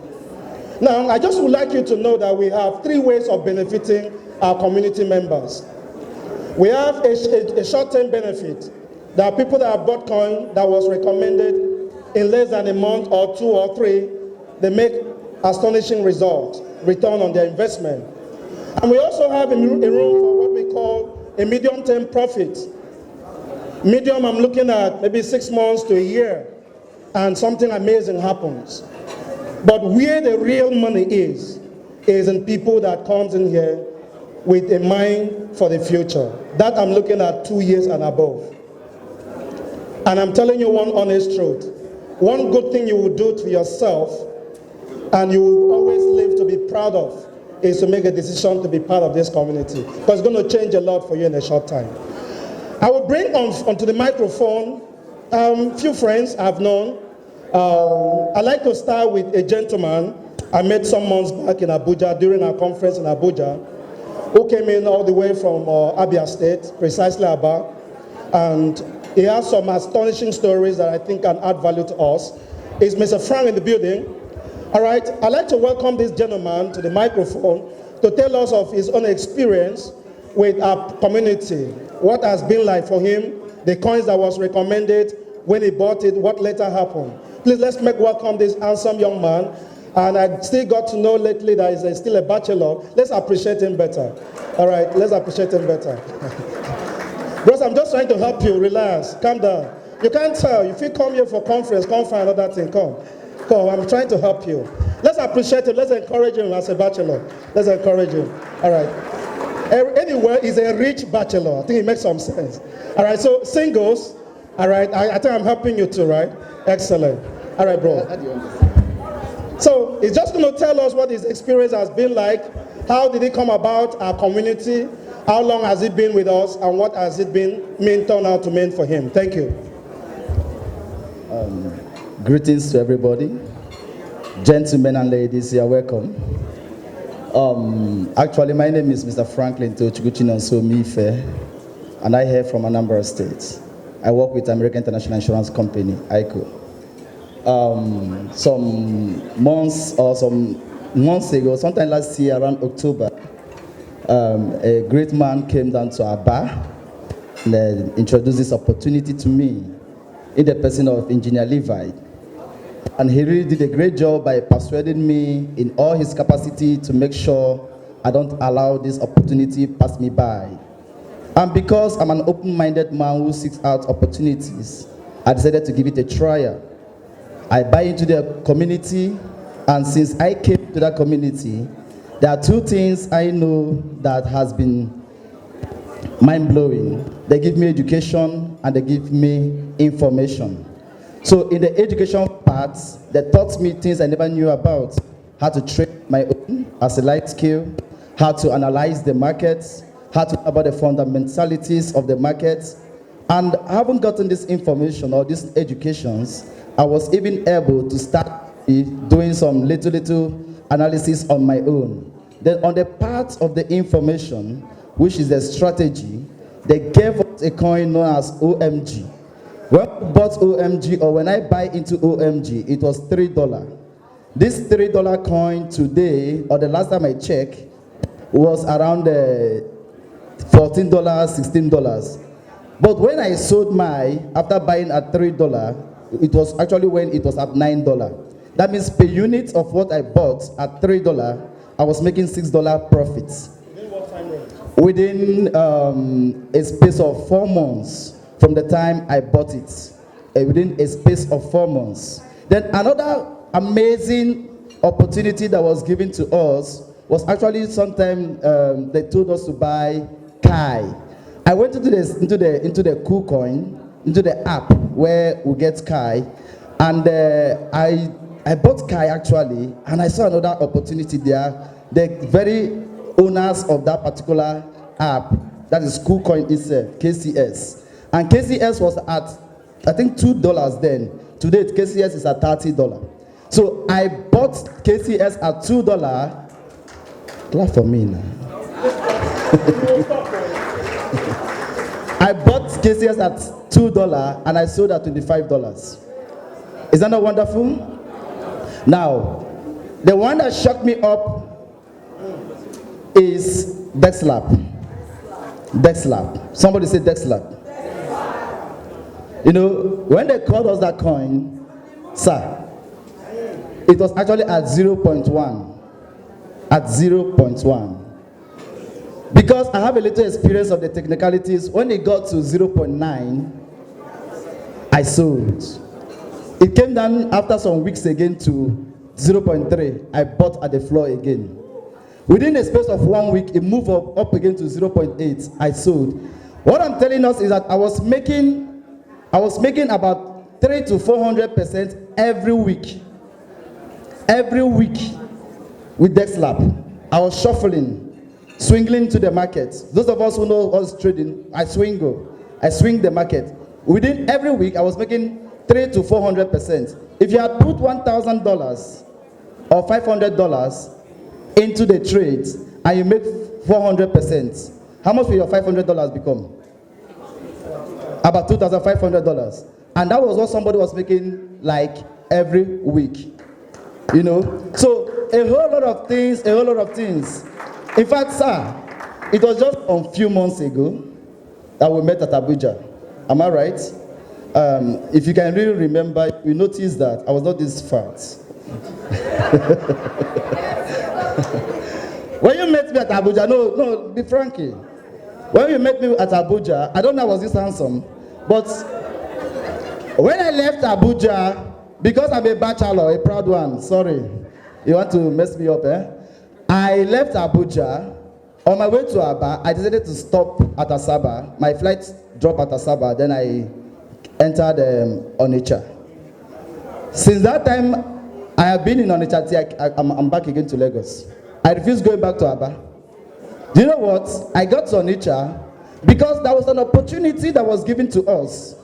Now, I just would like you to know that we have 3 ways of benefiting our community members. We have a short-term benefit. There are people that have bought coin that was recommended in less than a month or 2 or 3. They make astonishing results, return on their investment. And we also have a room for what we call a medium-term profit. Medium, I'm looking at maybe 6 months to a year, and something amazing happens. But where the real money is in people that comes in here with a mind for the future. That I'm looking at 2 years and above. And I'm telling you one honest truth. One good thing you will do to yourself, and you will always live to be proud of, is to make a decision to be part of this community. Because it's going to change a lot for you in a short time. I will bring onto the microphone a few friends I've known. I'd like to start with a gentleman I met some months back in Abuja during our conference in Abuja, who came in all the way from Abia State, precisely Aba, and he has some astonishing stories that I think can add value to us. Is Mr. Frank in the building? All right, I'd like to welcome this gentleman to the microphone to tell us of his own experience with our community, what has been like for him, the coins that was recommended, when he bought it, what later happened. Please, let's make welcome this handsome young man. And I still got to know lately that he's still a bachelor. Let's appreciate him better. All right, let's appreciate him better. Bros, I'm just trying to help you. Relax, calm down. You can't tell. If you come here for conference, come find another thing. Come, I'm trying to help you. Let's appreciate him. Let's encourage him as a bachelor. Let's encourage him. All right. Anyway, he's a rich bachelor. I think it makes some sense. All right, so singles. All right, I think I'm helping you too, right? Excellent. All right, bro. So he's just going to tell us what his experience has been like. How did it come about, our community? How long has it been with us? And what has it turned out to mean for him? Thank you. Greetings to everybody. Gentlemen and ladies, you are welcome. Actually, my name is Mr. Franklin Tochiguchi Nonso Mife, and I hail from Anambra State. I work with American International Insurance Company, ICO. Some months ago, sometime last year around October, a great man came down to our bar and introduced this opportunity to me in the person of Engineer Levi. And he really did a great job by persuading me in all his capacity to make sure I don't allow this opportunity pass me by. And because I'm an open-minded man who seeks out opportunities, I decided to give it a trial. I buy into the community, and since I came to that community, there are two things I know that has been mind-blowing. They give me education and they give me information. So in the education part, they taught me things I never knew about. How to trade my own as a light skill, how to analyze the markets, how to know about the fundamentalities of the markets. And I haven't gotten this information or these educations, I was even able to start doing some little analysis on my own. Then on the part of the information, which is the strategy, they gave us a coin known as OMG. When I bought OMG, or when I buy into OMG, it was $3. This $3 coin today, or the last time I checked, was around $14, $16. But when I sold mine, after buying at $3, it was actually when it was at $9. That means per unit of what I bought at $3, I was making $6 profits. Within what time range? Within a space of 4 months from the time I bought it. Within a space of 4 months. Then another amazing opportunity that was given to us was actually sometime they told us to buy Kai. I went into the KuCoin, into the app where we get Kai, and I bought Kai actually, and I saw another opportunity there. The very owners of that particular app, that is KuCoin itself, KCS, and KCS was at I think $2 then. Today KCS is at $30. So I bought KCS at $2. Clap for me now. I bought KCS at $2 and I sold at $25. Is that not wonderful? Now, the one that shocked me up is DexLab. DexLab. Somebody say DexLab. You know, when they called us that coin, sir, it was actually at 0.1. At 0.1. Because I have a little experience of the technicalities, when it got to 0.9, I sold. It came down after some weeks again to 0.3. I bought at the floor again. Within a space of 1 week, it moved up again to 0.8. I sold. What I'm telling us is that I was making about 300 to 400% every week. Every week with DexLab. I was shuffling, swinging to the market. Those of us who know us trading, I swing the market. Within every week, I was making 300 to 400%. If you had put $1,000 or $500 into the trades and you make 400%, how much will your $500 become? About $2,500. And that was what somebody was making like every week. You know? So a whole lot of things. In fact, sir, it was just a few months ago that we met at Abuja. Am I right? If you can really remember, you notice that I was not this fat. When you met me at Abuja, no, be franky. When you met me at Abuja, I don't know I was this handsome, but when I left Abuja, because I'm a bachelor, a proud one, sorry, you want to mess me up, eh? I left Abuja. On my way to Aba, I decided to stop at Asaba. My flight dropped at Asaba, then I entered Onitsha. Since that time, I have been in Onitsha till I'm back again to Lagos. I refuse going back to Aba. Do you know what? I got to Onitsha because there was an opportunity that was given to us.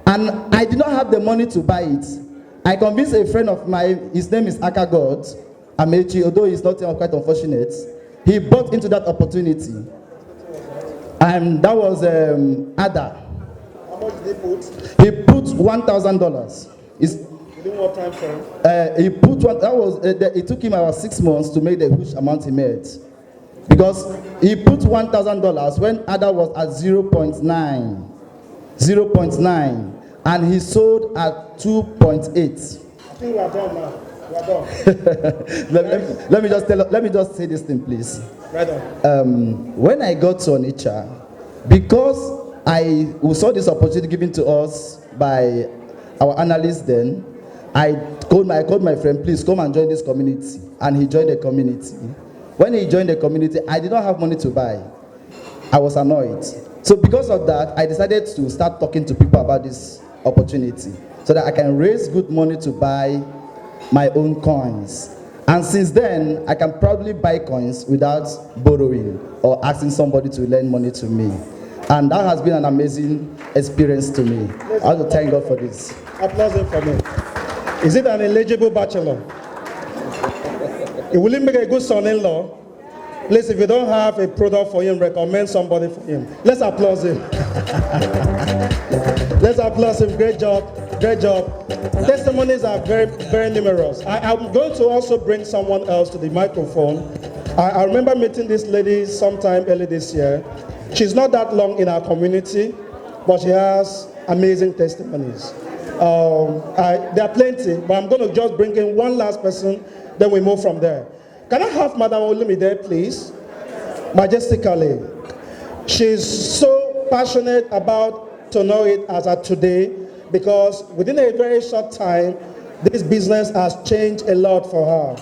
And I did not have the money to buy it. I convinced a friend of mine, his name is Aka God, Amechi, although he's not quite unfortunate. He bought into that opportunity. And that was Ada. How much did he put? He put $1,000. Within what time frame? He put one. That was. It took him about 6 months to make the huge amount he made, because he put $1,000 when Ada was at 0.9, and he sold at 2.8. I think we are done now. We are done. let me just say this thing, please. Right on. When I got to Onitsha, because we saw this opportunity given to us by our analyst then, I called my friend, please come and join this community. And he joined the community. When he joined the community, I did not have money to buy. I was annoyed. So because of that, I decided to start talking to people about this opportunity so that I can raise good money to buy my own coins. And since then, I can probably buy coins without borrowing or asking somebody to lend money to me. And that has been an amazing experience to me. I want to thank God for this. Applause him for me. Is it an eligible bachelor? It will make a good son-in-law. Please, if you don't have a product for him, recommend somebody for him. Let's applaud him. Let's applaud him. Great job. Great job. Testimonies are very, very numerous. I'm going to also bring someone else to the microphone. I remember meeting this lady sometime early this year. She's not that long in our community, but she has amazing testimonies. There are plenty, but I'm going to just bring in one last person, then we move from there. Can I have Madam Olumi there, please? Majestically. She's so passionate about Tonoit as of today, because within a very short time, this business has changed a lot for her.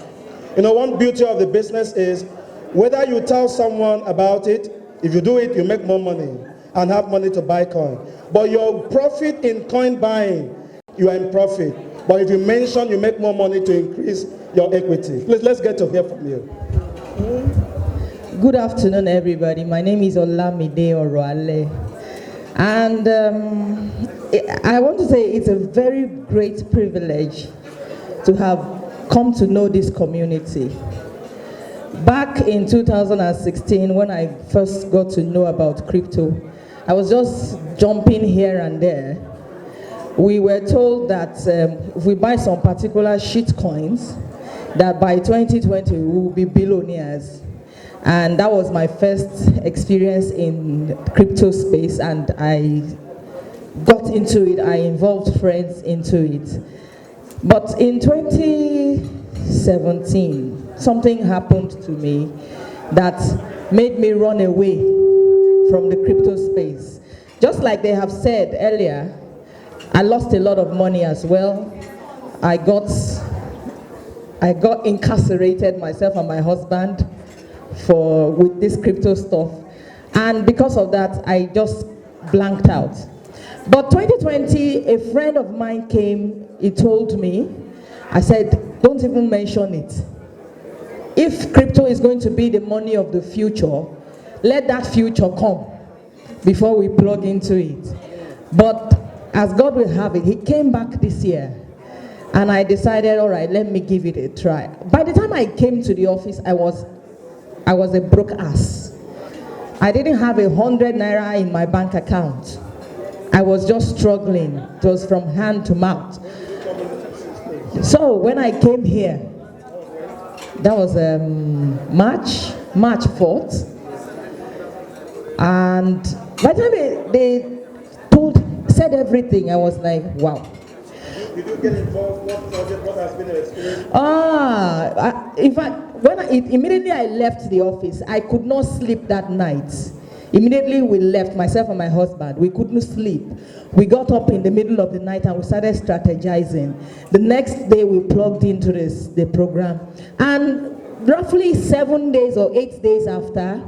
You know, one beauty of the business is whether you tell someone about it, if you do it, you make more money and have money to buy coin. But your profit in coin buying, you are in profit. But if you mention, you make more money to increase your equity. Please, let's get to hear from you. Good afternoon, everybody. My name is Olamide Oroale. And I want to say it's a very great privilege to have come to know this community. Back in 2016, when I first got to know about crypto, I was just jumping here and there. We were told that if we buy some particular shit coins, that by 2020 we will be billionaires. And that was my first experience in crypto space, and I got into it. I involved friends into it. But in 2017, something happened to me that made me run away from the crypto space. Just like they have said earlier, I lost a lot of money as well. I got incarcerated, myself and my husband, with this crypto stuff. And because of that, I just blanked out. But 2020, a friend of mine came, he told me, I said, don't even mention it. If crypto is going to be the money of the future, let that future come before we plug into it. But as God will have it, he came back this year. And I decided, all right, let me give it a try. By the time I came to the office, I was a broke ass. I didn't have 100 naira in my bank account. I was just struggling. It was from hand to mouth. So when I came here, that was March 4th. And by the time they said everything, I was like, wow. Did you get involved? What has been your experience? In fact, immediately I left the office, I could not sleep that night. Immediately we left, myself and my husband, we couldn't sleep. We got up in the middle of the night and we started strategizing. The next day we plugged into the program. And roughly 7 days or 8 days after,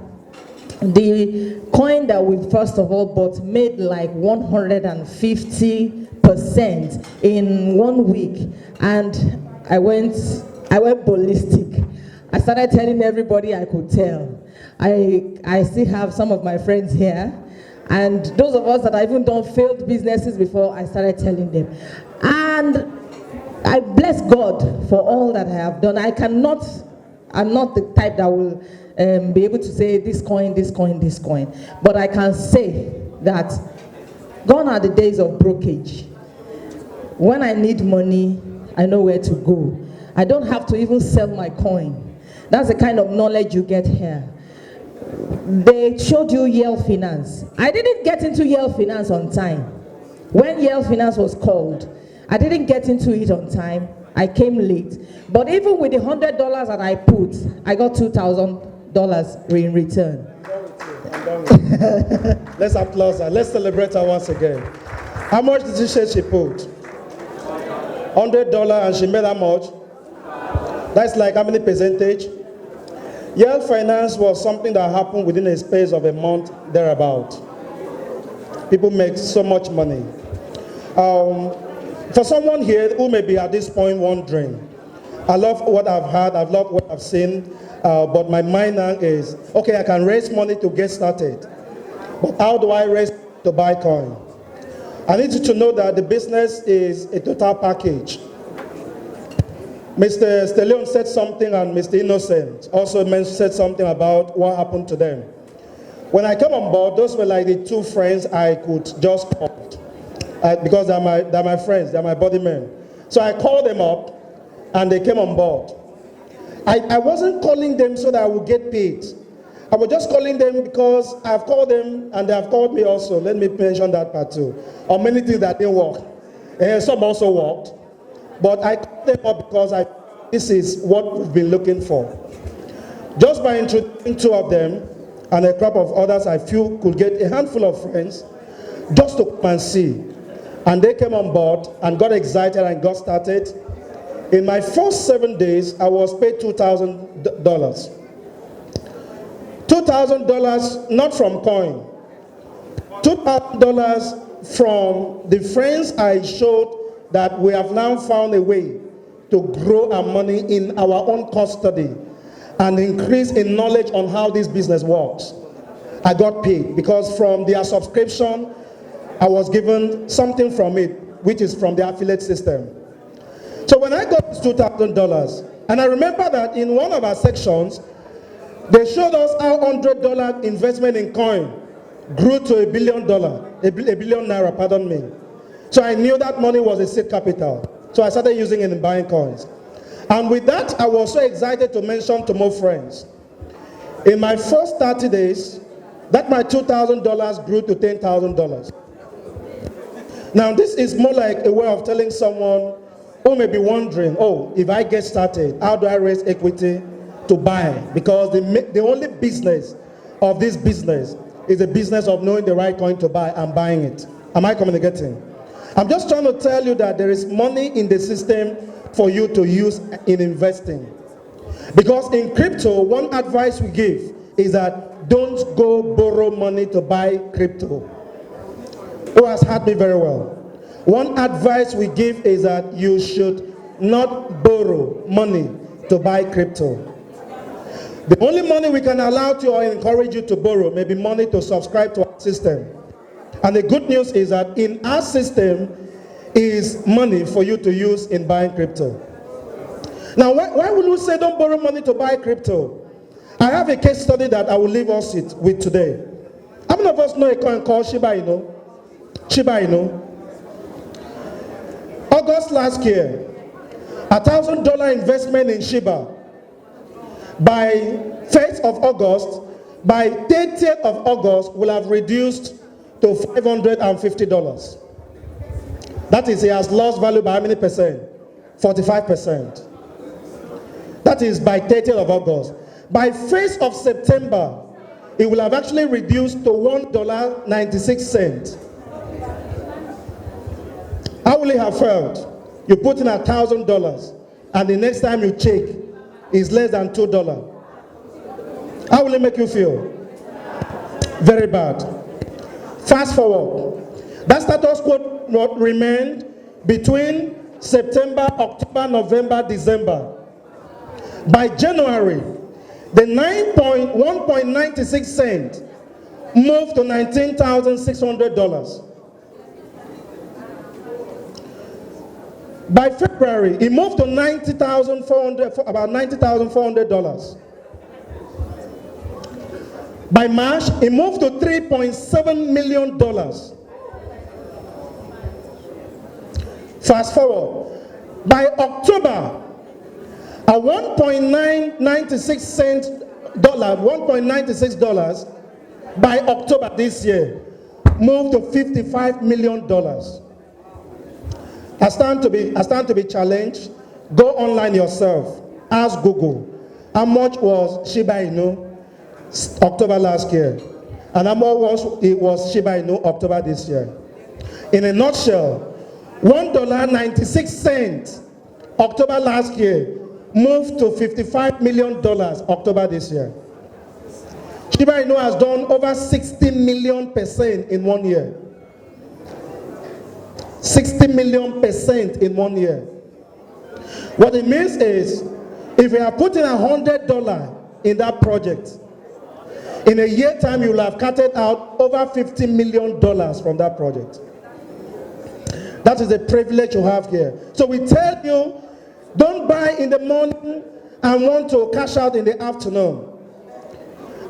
the coin that we first of all bought made like 150% in 1 week. And I went ballistic. I started telling everybody I could tell. I still have some of my friends here, and those of us that have even done failed businesses before, I started telling them. And I bless God for all that I have done. I'm not the type that will be able to say this coin, this coin, this coin. But I can say that gone are the days of brokerage. When I need money, I know where to go. I don't have to even sell my coin. That's the kind of knowledge you get here. They showed you Yale Finance. I didn't get into Yale Finance on time. When Yale Finance was called, I didn't get into it on time. I came late. But even with the $100 that I put, I got $2,000 in return. Let's applaud her. Let's celebrate her once again. How much did she say she put? $100, and she made how much? That's like how many percentage? Yale Finance was something that happened within a space of a month, thereabout. People make so much money. For someone here who may be at this point wondering, I love what I've heard, I've loved what I've seen, but my mind now is, okay, I can raise money to get started, but how do I raise to buy coin? I need you to know that the business is a total package. Mr. Stallone said something, and Mr. Innocent also said something about what happened to them. When I came on board, those were like the two friends I could just call. Because they're my friends, they're my body men. So I called them up, and they came on board. I wasn't calling them so that I would get paid. I was just calling them because I've called them, and they have called me also. Let me mention that part too. On many things that didn't work. Some also worked. But I called them up because this is what we've been looking for. Just by introducing two of them, and a crop of others I feel could get a handful of friends, just to come and see. And they came on board and got excited and got started. In my first 7 days, I was paid $2,000. $2,000 not from coin. $2,000 from the friends I showed that we have now found a way to grow our money in our own custody and increase in knowledge on how this business works. I got paid because from their subscription, I was given something from it, which is from the affiliate system. So when I got this $2,000, and I remember that in one of our sections, they showed us how $100 investment in coin grew to $1 billion, a billion naira, pardon me. So I knew that money was a seed capital. So I started using it in buying coins. And with that, I was so excited to mention to more friends. In my first 30 days, that my $2,000 grew to $10,000. Now this is more like a way of telling someone who may be wondering, oh, if I get started, how do I raise equity to buy? Because the only business of this business is the business of knowing the right coin to buy and buying it. Am I communicating? I'm just trying to tell you that there is money in the system for you to use in investing. Because in crypto, one advice we give is that don't go borrow money to buy crypto. Who has heard me very well? One advice we give is that you should not borrow money to buy crypto. The only money we can allow to or encourage you to borrow may be money to subscribe to our system. And the good news is that in our system is money for you to use in buying crypto. Now, why would you say don't borrow money to buy crypto? I have a case study that I will leave us with today. How many of us know a coin called Shiba Inu? Shiba Inu. August last year, $1,000 investment in Shiba. By 1st of August, by 30th of August, will have reduced to $550. That is, it has lost value by how many percent? 45%. That is by 30th of August. By 1st of September, it will have actually reduced to $1.96. How will it have felt? You put in $1,000, and the next time you check, it's less than $2. How will it make you feel? Very bad. Fast forward. That status quo remained between September, October, November, December. By January, the 1.96 cents moved to $19,600. By February, it moved to about $90,400. By March, it moved to $3.7 million. Fast forward. By October, a $1.96 by October this year moved to $55 million. I stand to be challenged. Go online yourself. Ask Google. How much was Shiba Inu October last year? And how much was Shiba Inu October this year? In a nutshell, $1.96 October last year moved to $55 million October this year. Shiba Inu has done over 60 million % in 1 year. 60 million % in 1 year. What it means is, if you are putting $100 in that project, in a year time you will have carted out over $50 million from that project. That is the privilege you have here. So we tell you, don't buy in the morning and want to cash out in the afternoon.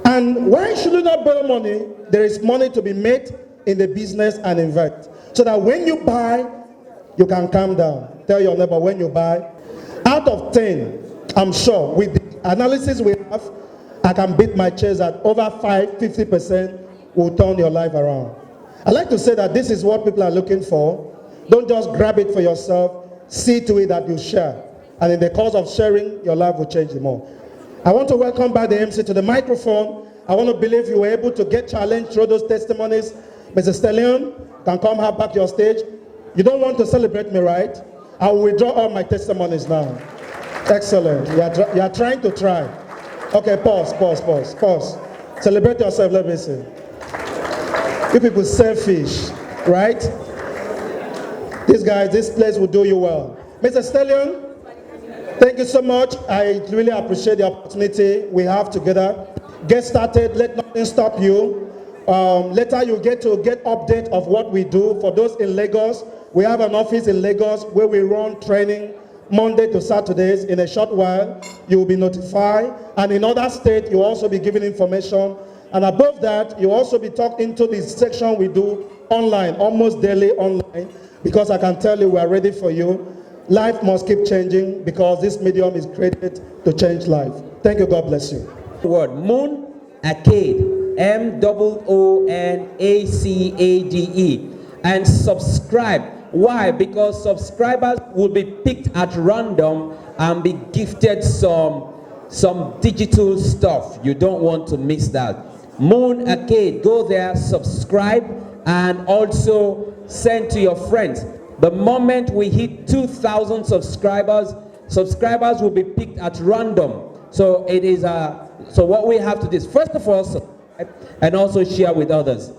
And why should you not borrow money? There is money to be made in the business and invest. So that when you buy, you can calm down. Tell your neighbor, when you buy, out of 10, I'm sure with the analysis we have, I can beat my chest at over 50% will turn your life around. I like to say that this is what people are looking for. Don't just grab it for yourself. See to it that you share. And in the course of sharing, your life will change more. I want to welcome back the MC to the microphone. I want to believe you were able to get challenged through those testimonies. Mr. Stallion, can come have back your stage. You don't want to celebrate me, right? I will withdraw all my testimonies now. Excellent. You are trying to try. Okay, pause. Celebrate yourself, let me see. You people selfish, right? These guys, this place will do you well. Mr. Stallion, thank you so much. I really appreciate the opportunity we have together. Get started, let nothing stop you. Later you get update of what we do. For those in Lagos, we have an office in Lagos where we run training Monday to Saturdays. In a short while, you will be notified. And in other states, you will also be given information. And above that, you will also be talked into this section we do online, almost daily online, because I can tell you we are ready for you. Life must keep changing because this medium is created to change life. Thank you. God bless you. Word Moon Arcade, MOONACADE, and subscribe. Why? Because subscribers will be picked at random and be gifted some digital stuff. You don't want to miss that. Moon Arcade, go there, subscribe, and also send to your friends. The moment we hit 2,000 subscribers will be picked at random. So it is so what we have to do is, first of all, subscribe and also share with others.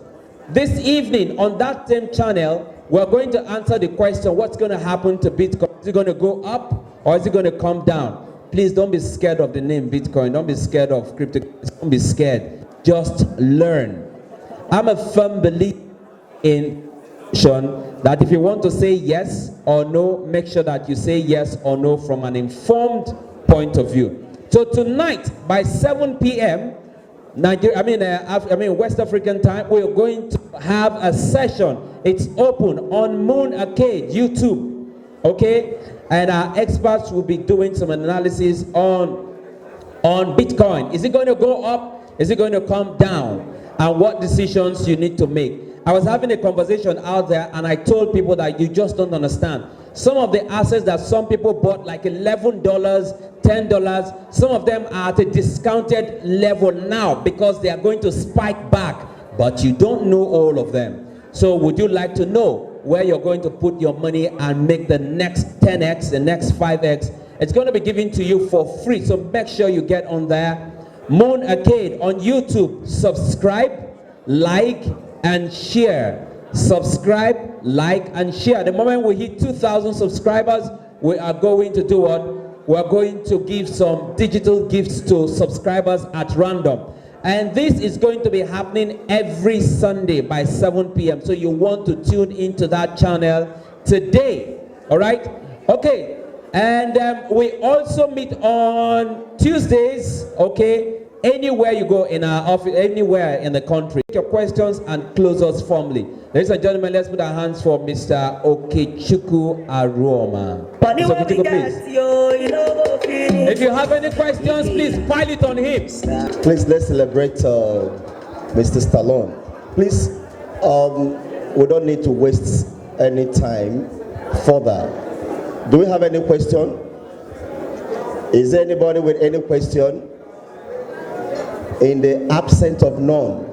This evening on that same channel, we're going to answer the question, what's going to happen to Bitcoin? Is it going to go up or is it going to come down? Please don't be scared of the name Bitcoin. Don't be scared of crypto. Don't be scared. Just learn. I'm a firm believer in that if you want to say yes or no, make sure that you say yes or no from an informed point of view. So tonight by 7 p.m. West African time, we're going to have a session. It's open on Moon Arcade YouTube, okay? And our experts will be doing some analysis on Bitcoin. Is it going to go up? Is it going to come down? And what decisions you need to make. I was having a conversation out there and I told people that you just don't understand. Some of the assets that some people bought, like $11, $10, some of them are at a discounted level now because they are going to spike back, but you don't know all of them. So would you like to know where you're going to put your money and make the next 10x, the next 5x? It's going to be given to you for free, so make sure you get on there. Moon Arcade on YouTube. Subscribe, like, and share. Subscribe, like, and share. The moment we hit 2,000 subscribers, we are going to do what? We're going to give some digital gifts to subscribers at random. And this is going to be happening every Sunday by 7 p.m. So you want to tune into that channel today. All right? Okay, and we also meet on Tuesdays, okay, anywhere you go in our office, anywhere in the country. Take your questions and close us formally. Ladies and gentlemen, let's put our hands for Mr. Okechukwu Aroma. Mr. Okechukwu, please. If you have any questions, please pile it on him. Please, let's celebrate Mr. Stallone. Please, we don't need to waste any time further. Do we have any question? Is there anybody with any question? In the absence of none,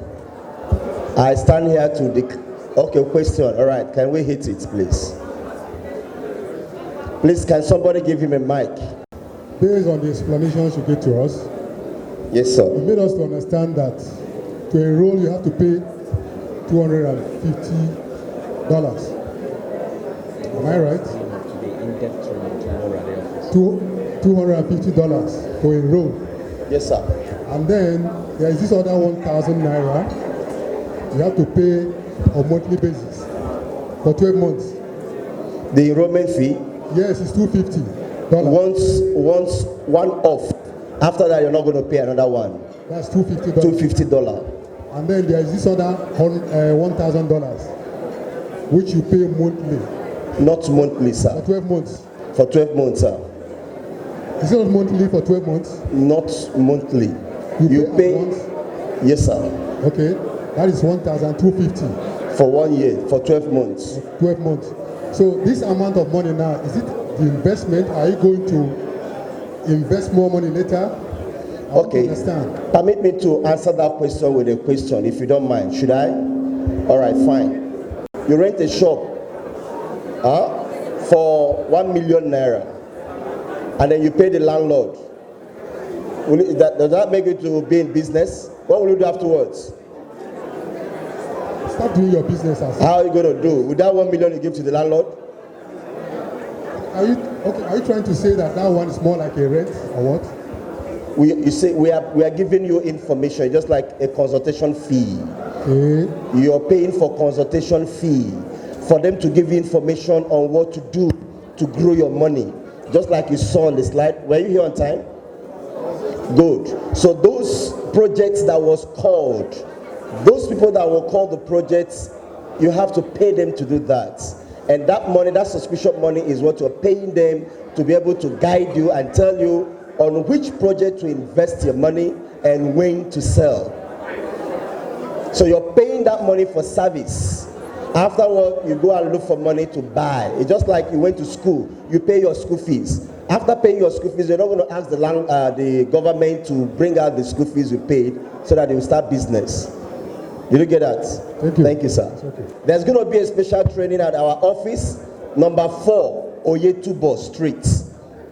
I stand here to okay, question. All right, can we hit it, please? Please, can somebody give him a mic? Based on the explanations you gave to us, yes, sir. You made us to understand that to enroll you have to pay $250. Am I right? $250 to enroll. Yes, sir. And then there is this other 1,000 naira you have to pay on monthly basis for 12 months. The enrollment fee? Yes, it's $250. Once one off. After that, you're not going to pay another one. That's $250. $250. And then there is this other $1,000 which you pay monthly. Not monthly, sir. For 12 months. For 12 months, sir. Is it not monthly for 12 months? Not monthly. You pay yes, sir. Okay, that is 1,250 for 1 year, for 12 months. 12 months. So this amount of money now, is it the investment? Are you going to invest more money later? Okay. Permit me to answer that question with a question, if you don't mind. Should I? All right, fine. You rent a shop for 1 million naira, and then you pay the landlord. Does that make you to be in business? What will you do afterwards? Start doing your business. How are you going to do? With that 1 million you give to the landlord? Are you trying to say that one is more like a rent or what? You say we are giving you information, just like a consultation fee. Okay. You are paying for consultation fee for them to give you information on what to do to grow your money. Just like you saw on the slide. Were you here on time? Good. So those projects that was called, those people that were called the projects, you have to pay them to do that. And that money, that subscription money, is what you're paying them to be able to guide you and tell you on which project to invest your money and when to sell. So you're paying that money for service. Afterward, you go and look for money to buy. It's just like you went to school, you pay your school fees. After paying your school fees, you're not going to ask the government to bring out the school fees you paid so that they will start business. Did you get that? Thank you. Thank you, sir. Okay. There's going to be a special training at our office, number 4, Oyetubo Street.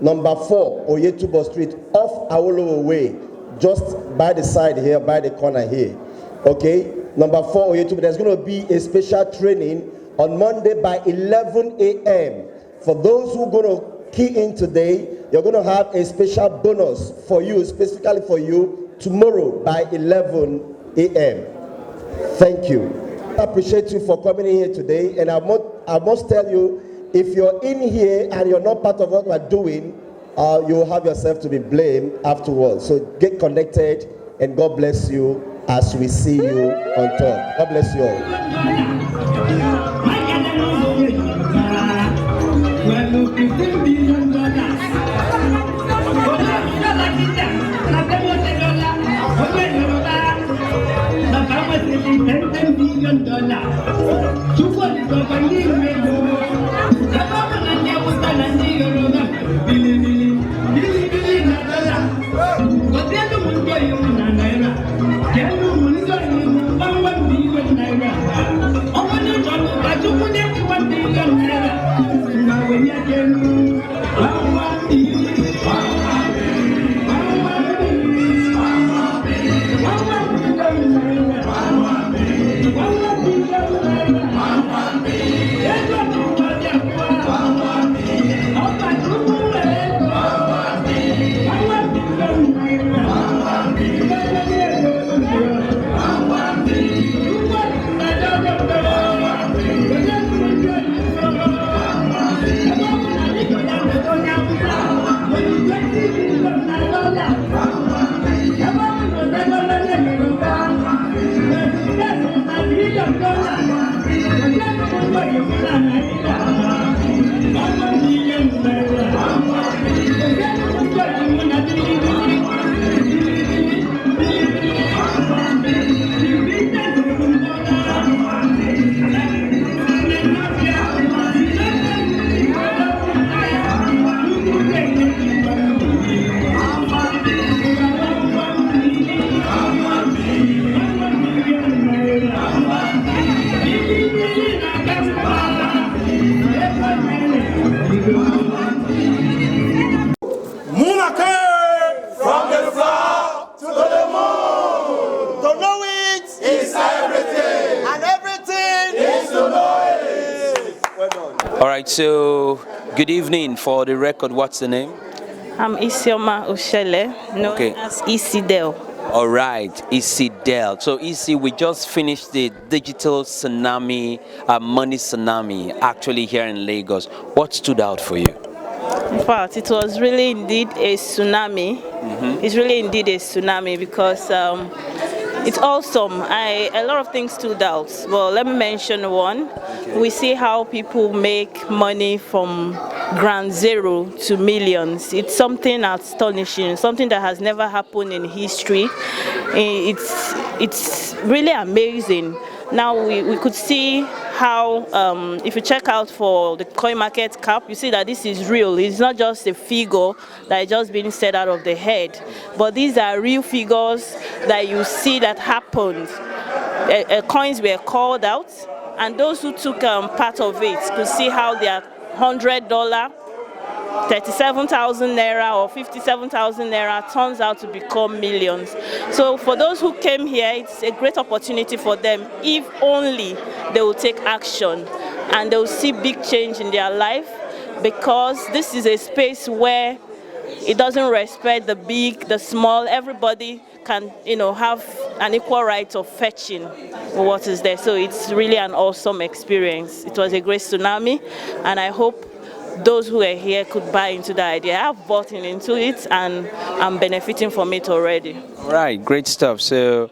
Number 4, Oyetubo Street, off Awolowo Way, just by the side here, by the corner here. Okay? Number 4, Oyetubo. There's going to be a special training on Monday by 11 a.m. For those who are going to key in today, you're going to have a special bonus for you, specifically for you, tomorrow by 11 a.m. Thank you. I appreciate you for coming in here today, and I must tell you, if you're in here and you're not part of what we're doing, you will have yourself to be blamed afterwards. So get connected, and God bless you as we see you on top. God bless you all. Yes, right, so good evening. For the record, what's the name? I'm Isioma Oshele, known as Isidel. All right, Isidel. So Isi, we just finished the digital tsunami, money tsunami, actually here in Lagos. What stood out for you? In fact, it was really indeed a tsunami. It's really indeed a tsunami because it's awesome. A lot of things stood out. Well, let me mention one. We see how people make money from ground zero to millions. It's something astonishing, something that has never happened in history. It's really amazing. Now we could see how, if you check out for the coin market cap, you see that this is real. It's not just a figure that is just being said out of the head, but these are real figures that you see that happened. Coins were called out, and those who took part of it could see how their $100, 37,000 naira or 57,000 naira turns out to become millions. So for those who came here, it's a great opportunity for them if only they will take action and they will see big change in their life, because this is a space where it doesn't respect the big, the small. Everybody can, have an equal right of fetching what is there. So it's really an awesome experience. It was a great tsunami, and I hope those who are here could buy into the idea. I've bought into it and I'm benefiting from it already. All right, great stuff. So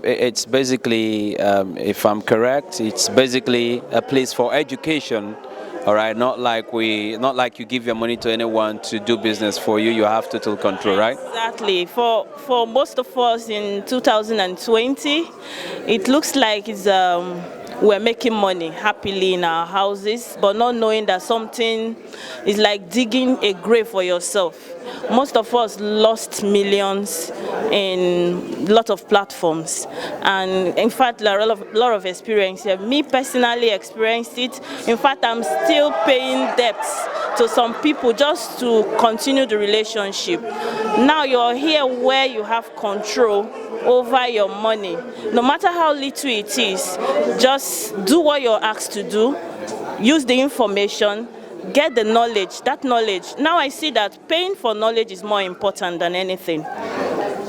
it's basically, if I'm correct, it's basically a place for education. All right, not like you give your money to anyone to do business for you. You have total control, right? Exactly. For most of us in 2020, it looks like we're making money happily in our houses, but not knowing that something is like digging a grave for yourself. Most of us lost millions in a lot of platforms, and in fact, a lot of experience here. Me personally experienced it. In fact, I'm still paying debts to some people just to continue the relationship. Now you're here where you have control over your money. No matter how little it is, just do what you're asked to do, use the information, get the knowledge, that knowledge. Now I see that paying for knowledge is more important than anything.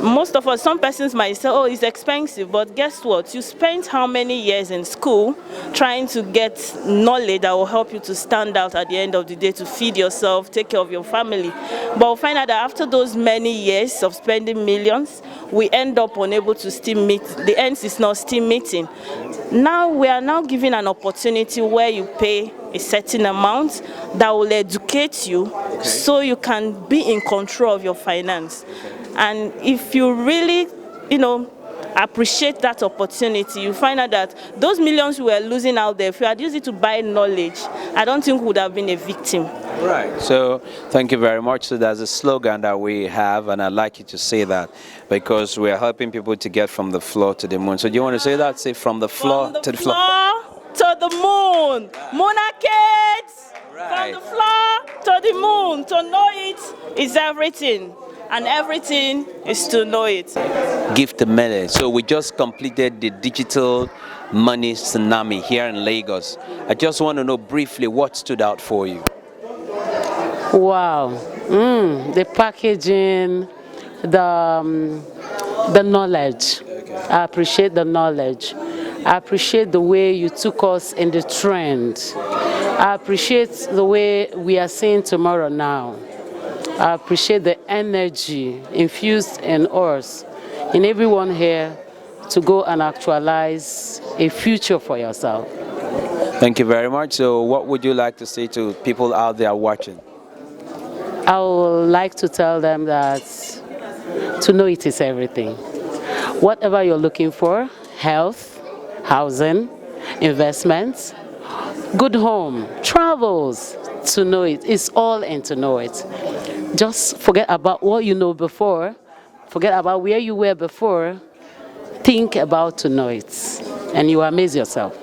Most of us, some persons might say, oh, it's expensive, but guess what? You spent how many years in school trying to get knowledge that will help you to stand out at the end of the day, to feed yourself, take care of your family. But we'll find out that after those many years of spending millions, we end up unable to still meet, the ends is not still meeting. Now we are now given an opportunity where you pay a certain amount that will educate you, so you can be in control of your finance. And if you really, appreciate that opportunity, you find out that those millions we were losing out there, if you had used it to buy knowledge, I don't think we would have been a victim. Right. So thank you very much. So there's a slogan that we have, and I'd like you to say that, because we are helping people to get from the floor to the moon. So do you want to say that? Say from the floor to the floor. To the moon. Moonarcades. Right. From the floor to the moon. To know it is everything. And everything is to know it. Gift the mele. So we just completed the digital money tsunami here in Lagos. I just want to know briefly what stood out for you. Wow. The packaging, the knowledge. I appreciate the knowledge. I appreciate the way you took us in the trend. I appreciate the way we are seeing tomorrow now. I appreciate the energy infused in us, in everyone here, to go and actualize a future for yourself. Thank you very much. So what would you like to say to people out there watching? I would like to tell them that to know it is everything. Whatever you're looking for, health, housing, investments, good home, travels, to know it. It's all in to know it. Just forget about what you know before, forget about where you were before, think about to know it, and you amaze yourself.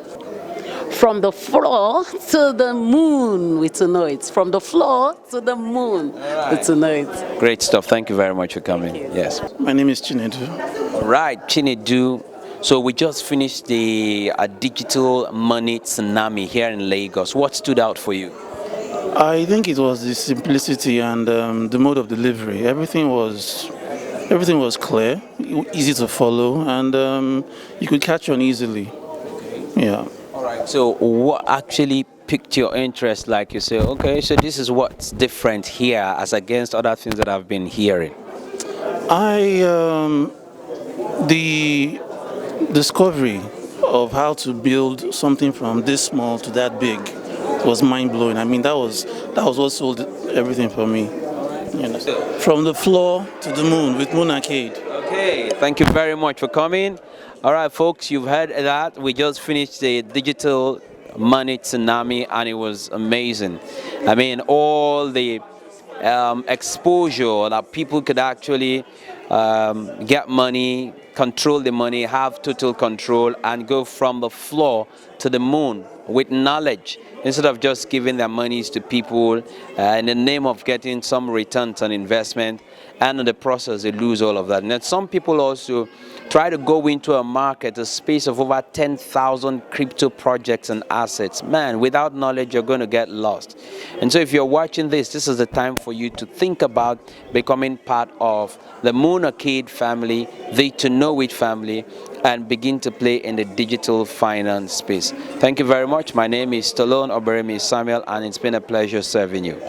From the floor to the moon with to know it. From the floor to the moon with to know it. Great stuff. Thank you very much for coming. Yes. My name is Chinedu. All right, Chinedu. So we just finished the digital money tsunami here in Lagos. What stood out for you? I think it was the simplicity and the mode of delivery. Everything was clear, easy to follow, and you could catch on easily. Yeah. All right. So what actually piqued your interest? Like you say, okay, so this is what's different here as against other things that I've been hearing. The discovery of how to build something from this small to that big was mind blowing. I mean, that was what sold everything for me. You know, from the floor to the moon with Moon Arcade. Okay, thank you very much for coming. All right, folks, you've heard that. We just finished the digital money tsunami, and it was amazing. I mean, all the exposure that people could actually get money, control the money, have total control, and go from the floor to the moon with knowledge, instead of just giving their monies to people in the name of getting some returns on investment, and in the process they lose all of that. And then some people also try to go into a market, a space of over 10,000 crypto projects and assets. Man, without knowledge, you're going to get lost. And so if you're watching this is the time for you to think about becoming part of the Moon Arcade family, the Tonoit family, and begin to play in the digital finance space. Thank you very much. My name is Stallone-Obaraemi Samuel, and it's been a pleasure serving you.